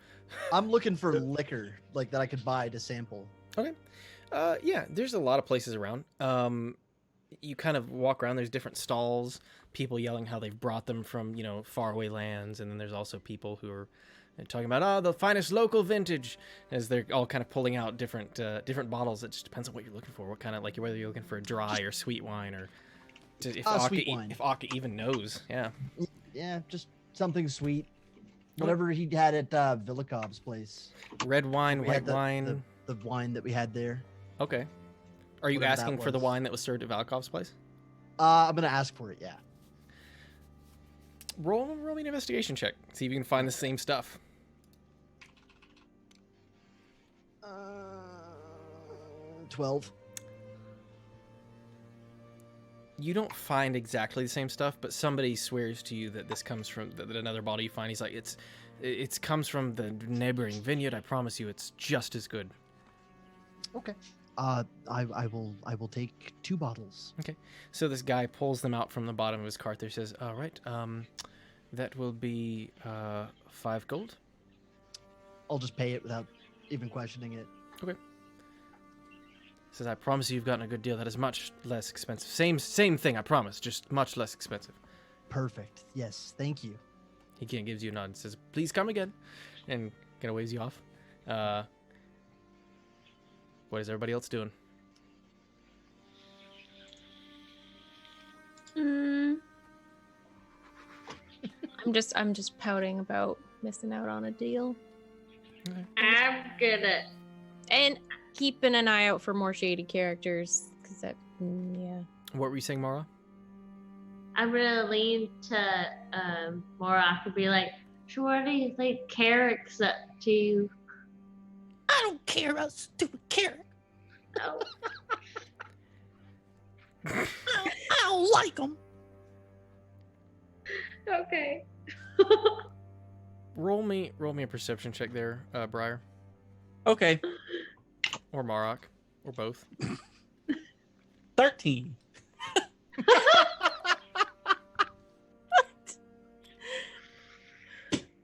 I'm looking for liquor like that I could buy to sample. Okay. Yeah, there's a lot of places around. You kind of walk around, there's different stalls, people yelling how they've brought them from, faraway lands, and then there's also people who are talking about, the finest local vintage, as they're all kind of pulling out different bottles. It just depends on what you're looking for, what kind of, like, whether you're looking for a dry or sweet wine, or if Akka even knows, yeah. Yeah, just something sweet. Whatever he had at Villakov's place. Red wine, white wine. The wine that we had there. Okay. Are you Whatever asking that for the was. wine that was served at Valakov's place? I'm gonna ask for it, yeah. Roll me an investigation check. See if you can find the same stuff. 12. You don't find exactly the same stuff, but somebody swears to you that this comes from that another bottle you find. He's like, it comes from the neighboring vineyard. I promise you, it's just as good. Okay. I will take 2 bottles. Okay. So this guy pulls them out from the bottom of his cart. There says, "All right, that will be 5 gold." I'll just pay it without even questioning it. Okay. Says, "I promise you, you've gotten a good deal. That is much less expensive. Same thing. I promise. Just much less expensive." Perfect. Yes. Thank you. He kind of gives you a nod and says, "Please come again," and kind of waves you off. What is everybody else doing? I'm just pouting about missing out on a deal. Okay. I'm gonna. And keeping an eye out for more shady characters, because yeah. What were you saying, Mara? I'm gonna lean to Morak and be like, "So what do you think Carrick's up to?" I don't care about stupid carrot. Oh. I don't like them. Okay. Roll me a perception check there, Briar. Okay. Or Marok. Or both. 13.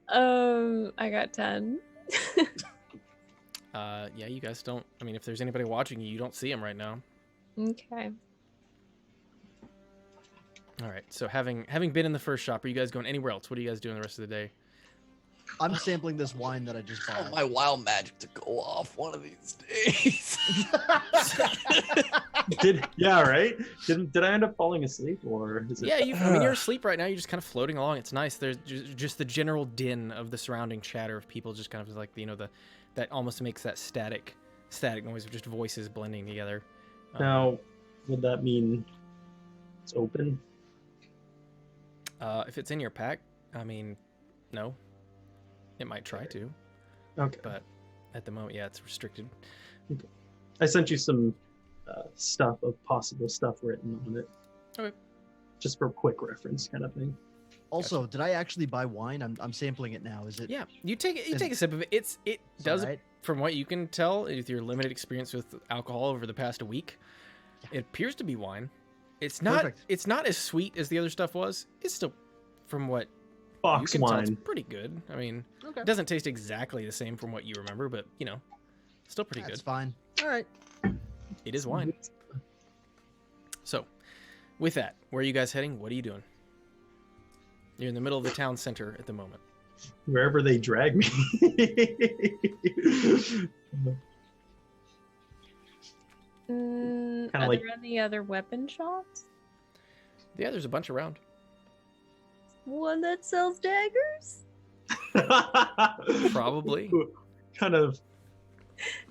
I got 10. Yeah, you guys don't... I mean, if there's anybody watching you, you don't see him right now. Okay. Alright, so having been in the first shop, are you guys going anywhere else? What are you guys doing the rest of the day? I'm sampling this wine that I just I bought. want my wild magic to go off one of these days. Did I end up falling asleep, or is it? Yeah, I mean, you're asleep right now. You're just kind of floating along. It's nice. There's just the general din of the surrounding chatter of people, just kind of like, that almost makes that static noise of just voices blending together. Now, would that mean it's open? If it's in your pack, I mean, no. It might try to. Okay. But at the moment, yeah, it's restricted. Okay. I sent you some stuff of possible stuff written on it. Okay. Just for quick reference, kind of thing. Also, did I actually buy wine? I'm sampling it now. Is it? Yeah, you take a sip of it. It does, right? from what you can tell, with your limited experience with alcohol over the past week, it appears to be wine. It's not. Perfect. It's not as sweet as the other stuff was. It's still, from what Box you can tell, wine. it's pretty good. I mean, Okay. it doesn't taste exactly the same from what you remember, but still pretty That's good. fine. All right. It is wine. So, with that, where are you guys heading? What are you doing? You're in the middle of the town center at the moment. Wherever they drag me. Are like- there any other weapon shops? Yeah, there's a bunch around. One that sells daggers? Probably. Kind of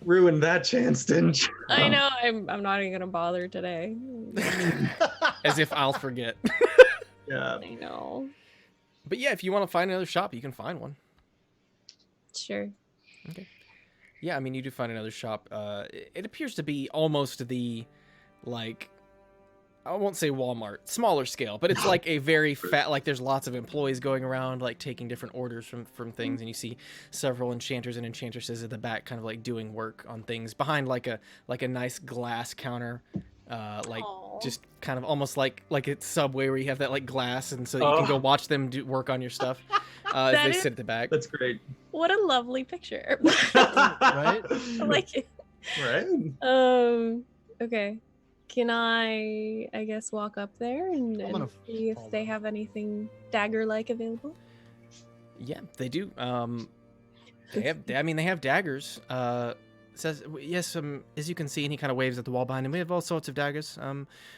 ruined that chance, didn't you? I know. I'm not even gonna bother today. As if I'll forget. Yeah. I know. But yeah, if you want to find another shop, you can find one. Sure. Okay. Yeah, I mean, you do find another shop. It appears to be almost the, like, I won't say Walmart, smaller scale, but it's like a very fat, like there's lots of employees going around, like taking different orders from things, and you see several enchanters and enchantresses at the back, kind of like doing work on things behind like a nice glass counter, like Aww. just kind of almost like it's Subway where you have that like glass, and so you can go watch them do work on your stuff as they sit at the back. That's great. What a lovely picture. Right? I like it. Right? Okay. Can I guess, walk up there and gonna see if follow. they have anything dagger-like available? Yeah, they do. They have daggers. Says yes. As you can see, and he kind of waves at the wall behind him. We have all sorts of daggers.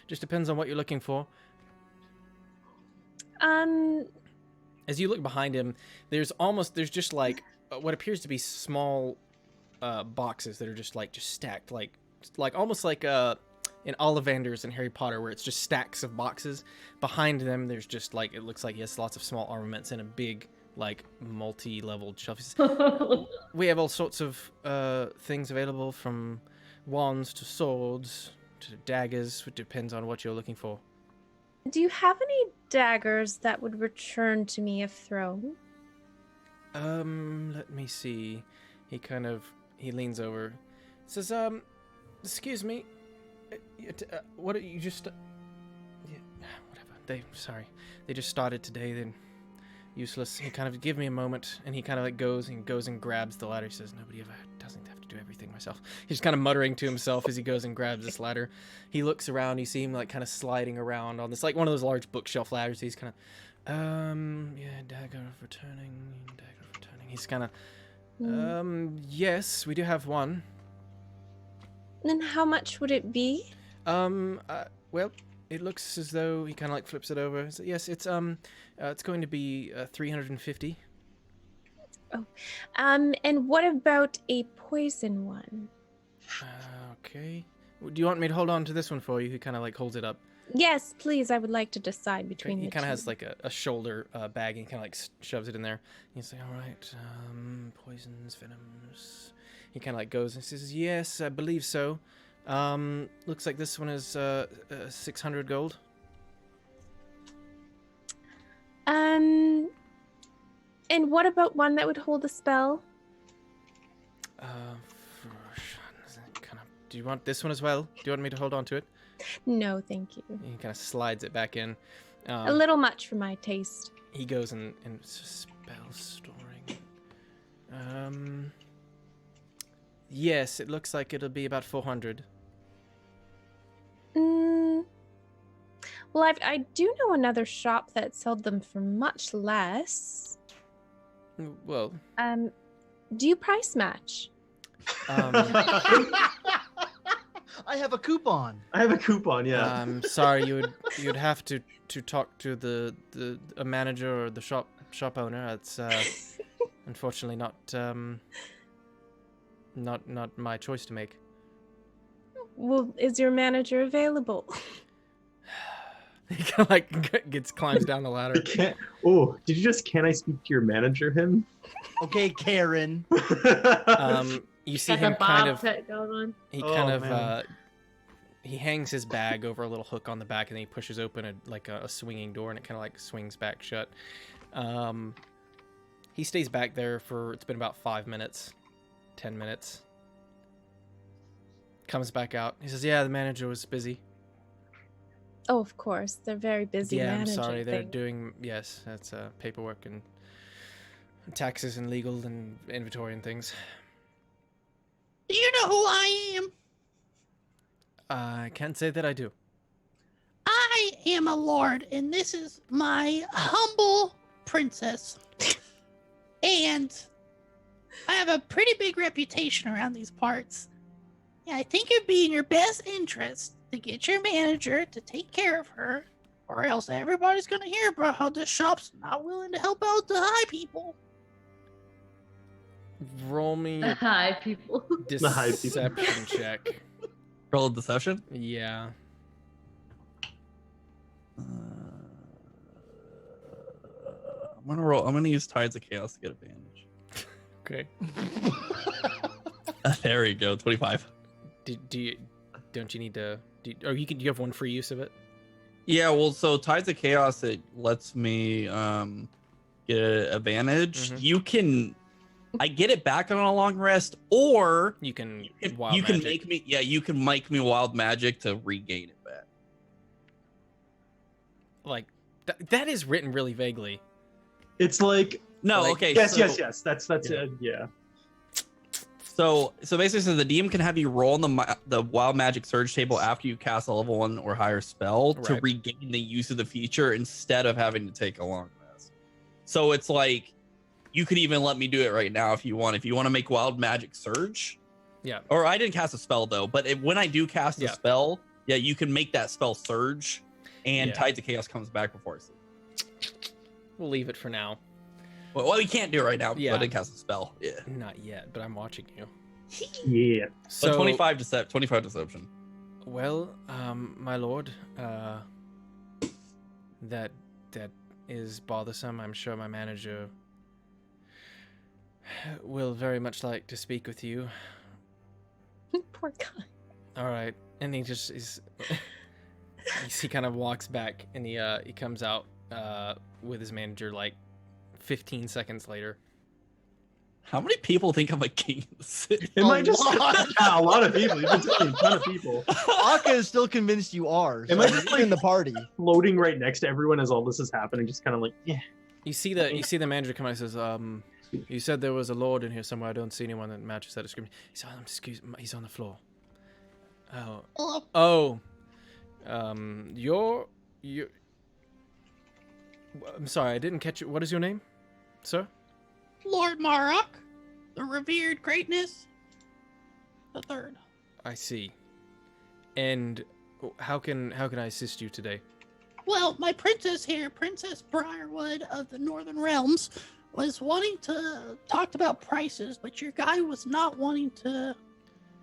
Just depends on what you're looking for. As you look behind him, there's just like what appears to be small boxes that are just stacked, like almost like in Ollivanders and Harry Potter, where it's just stacks of boxes. Behind them, there's just like, it looks like, yes, lots of small armaments and a big, like, multi-leveled shelf. We have all sorts of things available, from wands to swords to daggers. It depends on what you're looking for. Do you have any daggers that would return to me if thrown? Let me see. He leans over. Says, excuse me. What are you just... yeah, whatever. They just started today. Then useless. He kind of give me a moment, and he kind of like goes and grabs the ladder. He says, "Nobody ever doesn't have to do everything myself." He's kind of muttering to himself as he goes and grabs this ladder. He looks around. You see him like kind of sliding around on this, like one of those large bookshelf ladders. He's kind of, dagger of returning. He's kind of, yes, we do have one. And how much would it be? Well, it looks as though he kind of like flips it over. So, yes, it's going to be 350. Oh, and what about a poison one? Okay. Do you want me to hold on to this one for you? He kind of like holds it up. Yes, please. I would like to decide between the two. He kind of has like a shoulder bag, and he kind of like shoves it in there. He's like, "All right, poisons, venoms." He kind of like goes and says, "Yes, I believe so. Looks like this one is 600 gold." And what about one that would hold a spell? Do you want this one as well? Do you want me to hold on to it? No, thank you. He kind of slides it back in. A little much for my taste. He goes and spell storing. Yes, it looks like it'll be about 400. Well, I do know another shop that sold them for much less. Well, do you price match? I have a coupon. Yeah. I'm sorry, you'd have to talk to a manager or the shop owner. It's unfortunately not my choice to make. Well, is your manager available? He kind of like climbs down the ladder. Did you just "can I speak to your manager" him? Okay, Karen. You see Got him the kind bob of. cut going on. He Oh, kind of man. he hangs his bag over a little hook on the back, and then he pushes open a swinging door, and it kind of like swings back shut. He stays back there for, it's been about 5 minutes, 10 minutes. Comes back out. He says, "Yeah, the manager was busy." Oh, of course. They're very busy Yeah, I'm managing sorry. They're things. doing, yes, that's paperwork and taxes and legal and inventory and things. Do you know who I am? I can't say that I do. I am a lord, and this is my humble princess. And I have a pretty big reputation around these parts. Yeah, I think it'd be in your best interest to get your manager to take care of her, or else everybody's gonna hear about how this shop's not willing to help out the high people. Roll me The a high people. high people. deception check. Roll a deception. Yeah. I'm gonna use Tides of Chaos to get advantage. Okay. There you go. 25. Don't you need to? Do you have one free use of it? Yeah. Well, so Tides of Chaos, it lets me get an advantage. Mhm. You can. I get it back on a long rest, or You can. you wild can magic. make me. Yeah, you can make me wild magic to regain it back. Like that is written really vaguely. It's like No. Like- Okay. yes, so, yes. That's Yeah. yeah. So basically, says the DM can have you roll on the wild magic surge table after you cast a level 1 or higher spell to Right. regain the use of the feature instead of having to take a long rest. So it's like you could even let me do it right now if you want. If you want to make wild magic surge, Yeah. Or I didn't cast a spell though, but when I do cast a Yeah. spell, yeah, you can make that spell surge, and Yeah. Tides of Chaos comes back before I sleep. We'll leave it for now. Well, we can't do it right now. Yeah. Yeah, I didn't cast a spell. Yeah. Not yet, but I'm watching you. Yeah. So So 25 deception. Well, my lord, that is bothersome. I'm sure my manager will very much like to speak with you. Poor guy. All right, and he just is. He kind of walks back, and he comes out with his manager like 15 seconds later. How many people think I'm a king of the city? It might just lot. yeah, a lot of people. You've been telling a ton of people. Aka is still convinced you are. So Am I you're just in the party? Floating right next to everyone as all this is happening, just kind of like, yeah. You see the manager come out and says, you said there was a lord in here somewhere. I don't see anyone that matches that description. He said, excuse me, he's on the floor. Oh. You're I'm sorry, I didn't catch it. What is your name, sir? Lord Marok, the revered greatness, the third. I see. And how can I assist you today? Well, my princess here, Princess Briarwood of the Northern Realms, was wanting to talk about prices, but your guy was not wanting to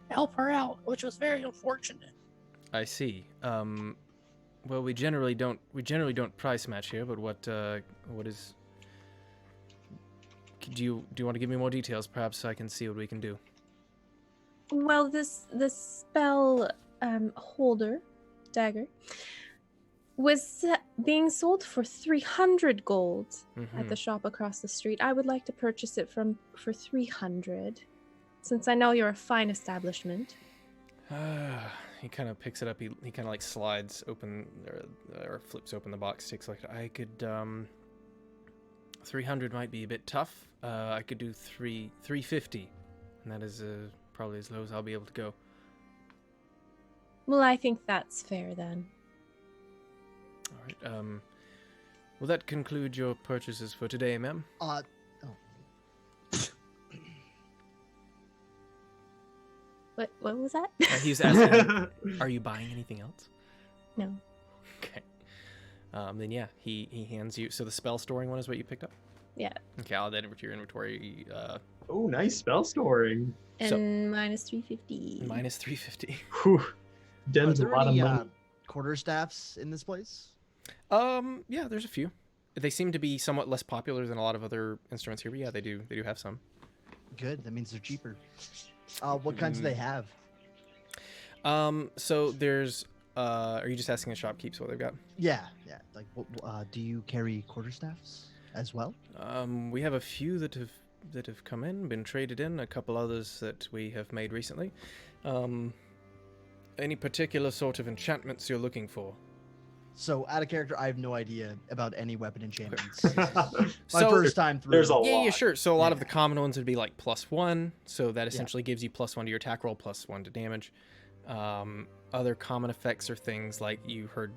help her out, which was very unfortunate. I see. Well, we generally don't price match here, but what is? Do you want to give me more details? Perhaps I can see what we can do. Well, this spell holder dagger was being sold for 300 gold at the shop across the street. I would like to purchase it for 300, since I know you're a fine establishment. He kind of picks it up. He kind of like slides open or flips open the box. Takes like I could 300 might be a bit tough. I could do 350, and that is probably as low as I'll be able to go. Well, I think that's fair then. All right. Will that conclude your purchases for today, ma'am? What was that? He's asking, are you buying anything else? No. Okay. Then yeah, he hands you. So the spell storing one is what you picked up? Yeah. Okay, I'll add that over to your inventory. Oh, nice spell storing. And minus 350. Minus 350. Whew. Are Den's a there lot of any money. quarterstaffs in this place? Yeah, there's a few. They seem to be somewhat less popular than a lot of other instruments here, but yeah, they do have some. Good. That means they're cheaper. What kinds do they have? So there's are you just asking the shopkeepers what they've got? Yeah. Like, do you carry quarterstaffs as well? We have a few that have come in, been traded in, a couple others that we have made recently. Any particular sort of enchantments you're looking for? So, out of character, I have no idea about any weapon enchantments. My So- first time through. There's a lot. Yeah, sure. So a lot of Yeah. the common ones would be like +1, so that essentially gives you +1 to your attack roll, +1 to damage. Other common effects are things like you heard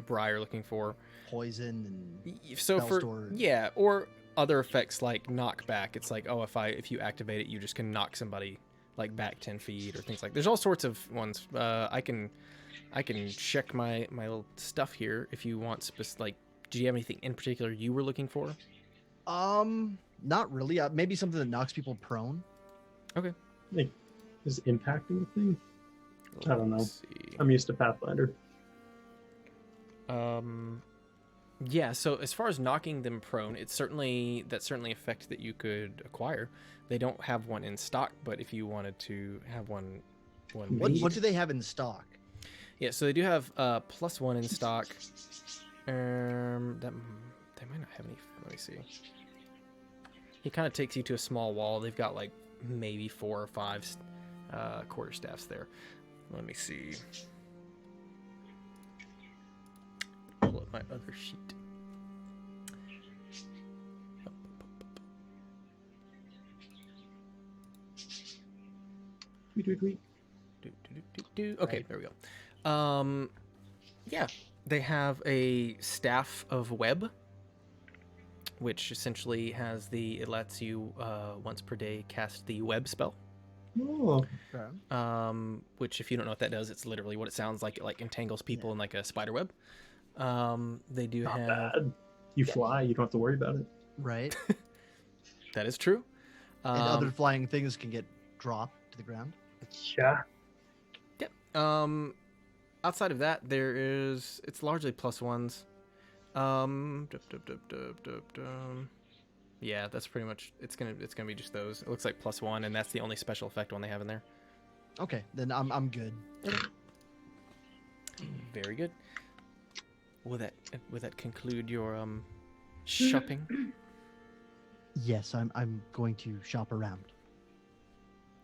Briar looking for. poison and So spell for storage. or other effects like knockback. It's like, oh, if you activate it, you just can knock somebody like back 10 feet or things like. There's all sorts of ones. I can check my little stuff here if you want. Like, do you have anything in particular you were looking for? Not really. Maybe something that knocks people prone. Okay. Like, is impacting a thing? I don't know. Let's see. I'm used to Pathfinder. Yeah, so as far as knocking them prone, that's certainly a effect that you could acquire. They don't have one in stock, but if you wanted to have one What do they have in stock? Yeah, so they do have +1 in stock. That they might not have any. Let me see. He kind of takes you to a small wall. They've got like maybe 4 or 5 quarterstaffs there. Let me see. Pull up my other sheet. Okay, there we go. Yeah, they have a staff of web, which essentially it lets you once per day cast the web spell. Oh. Okay. Which, if you don't know what that does, it's literally what it sounds like. It like entangles people in like a spider web. They do Not have. bad. You fly, you don't have to worry about it. Right. That is true. And other flying things can get dropped to the ground. Yeah. Yep. Outside of that, it's largely +1s. Yeah, that's pretty much. It's gonna be just those. It looks like +1, and that's the only special effect one they have in there. Okay, then I'm good. Very good. Will that conclude your shopping? Yes, I'm going to shop around.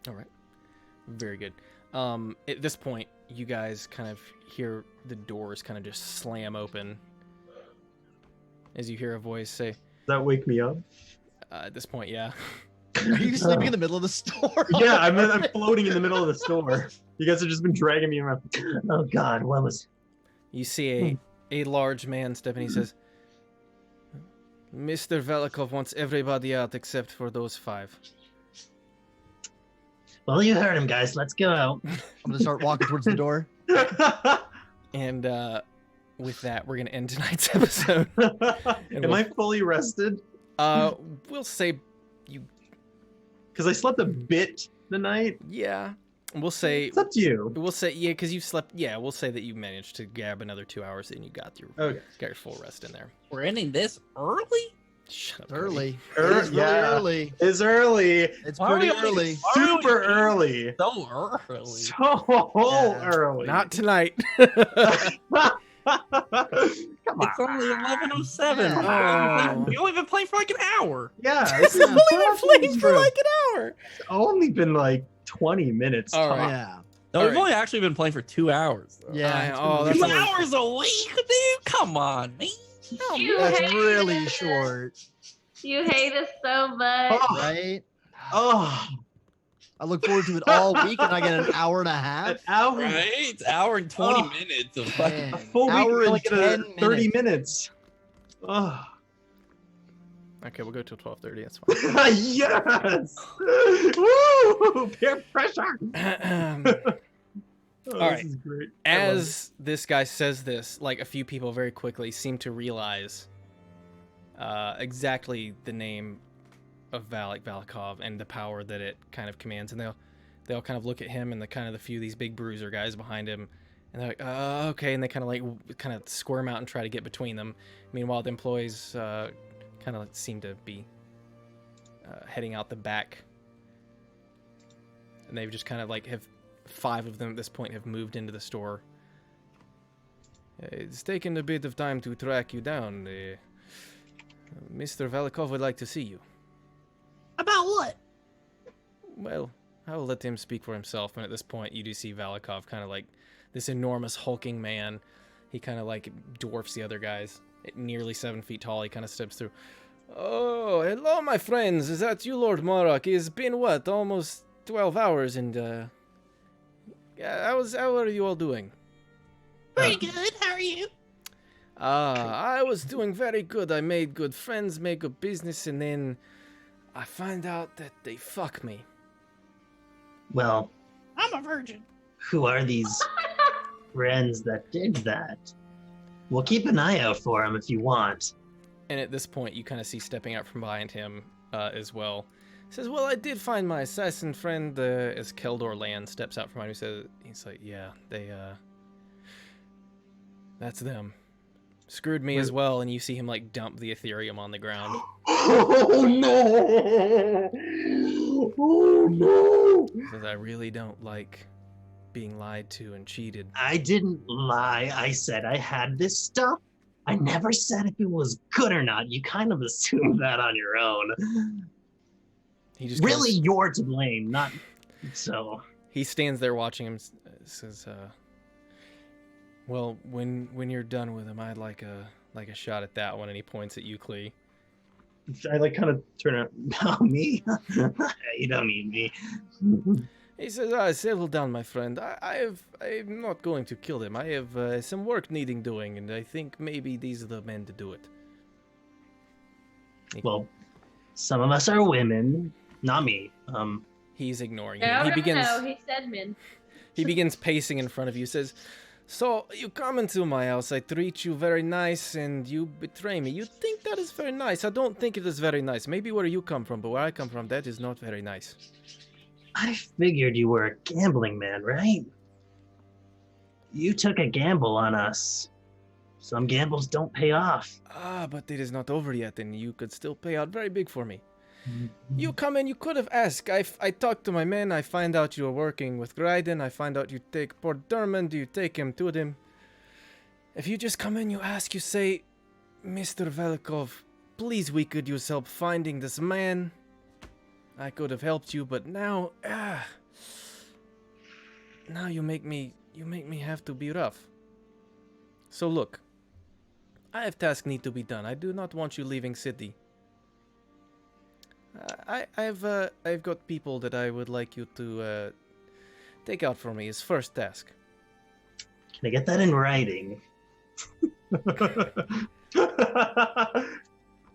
All right. Very good. At this point, you guys kind of hear the doors kind of just slam open as you hear a voice say, Does that wake me up? at this point, yeah. Are you sleeping in the middle of the store? Yeah, I'm floating in the middle of the store. You guys have just been dragging me around. Oh God, what was? You see a large man step in. He says, Mr. Velikov wants everybody out except for those 5. Well, you heard him, guys. Let's go out. I'm gonna start walking towards the door. And with that, we're gonna end tonight's episode. Am I fully rested? We'll say you. Because I slept a bit the night. Yeah. We'll say. It's up to you. We'll say because you slept. Yeah, we'll say that you managed to grab another 2 hours and you got your full rest in there. We're ending this early? Shut up. Early. Early, It's really early. It's early. It's Why are pretty we only- early. why are we Super only- early. So early. So Yeah. early. Not tonight. Come It's on. only 11:07. Oh. We only been playing for like an hour. Yeah. This This has only been playing for true. like an hour. It's only been like 20 minutes. All right. tops. Yeah. No, All we've right. only actually been playing for 2 hours. Though. Yeah. Oh, it's that's really- 2 hours a week, dude. Come on, man. You That's hate really us. short, You hate us so much. Oh, right? oh, I look forward to it all week, and I get an hour and a an half. hour. Right? It's an hour and 20 Oh. minutes of Man, A full week, hour we only and get a 10 30 minutes. Oh. Okay, we'll go till 12:30. That's fine. Yes! Woo! Peer pressure! Oh, All this right. is great. I love As this guy says this, like a few people very quickly seem to realize exactly the name of Valikov and the power that it kind of commands, and they'll kind of look at him and the few of these big bruiser guys behind him, and they're like, okay, and they kind of squirm out and try to get between them. Meanwhile, the employees kind of seem to be heading out the back, and they've just kind of like have 5 of them at this point have moved into the store. It's taken a bit of time to track you down. Mr. Valikov would like to see you. About what? Well, I will let him speak for himself. And at this point, you do see Valikov kind of like this enormous hulking man. He kind of like dwarfs the other guys. At nearly 7 feet tall, he kind of steps through. Oh, hello, my friends. Is that you, Lord Morok? It's been what, almost 12 hours, and how are you all doing? Pretty good. How are you? I was doing very good. I made good friends, made good business, and then I find out that they fuck me. Well, I'm a virgin. who are these friends that did that? We'll keep an eye out for them if you want. And at this point, you kind of see stepping out from behind him as well. He says, well, I did find my assassin friend as Keldor Land steps out from behind him. He's like, yeah, that's them. Screwed me as well, and you see him like dump the Ethereum on the ground. Oh no! Oh no! He says, I really don't like being lied to and cheated. I didn't lie. I said I had this stuff. I never said if it was good or not. You kind of assumed that on your own. He just really, you're to blame, not so. He stands there watching him. Says, "Well, when you're done with him, I'd like a shot at that one." And he points at you, Klee. I like kind of turn around. No, me? You don't need me. He says, settle down, my friend. I'm not going to kill them. I have some work needing doing, and I think maybe these are the men to do it. Well, some of us are women, not me. He's ignoring you. No, He begins. no, he said men. He begins pacing in front of you. Says, "So you come into my house. I treat you very nice, and you betray me. You think that is very nice? I don't think it is very nice. Maybe where you come from, but where I come from, that is not very nice." I figured you were a gambling man, right? You took a gamble on us. Some gambles don't pay off. Ah, but it is not over yet, and you could still pay out very big for me. You come in, you could have asked. I talked to my men, I find out you are working with Graiden, I find out you take poor Dermond, you take him to them. If you just come in, you ask, you say, Mr. Velikov, please we could use help finding this man. I could have helped you, but now, now you make me have to be rough. So look, I have tasks need to be done. I do not want you leaving city. I've got people that I would like you to take out for me as first task. Can I get that in writing?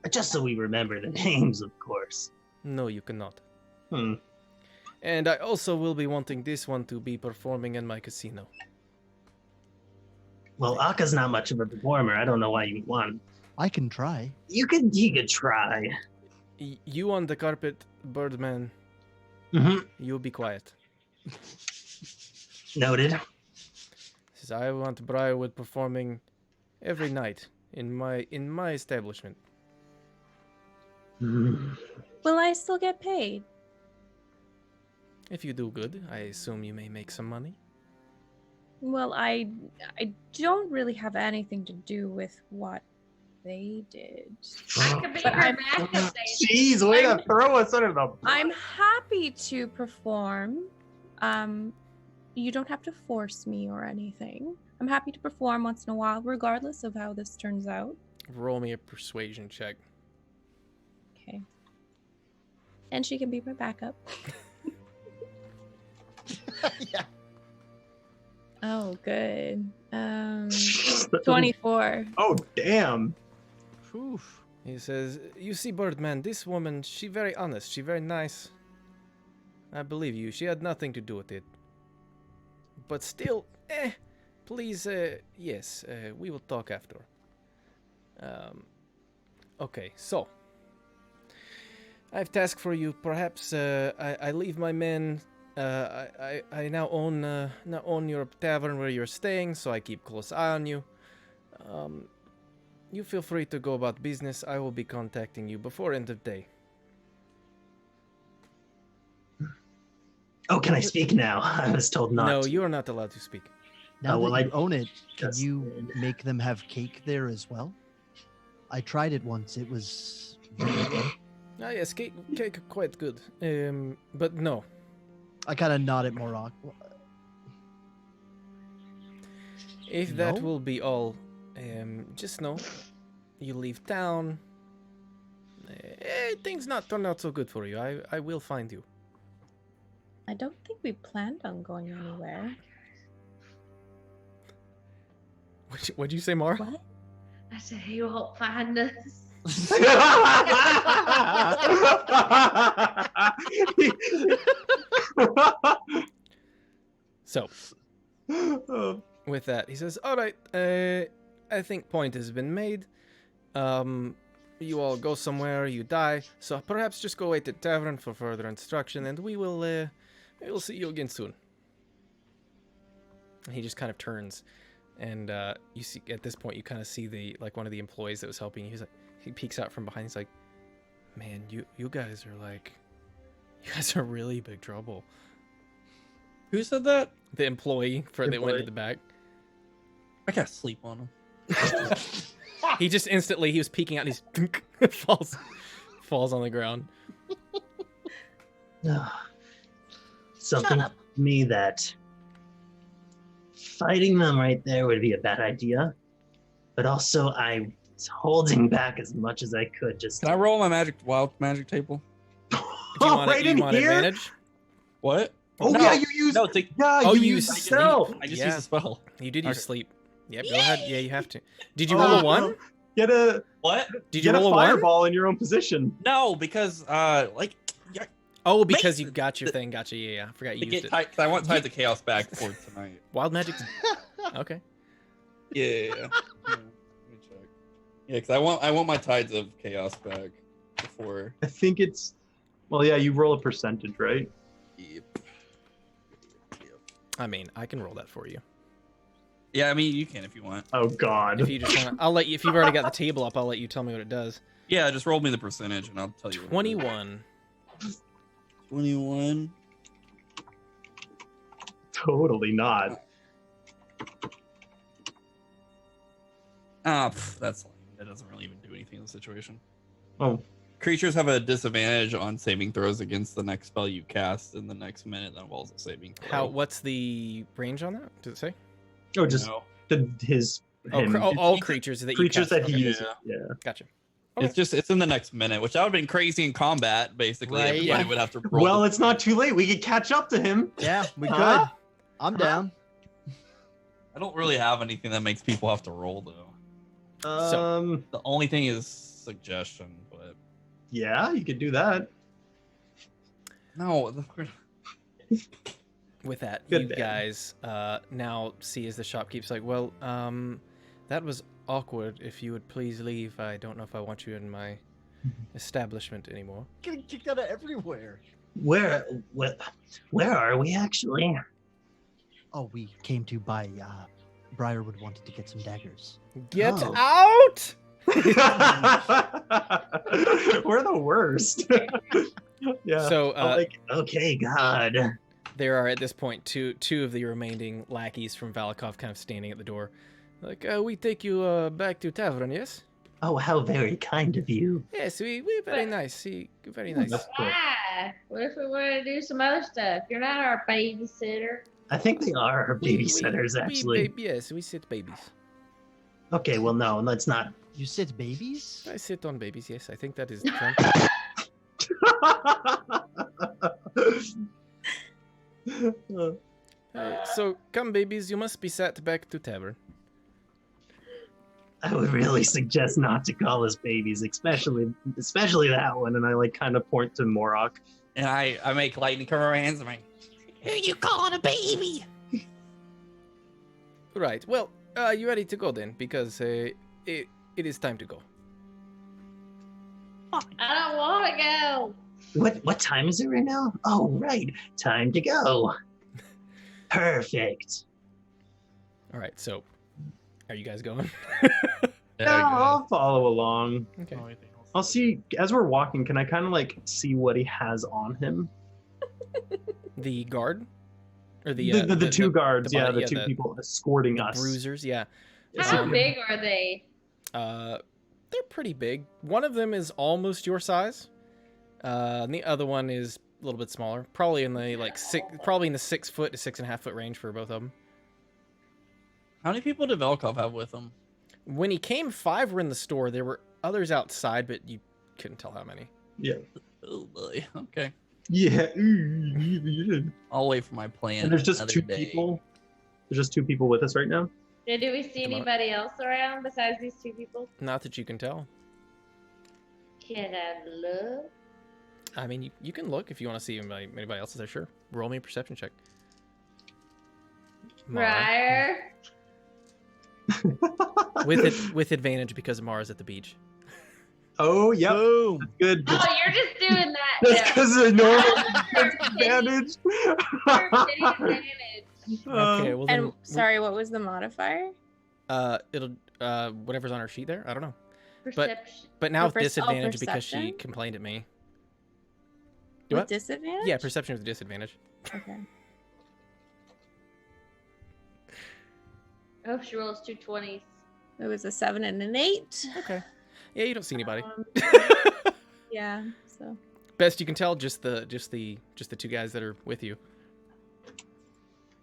Just so we remember the names, of course. No, you cannot. Hmm. And I also will be wanting this one to be performing in my casino. Well, Akka's not much of a performer. I don't know why you want. I can try. You could try. You on the carpet, Birdman. Mm-hmm. You be quiet. Noted. Says I want Briarwood performing every night in my establishment. Will I still get paid? If you do good, I assume you may make some money. Well, I don't really have anything to do with what they did. I could be But your I'm- backup dancer. Jeez, way to throw us under the. I'm happy to perform. You don't have to force me or anything. I'm happy to perform once in a while, regardless of how this turns out. Roll me a persuasion check. Okay. And she can be my backup. Yeah. Oh, good. 24. Oh, damn. Oof. He says, you see, Birdman, this woman, she very honest, she very nice. I believe you, she had nothing to do with it. But still, please, yes, we will talk after. Okay, so. I have task for you. Perhaps I leave my men. I now own your tavern where you're staying, so I keep close eye on you. You feel free to go about business. I will be contacting you before end of day. Oh, can I speak now? I was told not. No, to. you are not allowed to speak. Now well, that you I own it, can just you did. make them have cake there as well? I tried it once. It was Ah, yes, cake quite good. But no. I kind of nod at Morok. If that No? will be all, just know, you leave town. Things not turn out so good for you. I will find you. I don't think we planned on going anywhere. What'd you say, Mara? What? I said he won't find us. So, with that, he says, "All right, I think point has been made. You all go somewhere, you die. So perhaps just go wait at tavern for further instruction, and we will see you again soon." And he just kind of turns, and you see at this point you kind of see one of the employees that was helping. He peeks out from behind. He's like, "Man, you guys are really big trouble." Who said that? The employee that went to the back. I gotta sleep on him. He just instantly, he was peeking out and he's falls on the ground. Something to me that fighting them right there would be a bad idea. But also I was holding back as much as I could. Just Can I roll my wild magic table? Do you want, right you in want here? advantage? What? Oh No. yeah, you used. No, you you used sleep. stealth. I just Yeah. used a spell. You did use Okay. sleep. Yep, go ahead. Yeah, you have to. Did you roll a 1? Get a What? Did you get a roll a 1? fireball in your own position. No, because Oh, because you got your thing. Gotcha. Yeah. I forgot you used it. I want Tides of Chaos back for tonight. Wild magic. Okay. Yeah. Let me check. Yeah, because I want my Tides of Chaos back before. I think it's. Well, yeah, you roll a percentage, right? Yep. I mean, I can roll that for you. Yeah, I mean you can if you want. Oh God. If you just want to, I'll let you. If you've already got the table up, I'll let you tell me what it does. Yeah, just roll me the percentage and I'll tell you. 21. 21. Totally not. That's lame. That doesn't really even do anything in the situation. Oh. Creatures have a disadvantage on saving throws against the next spell you cast in the next minute that involves a saving throw. What's the range on that? Does it say? Oh, just No. his. Oh, him. all creatures that Creatures you cast. that he Okay. uses. Yeah. Gotcha. It's in the next minute, which that would have been crazy in combat. Basically, Right. everybody would have to roll. Well, it's not too late. We could catch up to him. Yeah, we could. Huh? I'm down. I don't really have anything that makes people have to roll though. Um. The only thing is suggestion, but Yeah, you could do that. no. With that, Good you man. guys now see as the shopkeep's like, well, that was awkward. If you would please leave. I don't know if I want you in my establishment anymore. Getting kicked out of everywhere. where are we actually? Oh, we came to buy. Briarwood wanted to get some daggers. Get Oh. out! We're the worst. Yeah. So Okay, God. there are at this point two of the remaining lackeys from Valikov kind of standing at the door. Like, we take you back to tavern, yes? Oh, how very kind of you. Yes, we very nice. Very nice. That's cool. Why? What if we want to do some other stuff? You're not our babysitter. I think they are our babysitters, actually. Yes, we sit babies. Okay, well, no, let's not. You sit babies? I sit on babies, yes. I think that is the term. So, come babies, you must be sat back to tavern. I would really suggest not to call us babies, especially that one. And I like kind of point to Morok. And I make lightning come over my hands. I'm like, Who you calling a baby? Right, well, you ready to go then? Because it is time to go. I don't want to go. What time is it right now? Oh, right, time to go. Perfect. All right, so are you guys going? Yeah, I'll follow along. Okay. I'll see as we're walking. Can I kind of like see what he has on him? The guard, or the two guards, body- the two people escorting us. bruisers, yeah. How big are they? They're pretty big. One of them is almost your size. And the other one is a little bit smaller. Probably in the probably in the 6 foot to 6.5 foot range for both of them. how many people did Velkov have with him? When he came, 5 were in the store. There were others outside, but you couldn't tell how many. Yeah. Oh boy. Okay. Yeah. I'll wait for my plan. And there's just another two day. people. There's just two people with us right now. Yeah, do we see Come on. anybody else around besides these two people? Not that you can tell. Can I look? I mean, you can look if you want to see anybody else is there, sure. roll me a perception check. Mara. Briar. with advantage because Mara's at the beach. Oh, yep. Boom. That's good. Oh, you're just doing that. That's because of normal advantage. advantage. Okay, well then, And sorry, what was the modifier? it'll whatever's on her sheet there. I don't know. Perception. But now with Oh, disadvantage because she perception? complained at me. With What? disadvantage? Yeah, perception with disadvantage. Okay. Oh, she rolls 2 20s. It was a 7 and an 8. Okay. Yeah, you don't see anybody. Yeah. So. Best you can tell, just the 2 guys that are with you.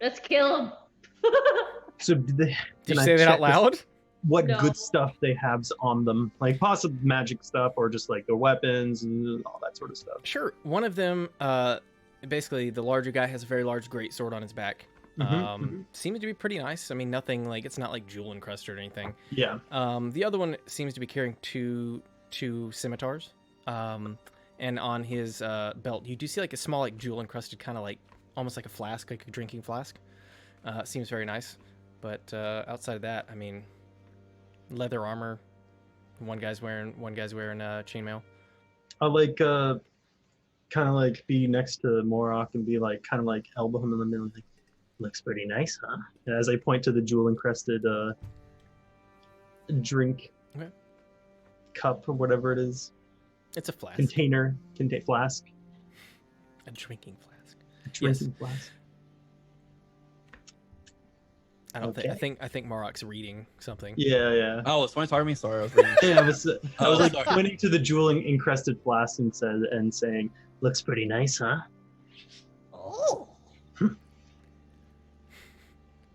Let's kill him. So did Did you can I say that out check loud? what No. good stuff they have on them? Like possible magic stuff or just like their weapons and all that sort of stuff. Sure. One of them, basically, the larger guy has a very large greatsword on his back. Seems to be pretty nice. I mean, nothing like it's not like jewel encrusted or anything. Yeah. The other one seems to be carrying two scimitars. And on his belt, you do see like a small like jewel encrusted kind of like almost like a flask, like a drinking flask. Seems very nice. But outside of that, I mean, leather armor. One guy's wearing chainmail. I like kind of like be next to Morok and be like kind of like elbow him in the middle. Like, looks pretty nice, huh? As I point to the jewel encrusted drink cup or whatever it is. It's a flask. Flask. A drinking flask. Drinking flask. I don't think I think Marok's reading something. Yeah. Oh, it's funny talking to me. Sorry, I was reading. Yeah, I was like sorry. pointing to the jewel encrusted flask and saying, "Looks pretty nice, huh?" Oh.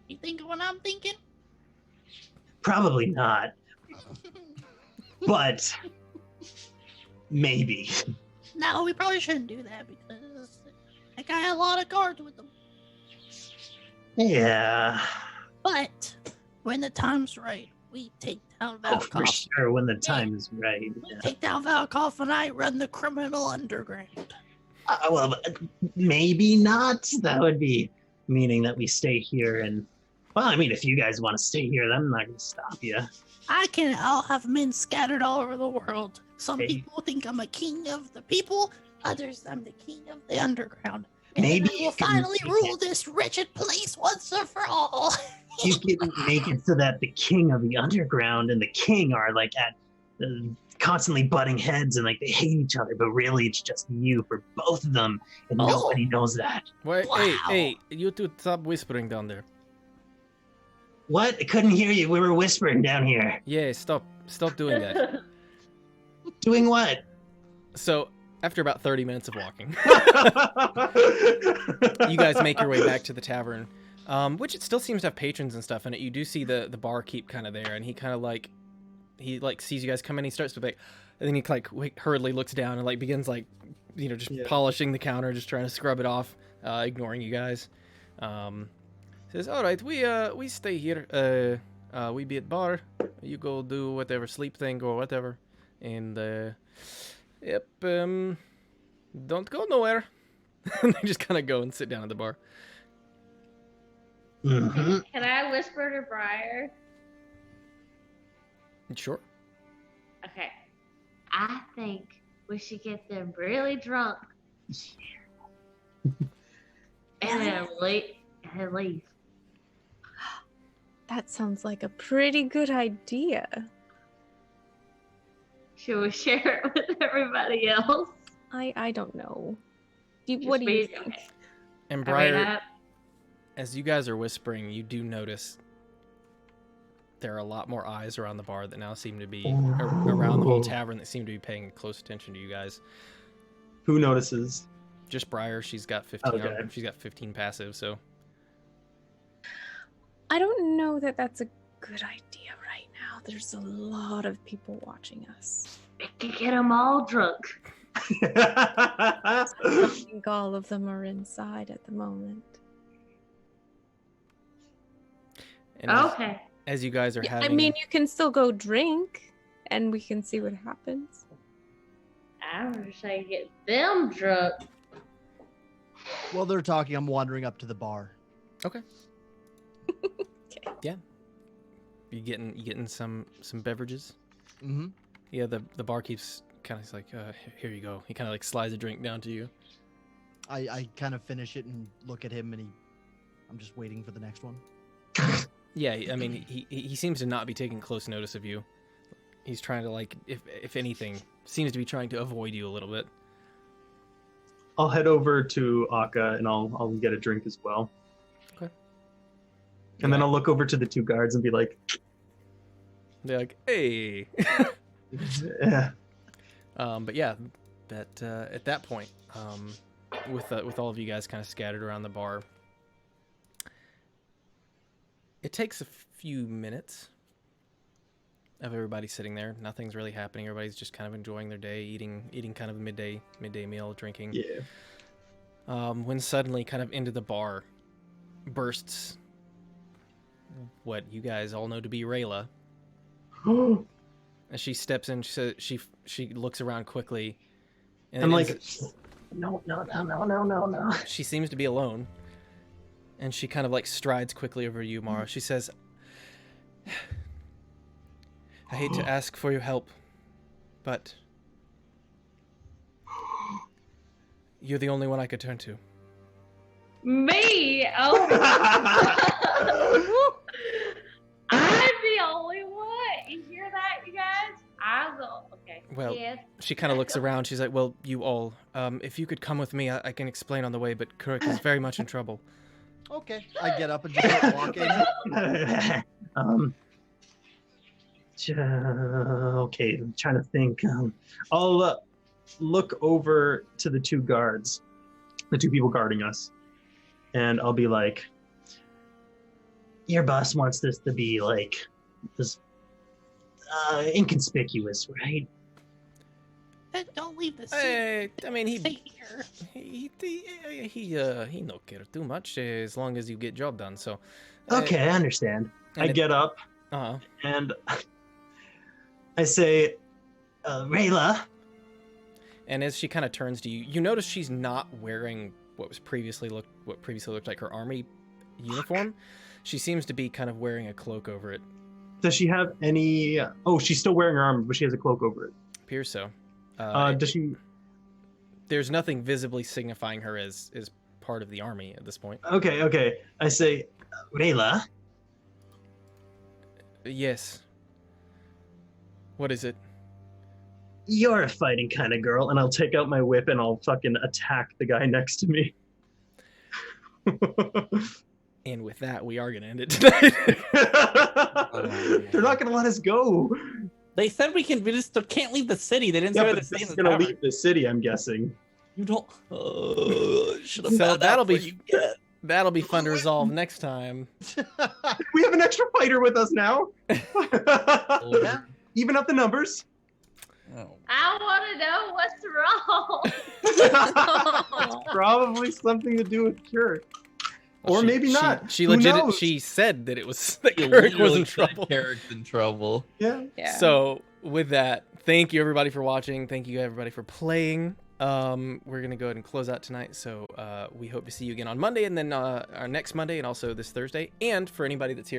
You think what I'm thinking? Probably not, but maybe. No, we probably shouldn't do that because that guy had a lot of cards with him. Yeah. But when the time's right, we take down Oh, for Valkov. sure, when the time is right. We Yeah. take down Valkov and I run the criminal underground. Well, maybe not. That would be meaning that we stay here and. Well, I mean, if you guys want to stay here, then I'm not going to stop you. I'll have men scattered all over the world. Some Hey. people think I'm a king of the people, others I'm the king of the underground. And Maybe I you will can finally make rule it. this wretched place once and for all. You can make it so that the king of the underground and the king are like at constantly butting heads and like they hate each other, but really it's just you for both of them, and Oh. nobody knows that. Wait, Wow. hey, you two stop whispering down there. What? I couldn't hear you. We were whispering down here. Yeah, stop doing that. Doing what? So, after about 30 minutes of walking, you guys make your way back to the tavern, which it still seems to have patrons and stuff in it. You do see the barkeep kind of there, and he kind of like, sees you guys come in, he starts to like, and then he like hurriedly looks down and like begins like, just polishing the counter, just trying to scrub it off, ignoring you guys. Says, all right, we stay here. We be at bar. You go do whatever sleep thing or whatever, and yep, don't go nowhere. And they just kind of go and sit down at the bar. Mm-hmm. Can I whisper to Briar? Sure. Okay. I think we should get them really drunk. And then leave. That sounds like a pretty good idea. Should we share it with everybody else? I don't know. Just What do you me? think? Okay. And I mean, Briar, as you guys are whispering, you do notice there are a lot more eyes around the bar that now seem to be around the whole tavern that seem to be paying close attention to you guys. Who notices? Just Briar, she's got 15. Okay. She's got 15 passive, so I don't know that that's a good idea right now. There's a lot of people watching us. we could get them all drunk. I think all of them are inside at the moment. and Okay. as you guys are Yeah, having, I mean, you can still go drink, and we can see what happens. I'm just saying get them drunk. While they're talking, I'm wandering up to the bar. Okay. Yeah. You getting some beverages? Mm-hmm. Yeah, the barkeep's kind of like, here you go. He kind of like slides a drink down to you. I kind of finish it and look at him, and I'm just waiting for the next one. Yeah, I mean, he seems to not be taking close notice of you. He's trying to, like, if anything, seems to be trying to avoid you a little bit. I'll head over to Akka and I'll get a drink as well. Okay. And then I'll look over to the two guards and be like, they're like, hey. yeah. But yeah, that at that point, with all of you guys kind of scattered around the bar, it takes a few minutes of everybody sitting there. Nothing's really happening. Everybody's just kind of enjoying their day, eating kind of a midday meal, drinking. Yeah. When suddenly, kind of into the bar, bursts what you guys all know to be Rayla. As she steps in, she looks around quickly. And I'm like, no. She seems to be alone. And she kind of like strides quickly over to you, Mara. She says, I hate to ask for your help, but you're the only one I could turn to. Me? Oh. I'm the only one. You hear that, you guys? I'm the okay. Well, yes. she kind of looks around. She's like, well, you all, if you could come with me, I can explain on the way, but Kuruk is very much in trouble. Okay. I get up and just start walking. Okay, I'm trying to think. I'll look over to the two guards, the two people guarding us, and I'll be like, your boss wants this to be like this inconspicuous, right? Don't leave the I mean, Stay here. he no care too much as long as you get job done. So. Okay, I understand. I get up and I say, Rayla. And as she kind of turns to you, you notice she's not wearing what previously looked like her army uniform. She seems to be kind of wearing a cloak over it. Does she have any? Oh, she's still wearing her armor, but she has a cloak over it. Appears so. Does she? There's nothing visibly signifying her as part of the army at this point. Okay. I say, Rayla. Yes. What is it? You're a fighting kind of girl, and I'll take out my whip and I'll fucking attack the guy next to me. And with that, we are gonna end it tonight. They're not gonna let us go. They said we just can't leave the city. They didn't Yeah, say but the this is city. gonna leave the city, I'm guessing. You don't. So that'll be fun to resolve next time. We have an extra fighter with us now. Even up the numbers. Oh. I want to know what's wrong. It's probably something to do with Kuruk. Or maybe not. She Who legit. knows? She said that it was that Kuruk was in trouble. Kuruk's in trouble. Yeah. So with that, thank you everybody for watching. Thank you everybody for playing. We're gonna go ahead and close out tonight. So we hope to see you again on Monday, and then our next Monday, and also this Thursday. And for anybody that's here